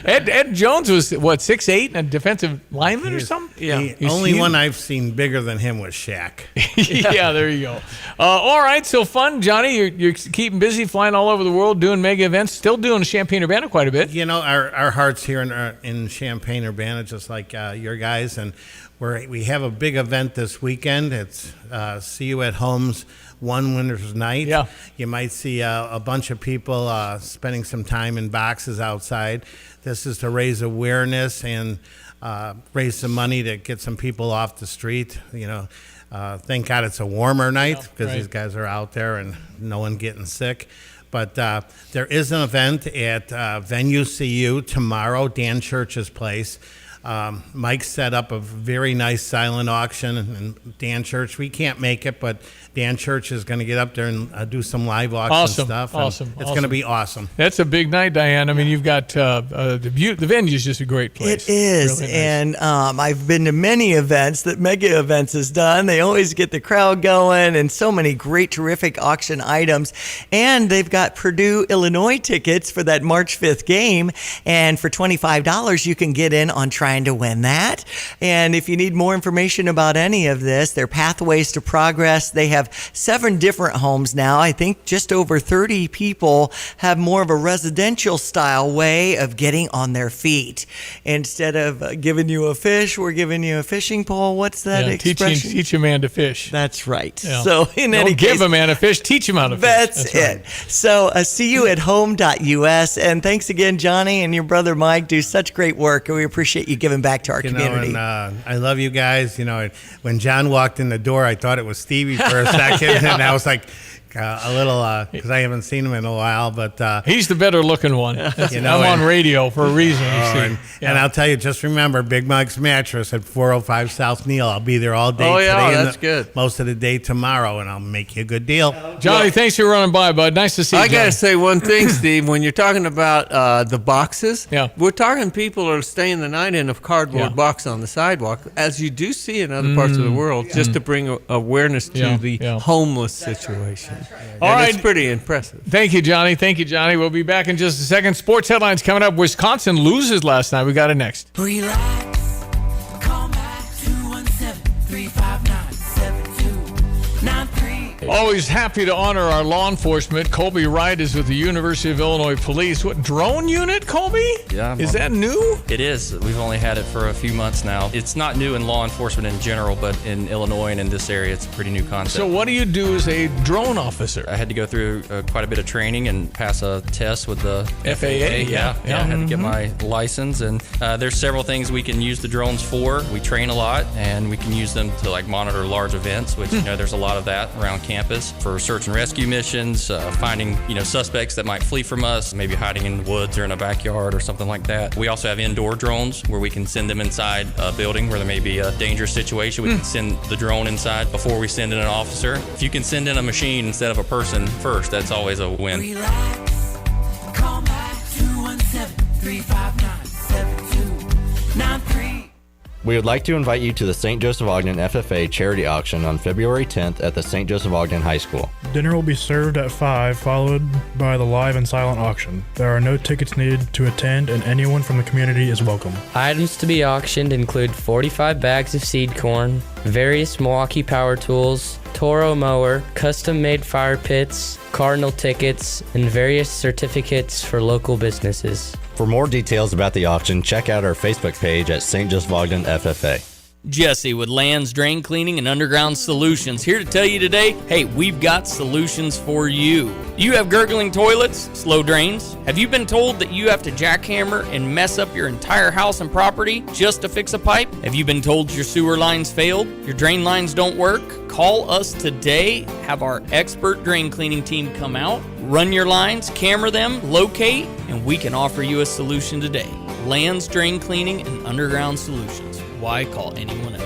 Speaker 9: Ed Jones was, 6'8", a defensive lineman or something?
Speaker 8: Yeah. The only one I've seen bigger than him was Shaq.
Speaker 9: Yeah, there you go. All right, so fun, Johnny. You're keeping busy, flying all over the world, doing mega events, still doing Champaign-Urbana quite a bit.
Speaker 8: Our heart's here in Champaign-Urbana, just like your guys, and we have a big event this weekend. It's See You at Home's One Winter's Night.
Speaker 9: Yeah.
Speaker 8: You might see a bunch of people spending some time in boxes outside. This is to raise awareness and raise some money to get some people off the street. Thank God it's a warmer night because these guys are out there and no one getting sick. But there is an event at Venue CU tomorrow, Dan Church's place. Mike set up a very nice silent auction, and Dan Church, we can't make it, but Dan Church is going to get up there and do some live auction stuff.
Speaker 9: Awesome.
Speaker 8: It's going to be awesome.
Speaker 9: That's a big night, Diane. I mean, you've got the venue is just a great place.
Speaker 10: It is, really nice. And I've been to many events that Mega Events has done. They always get the crowd going, and so many great, terrific auction items. And they've got Purdue, Illinois tickets for that March 5th game, and for $25, you can get in on Triangle trying to win that. And if you need more information about any of this, their Pathways to Progress, they have 7 different homes now. I think just over 30 people have more of a residential style way of getting on their feet. Instead of giving you a fish, we're giving you a fishing pole. What's that expression?
Speaker 9: Teach a man to fish.
Speaker 10: That's right.
Speaker 9: Yeah.
Speaker 10: So in any case,
Speaker 9: give a man a fish, teach him how to fish.
Speaker 10: That's it. Right. So see you at home.us. And thanks again, Johnny, and your brother Mike do such great work. And we appreciate you giving back to our community.
Speaker 8: I love you guys. When John walked in the door, I thought it was Stevie for a second. And I was like, a little, because I haven't seen him in a while, but
Speaker 9: he's the better looking one. I'm on radio for a reason.
Speaker 8: And I'll tell you, just remember, Big Mike's Mattress at 405 South Neal. I'll be there all day today.
Speaker 6: That's good.
Speaker 8: Most of the day tomorrow, and I'll make you a good deal.
Speaker 9: Johnny, thanks for running by, bud. Nice to see you.
Speaker 6: I got to say one thing, Steve. When you're talking about the boxes, we're talking people are staying the night in a cardboard box on the sidewalk, as you do see in other parts of the world, just to bring awareness to the homeless situation.
Speaker 9: All right.
Speaker 6: It's pretty impressive.
Speaker 9: Thank you, Johnny. We'll be back in just a second. Sports headlines coming up. Wisconsin loses last night. We got it next.
Speaker 7: Relax. Call back 217-359-7293.
Speaker 9: Always happy to honor our law enforcement. Colby Wright is with the University of Illinois Police. What, drone unit, Colby?
Speaker 11: Yeah.
Speaker 9: Is that new?
Speaker 11: It is. We've only had it for a few months now. It's not new in law enforcement in general, but in Illinois and in this area, it's a pretty new concept.
Speaker 9: So what do you do as a drone officer?
Speaker 11: I had to go through quite a bit of training and pass a test with the
Speaker 9: FAA.
Speaker 11: Yeah. I had to get my license, and there's several things we can use the drones for. We train a lot, and we can use them to monitor large events, which there's a lot of that around campus for search and rescue missions, finding suspects that might flee from us, maybe hiding in the woods or in a backyard or something like that. We also have indoor drones where we can send them inside a building where there may be a dangerous situation. We can send the drone inside before we send in an officer. If you can send in a machine instead of a person first, that's always a win.
Speaker 7: Relax. Call back 217-359-7293.
Speaker 18: We would like to invite you to the St. Joseph Ogden FFA charity auction on February 10th at the St. Joseph Ogden High School.
Speaker 25: Dinner will be served at 5, followed by the live and silent auction. There are no tickets needed to attend, and anyone from the community is welcome.
Speaker 24: Items to be auctioned include 45 bags of seed corn, various Milwaukee power tools, Toro mower, custom-made fire pits, Cardinal tickets, and various certificates for local businesses.
Speaker 18: For more details about the auction, check out our Facebook page at St. Joseph Ogden FFA.
Speaker 14: Jesse with Land's Drain Cleaning and Underground Solutions here to tell you today, hey, we've got solutions for you. You have gurgling toilets, slow drains? Have you been told that you have to jackhammer and mess up your entire house and property just to fix a pipe? Have you been told your sewer lines failed? Your drain lines don't work? Call us today, have our expert drain cleaning team come out, run your lines, camera them, locate, and we can offer you a solution today. Land's Drain Cleaning and Underground Solutions. Why call anyone else?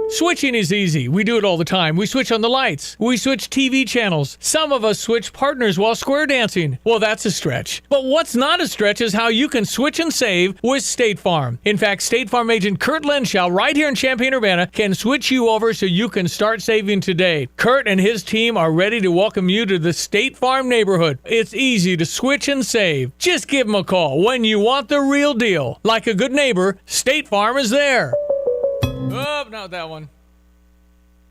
Speaker 9: Switching is easy. We do it all the time. We switch on the lights. We switch TV channels. Some of us switch partners while square dancing. Well, that's a stretch. But what's not a stretch is how you can switch and save with State Farm. In fact, State Farm agent Kurt Lenschow right here in Champaign-Urbana can switch you over so you can start saving today. Kurt and his team are ready to welcome you to the State Farm neighborhood. It's easy to switch and save. Just give them a call when you want the real deal. Like a good neighbor, State Farm is there. Oh, not that one.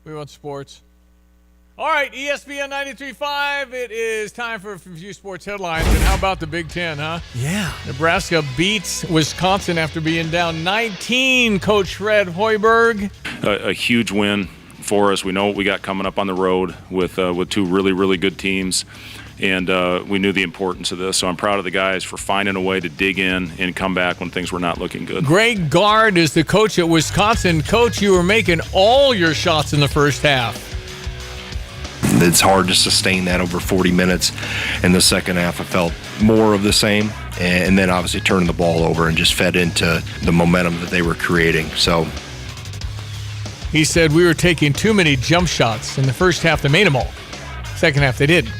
Speaker 9: We want sports. All right, ESPN 93.5. It is time for a few sports headlines. And how about the Big Ten, huh?
Speaker 10: Yeah.
Speaker 9: Nebraska beats Wisconsin after being down 19, Coach Fred Hoiberg.
Speaker 17: A huge win for us. We know what we got coming up on the road with two really, really good teams. And we knew the importance of this. So I'm proud of the guys for finding a way to dig in and come back when things were not looking good.
Speaker 9: Greg Gard is the coach at Wisconsin. Coach, you were making all your shots in the first half.
Speaker 19: It's hard to sustain that over 40 minutes. In the second half, I felt more of the same. And then obviously turning the ball over and just fed into the momentum that they were creating. So
Speaker 9: he said we were taking too many jump shots in the first half. They made them all. Second half, they didn't.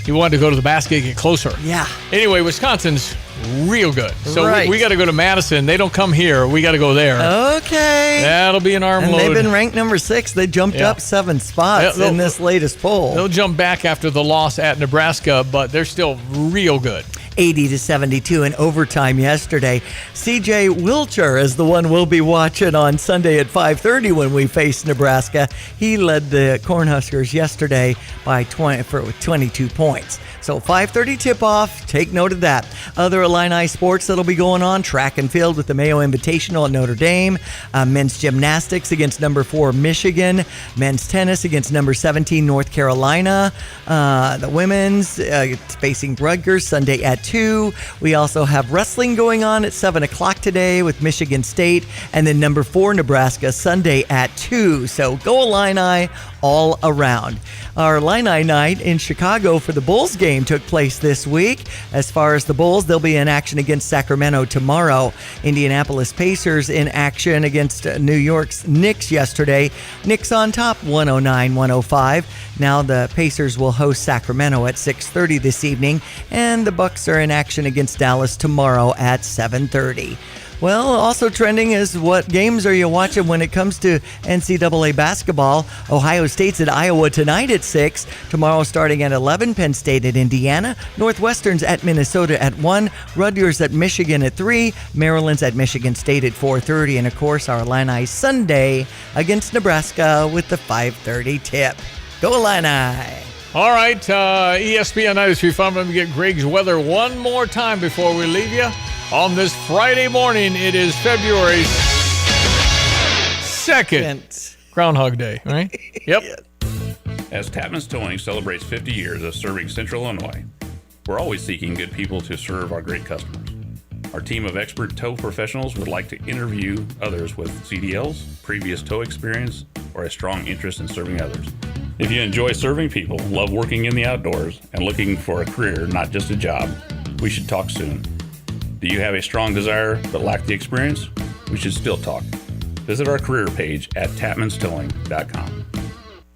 Speaker 9: He wanted to go to the basket, get closer.
Speaker 10: Yeah.
Speaker 9: Anyway, Wisconsin's real good. So
Speaker 10: right.
Speaker 9: we got to go to Madison. They don't come here. We got to go there.
Speaker 10: Okay.
Speaker 9: That'll be an arm
Speaker 10: and
Speaker 9: load.
Speaker 10: They've been ranked number 6. They jumped up 7 spots in this latest poll.
Speaker 9: They'll jump back after the loss at Nebraska, but they're still real good.
Speaker 10: 80-72 in overtime yesterday. CJ Wilcher is the one we'll be watching on Sunday at 5:30 when we face Nebraska. He led the Cornhuskers yesterday by 22 points. So 5:30 tip-off. Take note of that. Other Illini sports that'll be going on: track and field with the Mayo Invitational at Notre Dame, men's gymnastics against number 4 Michigan, men's tennis against number 17 North Carolina, the women's facing Rutgers Sunday at 2. We also have wrestling going on at 7 o'clock today with Michigan State, and then number 4 Nebraska Sunday at 2. So go Illini all around. Our Illini night in Chicago for the Bulls game took place this week. As far as the Bulls, they'll be in action against Sacramento tomorrow. Indianapolis Pacers in action against New York's Knicks yesterday. Knicks on top, 109-105. Now the Pacers will host Sacramento at 6:30 this evening, and the Bucks are in action against Dallas tomorrow at 7:30. Well, also trending is what games are you watching when it comes to NCAA basketball. Ohio State's at Iowa tonight at 6. Tomorrow starting at 11, Penn State at Indiana. Northwestern's at Minnesota at 1. Rutgers at Michigan at 3. Maryland's at Michigan State at 4:30. And, of course, our Illini Sunday against Nebraska with the 5:30 tip. Go Illini!
Speaker 9: All right, ESPN 93.5. Let me get Greg's weather one more time before we leave you. On this Friday morning, it is February 2nd. Groundhog Day, right? Yep.
Speaker 15: As Tapman's Towing celebrates 50 years of serving Central Illinois, we're always seeking good people to serve our great customers. Our team of expert tow professionals would like to interview others with CDLs, previous tow experience, or a strong interest in serving others. If you enjoy serving people, love working in the outdoors, and looking for a career, not just a job, we should talk soon. Do you have a strong desire but lack the experience? We should still talk. Visit our career page at tapmanstowing.com.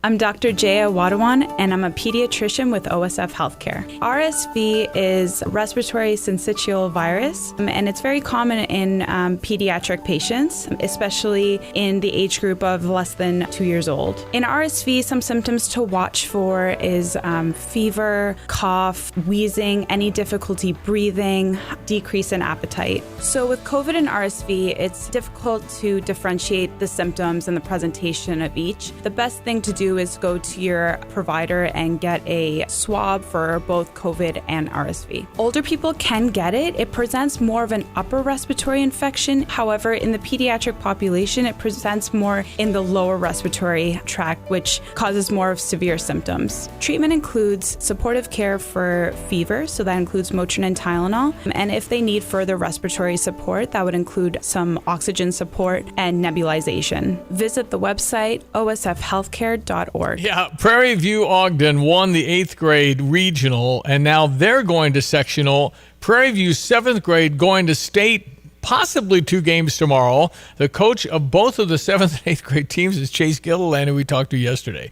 Speaker 2: I'm Dr. Jaya Wadawan, and I'm a pediatrician with OSF Healthcare. RSV is respiratory syncytial virus, and it's very common in pediatric patients, especially in the age group of less than 2 years old. In RSV, some symptoms to watch for is fever, cough, wheezing, any difficulty breathing, decrease in appetite. So with COVID and RSV, it's difficult to differentiate the symptoms and the presentation of each. The best thing to do is go to your provider and get a swab for both COVID and RSV. Older people can get it. It presents more of an upper respiratory infection. However, in the pediatric population, it presents more in the lower respiratory tract, which causes more of severe symptoms. Treatment includes supportive care for fever, so that includes Motrin and Tylenol. And if they need further respiratory support, that would include some oxygen support and nebulization. Visit the website osfhealthcare.org.
Speaker 9: Yeah, Prairie View Ogden won the 8th grade regional, and now they're going to sectional. Prairie View 7th grade going to state, possibly 2 games tomorrow. The coach of both of the 7th and 8th grade teams is Chase Gilliland, who we talked to yesterday.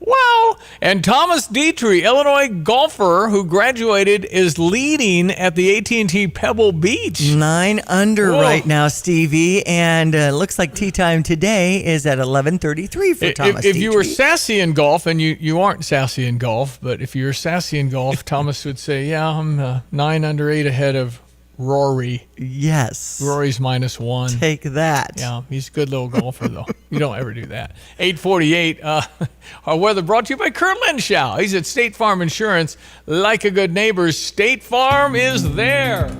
Speaker 9: Wow! And Thomas Dietrich, Illinois golfer who graduated, is leading at the AT&T Pebble Beach.
Speaker 10: 9 under right now, Stevie, and looks like tee time today is at 11:33 for Thomas
Speaker 9: If you were
Speaker 10: Dietrich.
Speaker 9: sassy in golf, and you aren't sassy in golf, but if you're sassy in golf, Thomas would say, yeah, I'm 9 under 8 ahead of Rory.
Speaker 10: Yes.
Speaker 9: Rory's -1.
Speaker 10: Take that.
Speaker 9: Yeah, he's a good little golfer, though. You don't ever do that. 8:48. Our weather brought to you by Kurt Lenschow. He's at State Farm Insurance. Like a good neighbor, State Farm is there.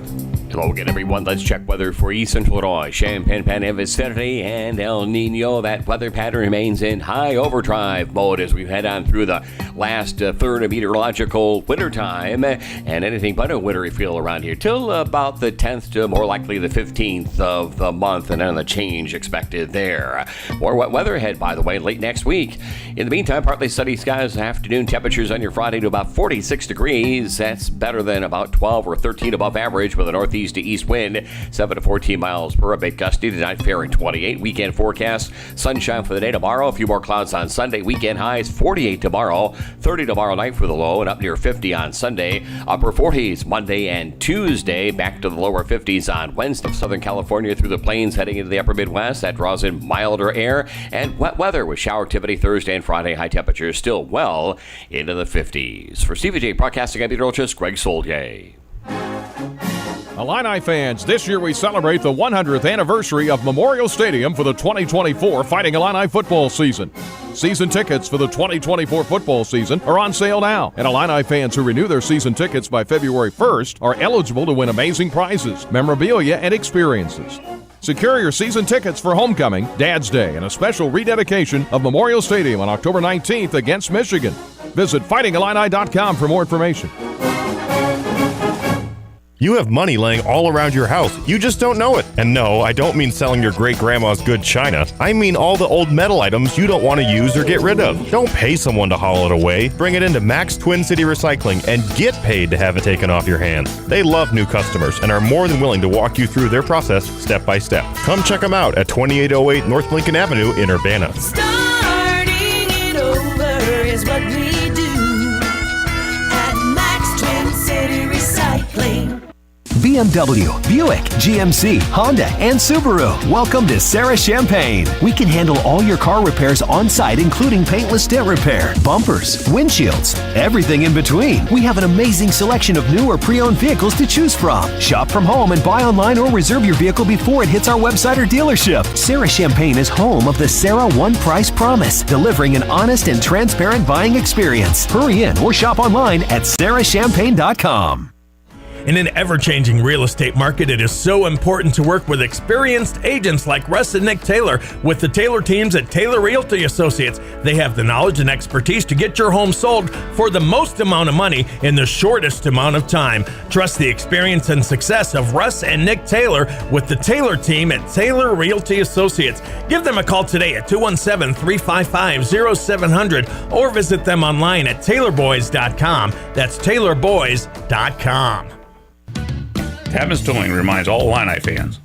Speaker 4: Hello again, everyone. Let's check weather for East Central Illinois, Champaign-Urbana vicinity, and El Nino. That weather pattern remains in high overdrive mode as we head on through the last third of meteorological wintertime, and anything but a wintry feel around here till about the 10th to more likely the 15th of the month, and then the change expected there. More wet weather ahead, by the way, late next week. In the meantime, partly sunny skies, afternoon temperatures on your Friday to about 46 degrees. That's better than about 12 or 13 above average with a northeast to east wind, 7 to 14 miles per hour. Bit gusty tonight, fair at 28. Weekend forecast, sunshine for the day tomorrow. A few more clouds on Sunday. Weekend highs 48 tomorrow, 30 tomorrow night for the low, and up near 50 on Sunday. Upper 40s Monday and Tuesday. Back to the lower 50s on Wednesday. Southern California through the plains heading into the upper Midwest. That draws in milder air and wet weather with shower activity Thursday and Friday. High temperatures still well into the 50s. For Stevie Jay broadcasting, I'm meteorologist Greg Soldier.
Speaker 5: Illini fans, this year we celebrate the 100th anniversary of Memorial Stadium for the 2024 Fighting Illini football season. Season tickets for the 2024 football season are on sale now, and Illini fans who renew their season tickets by February 1st are eligible to win amazing prizes, memorabilia, and experiences. Secure your season tickets for Homecoming, Dad's Day, and a special rededication of Memorial Stadium on October 19th against Michigan. Visit fightingillini.com for more information.
Speaker 12: You have money laying all around your house. You just don't know it. And no, I don't mean selling your great-grandma's good china. I mean all the old metal items you don't want to use or get rid of. Don't pay someone to haul it away. Bring it into Max Twin City Recycling and get paid to have it taken off your hands. They love new customers and are more than willing to walk you through their process step by step. Come check them out at 2808 North Lincoln Avenue in Urbana.
Speaker 7: Starting it over is what we do at Max Twin City Recycling.
Speaker 13: BMW, Buick, GMC, Honda, and Subaru. Welcome to Sarah Champagne. We can handle all your car repairs on site, including paintless dent repair, bumpers, windshields, everything in between. We have an amazing selection of new or pre-owned vehicles to choose from. Shop from home and buy online or reserve your vehicle before it hits our website or dealership. Sarah Champagne is home of the Sarah One Price Promise, delivering an honest and transparent buying experience. Hurry in or shop online at sarahchampagne.com.
Speaker 16: In an ever-changing real estate market, it is so important to work with experienced agents like Russ and Nick Taylor with the Taylor teams at Taylor Realty Associates. They have the knowledge and expertise to get your home sold for the most amount of money in the shortest amount of time. Trust the experience and success of Russ and Nick Taylor with the Taylor team at Taylor Realty Associates. Give them a call today at 217-355-0700 or visit them online at taylorboys.com. That's taylorboys.com.
Speaker 15: Tapman's Towing reminds all Illini fans,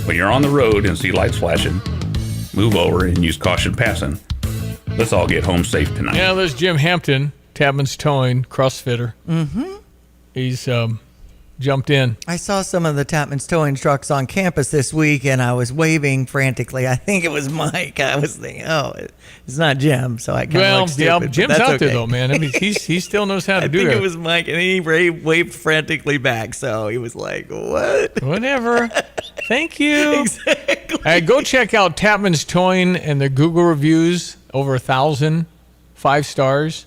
Speaker 15: when you're on the road and see lights flashing, move over and use caution passing. Let's all get home safe tonight.
Speaker 9: Yeah, there's Jim Hampton, Tapman's Towing, CrossFitter.
Speaker 10: Mm-hmm.
Speaker 9: He's jumped in.
Speaker 10: I saw some of the Tapman's Towing trucks on campus this week, and I was waving frantically. I think it was Mike. I was thinking, oh, it's not Jim, so I kind of looked stupid.
Speaker 9: Yeah, Jim's out there, though, man. I mean, he still knows how to do it.
Speaker 10: I think it was Mike, and he waved frantically back, so he was like, what?
Speaker 9: Whatever. Thank you.
Speaker 10: Exactly.
Speaker 9: Go check out Tapman's Towing and their Google reviews, over 1,000, 5 stars.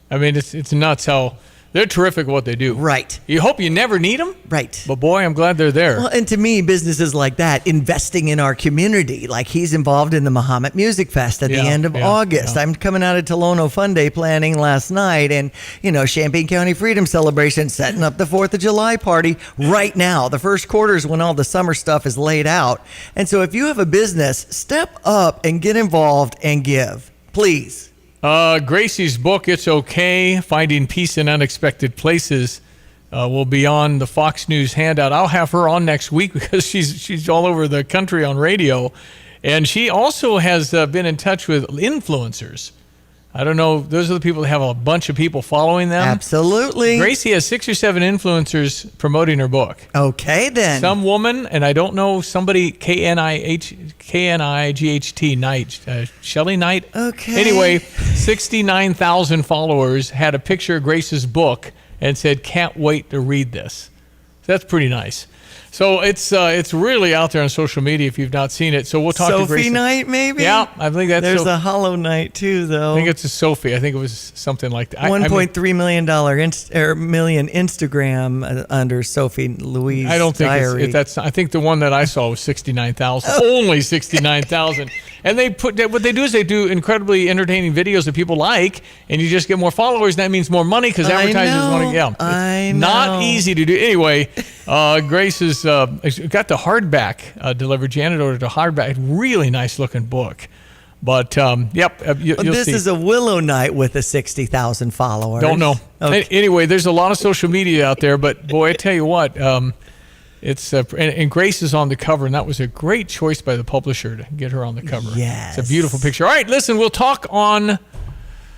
Speaker 9: I mean, it's nuts how... They're terrific at what they do.
Speaker 10: Right.
Speaker 9: You hope you never need them.
Speaker 10: Right.
Speaker 9: But boy, I'm glad they're there.
Speaker 10: Well, and to me, businesses like that, investing in our community, like he's involved in the Muhammad Music Fest at the end of August. I'm coming out of Tolono Fun Day planning last night, and, Champaign County Freedom Celebration, setting up the 4th of July party right now. The first quarter is when all the summer stuff is laid out. And so if you have a business, step up and get involved and give. Please.
Speaker 9: Gracie's book, It's Okay, Finding Peace in Unexpected Places, will be on the Fox News handout. I'll have her on next week because she's all over the country on radio. And she also has been in touch with influencers. I don't know. Those are the people that have a bunch of people following them.
Speaker 10: Absolutely.
Speaker 9: Gracie has 6 or 7 influencers promoting her book.
Speaker 10: Okay, then.
Speaker 9: Some woman, and I don't know, somebody, K-N-I-G-H-T, Knight, Shelley Knight.
Speaker 10: Okay.
Speaker 9: Anyway, 69,000 followers had a picture of Grace's book and said, can't wait to read this. So that's pretty nice. So it's really out there on social media if you've not seen it. So we'll talk to Grace.
Speaker 10: Sophie Night, maybe?
Speaker 9: Yeah, I think that's
Speaker 10: There's a Hollow Night, too, though.
Speaker 9: I think it's a Sophie. I think it was something like that.
Speaker 10: $1.3 million Instagram under Sophie Louise
Speaker 9: I don't think
Speaker 10: Diary.
Speaker 9: that's. I think the one that I saw was 69,000. Only 69,000. And what they do is they do incredibly entertaining videos that people like, and you just get more followers. And that means more money because advertisers want to. Yeah,
Speaker 10: I know.
Speaker 9: Not easy to do. Anyway, Grace has got the hardback delivered. Janet ordered a hardback, really nice looking book. But you'll
Speaker 10: this
Speaker 9: see.
Speaker 10: is a Willow Night with a 60,000 followers.
Speaker 9: Don't know.
Speaker 10: Okay.
Speaker 9: Anyway, there's a lot of social media out there, but boy, I tell you what. It's and Grace is on the cover, and that was a great choice by the publisher to get her on the cover.
Speaker 10: Yes.
Speaker 9: It's a beautiful picture. All right, listen, we'll talk on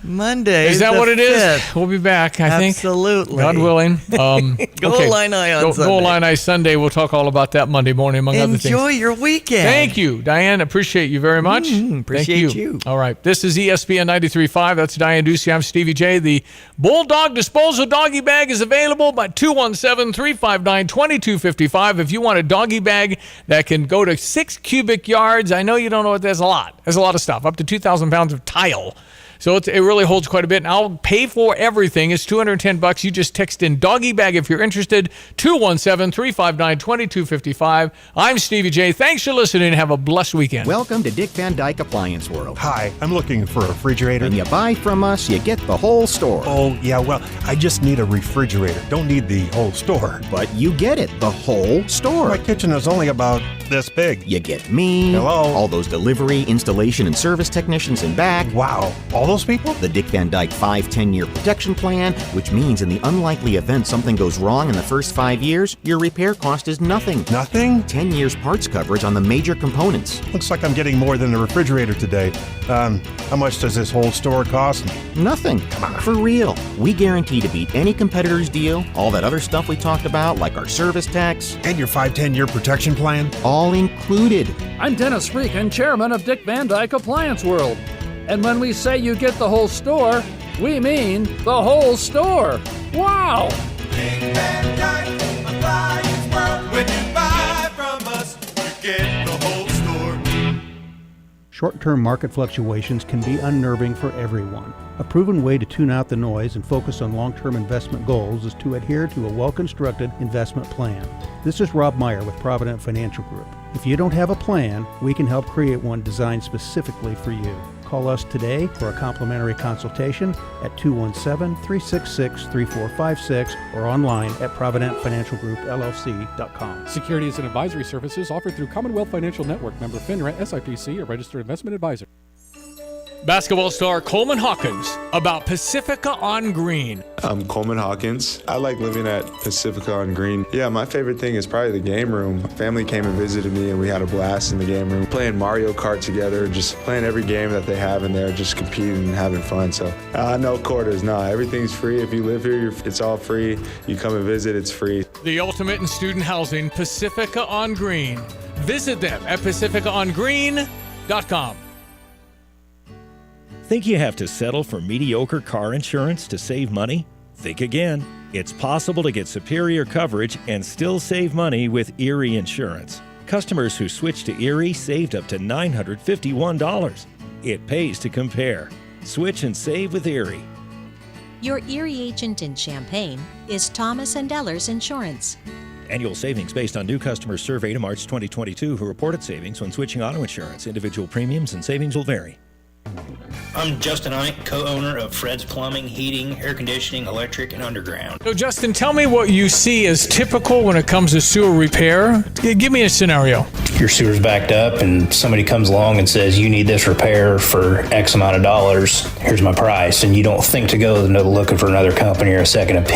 Speaker 10: Monday.
Speaker 9: Is that
Speaker 10: the
Speaker 9: what it is?
Speaker 10: 5th.
Speaker 9: We'll be back, I think.
Speaker 10: Absolutely.
Speaker 9: God willing.
Speaker 10: Go Illini on Sunday.
Speaker 9: Go Illini Sunday. We'll talk all about that Monday morning, among other things.
Speaker 10: Enjoy your weekend.
Speaker 9: Thank you, Diane. Appreciate you very much.
Speaker 10: Appreciate
Speaker 9: Thank you. All right. This is ESPN 93.5. That's Diane Ducey. I'm Stevie J. The Bulldog Disposal Doggy Bag is available by 217-359-2255. If you want a doggy bag that can go to 6 cubic yards, I know you don't know what that's a lot. There's a lot of stuff, up to 2,000 pounds of tile. So it really holds quite a bit. And I'll pay for everything. It's $210. You just text in doggy bag if you're interested. 217-359-2255. I'm Stevie J. Thanks for listening. Have a blessed weekend.
Speaker 1: Welcome to Dick Van Dyke Appliance World.
Speaker 3: Hi, I'm looking for a refrigerator.
Speaker 1: When you buy from us, you get the whole store.
Speaker 3: Oh, yeah, well, I just need a refrigerator. Don't need the whole store.
Speaker 1: But you get it, the whole store.
Speaker 3: My kitchen is only about this big.
Speaker 1: You get me.
Speaker 3: Hello.
Speaker 1: All those delivery, installation, and service technicians in back.
Speaker 3: Wow. All those people?
Speaker 1: The Dick Van Dyke 5-10-year protection plan, which means in the unlikely event something goes wrong in the first 5 years, your repair cost is nothing.
Speaker 3: Nothing?
Speaker 1: 10 years parts coverage on the major components.
Speaker 3: Looks like I'm getting more than a refrigerator today. How much does this whole store cost?
Speaker 1: Nothing. Come on. For real. We guarantee to beat any competitor's deal, all that other stuff we talked about, like our service tax.
Speaker 3: And your 5-10-year protection plan?
Speaker 1: All included.
Speaker 20: I'm Dennis Freakin, chairman of Dick Van Dyke Appliance World. And when we say you get the whole store, we mean the whole store. Wow!
Speaker 7: Dick Van Dyke Appliance World. When you buy from us, you get the whole store.
Speaker 21: Short-term market fluctuations can be unnerving for everyone. A proven way to tune out the noise and focus on long-term investment goals is to adhere to a well-constructed investment plan. This is Rob Meyer with Provident Financial Group. If you don't have a plan, we can help create one designed specifically for you. Call us today for a complimentary consultation at 217-366-3456 or online at providentfinancialgroupllc.com.
Speaker 22: Securities and advisory services offered through Commonwealth Financial Network, member FINRA, SIPC, a registered investment advisor.
Speaker 9: Basketball star Coleman Hawkins about Pacifica on Green.
Speaker 23: I'm Coleman Hawkins. I like living at Pacifica on Green. Yeah, my favorite thing is probably the game room. My family came and visited me and we had a blast in the game room. Playing Mario Kart together, just playing every game that they have in there, just competing and having fun. So, no quarters, no. Everything's free. If you live here, it's all free. You come and visit, it's free.
Speaker 9: The ultimate in student housing, Pacifica on Green. Visit them at pacificaongreen.com.
Speaker 27: Think you have to settle for mediocre car insurance to save money? Think again. It's possible to get superior coverage and still save money with Erie Insurance. Customers who switched to Erie saved up to $951. It pays to compare. Switch and save with Erie.
Speaker 28: Your Erie agent in Champaign is Thomas & Ellers Insurance.
Speaker 27: Annual savings based on new customers surveyed in March 2022 who reported savings when switching auto insurance. Individual premiums and savings will vary.
Speaker 29: I'm Justin Ike, co-owner of Fred's Plumbing, Heating, Air Conditioning, Electric, and Underground.
Speaker 9: So, Justin, tell me what you see as typical when it comes to sewer repair. Give me a scenario.
Speaker 29: Your sewer's backed up and somebody comes along and says, you need this repair for X amount of dollars. Here's my price. And you don't think to go looking for another company or a second opinion.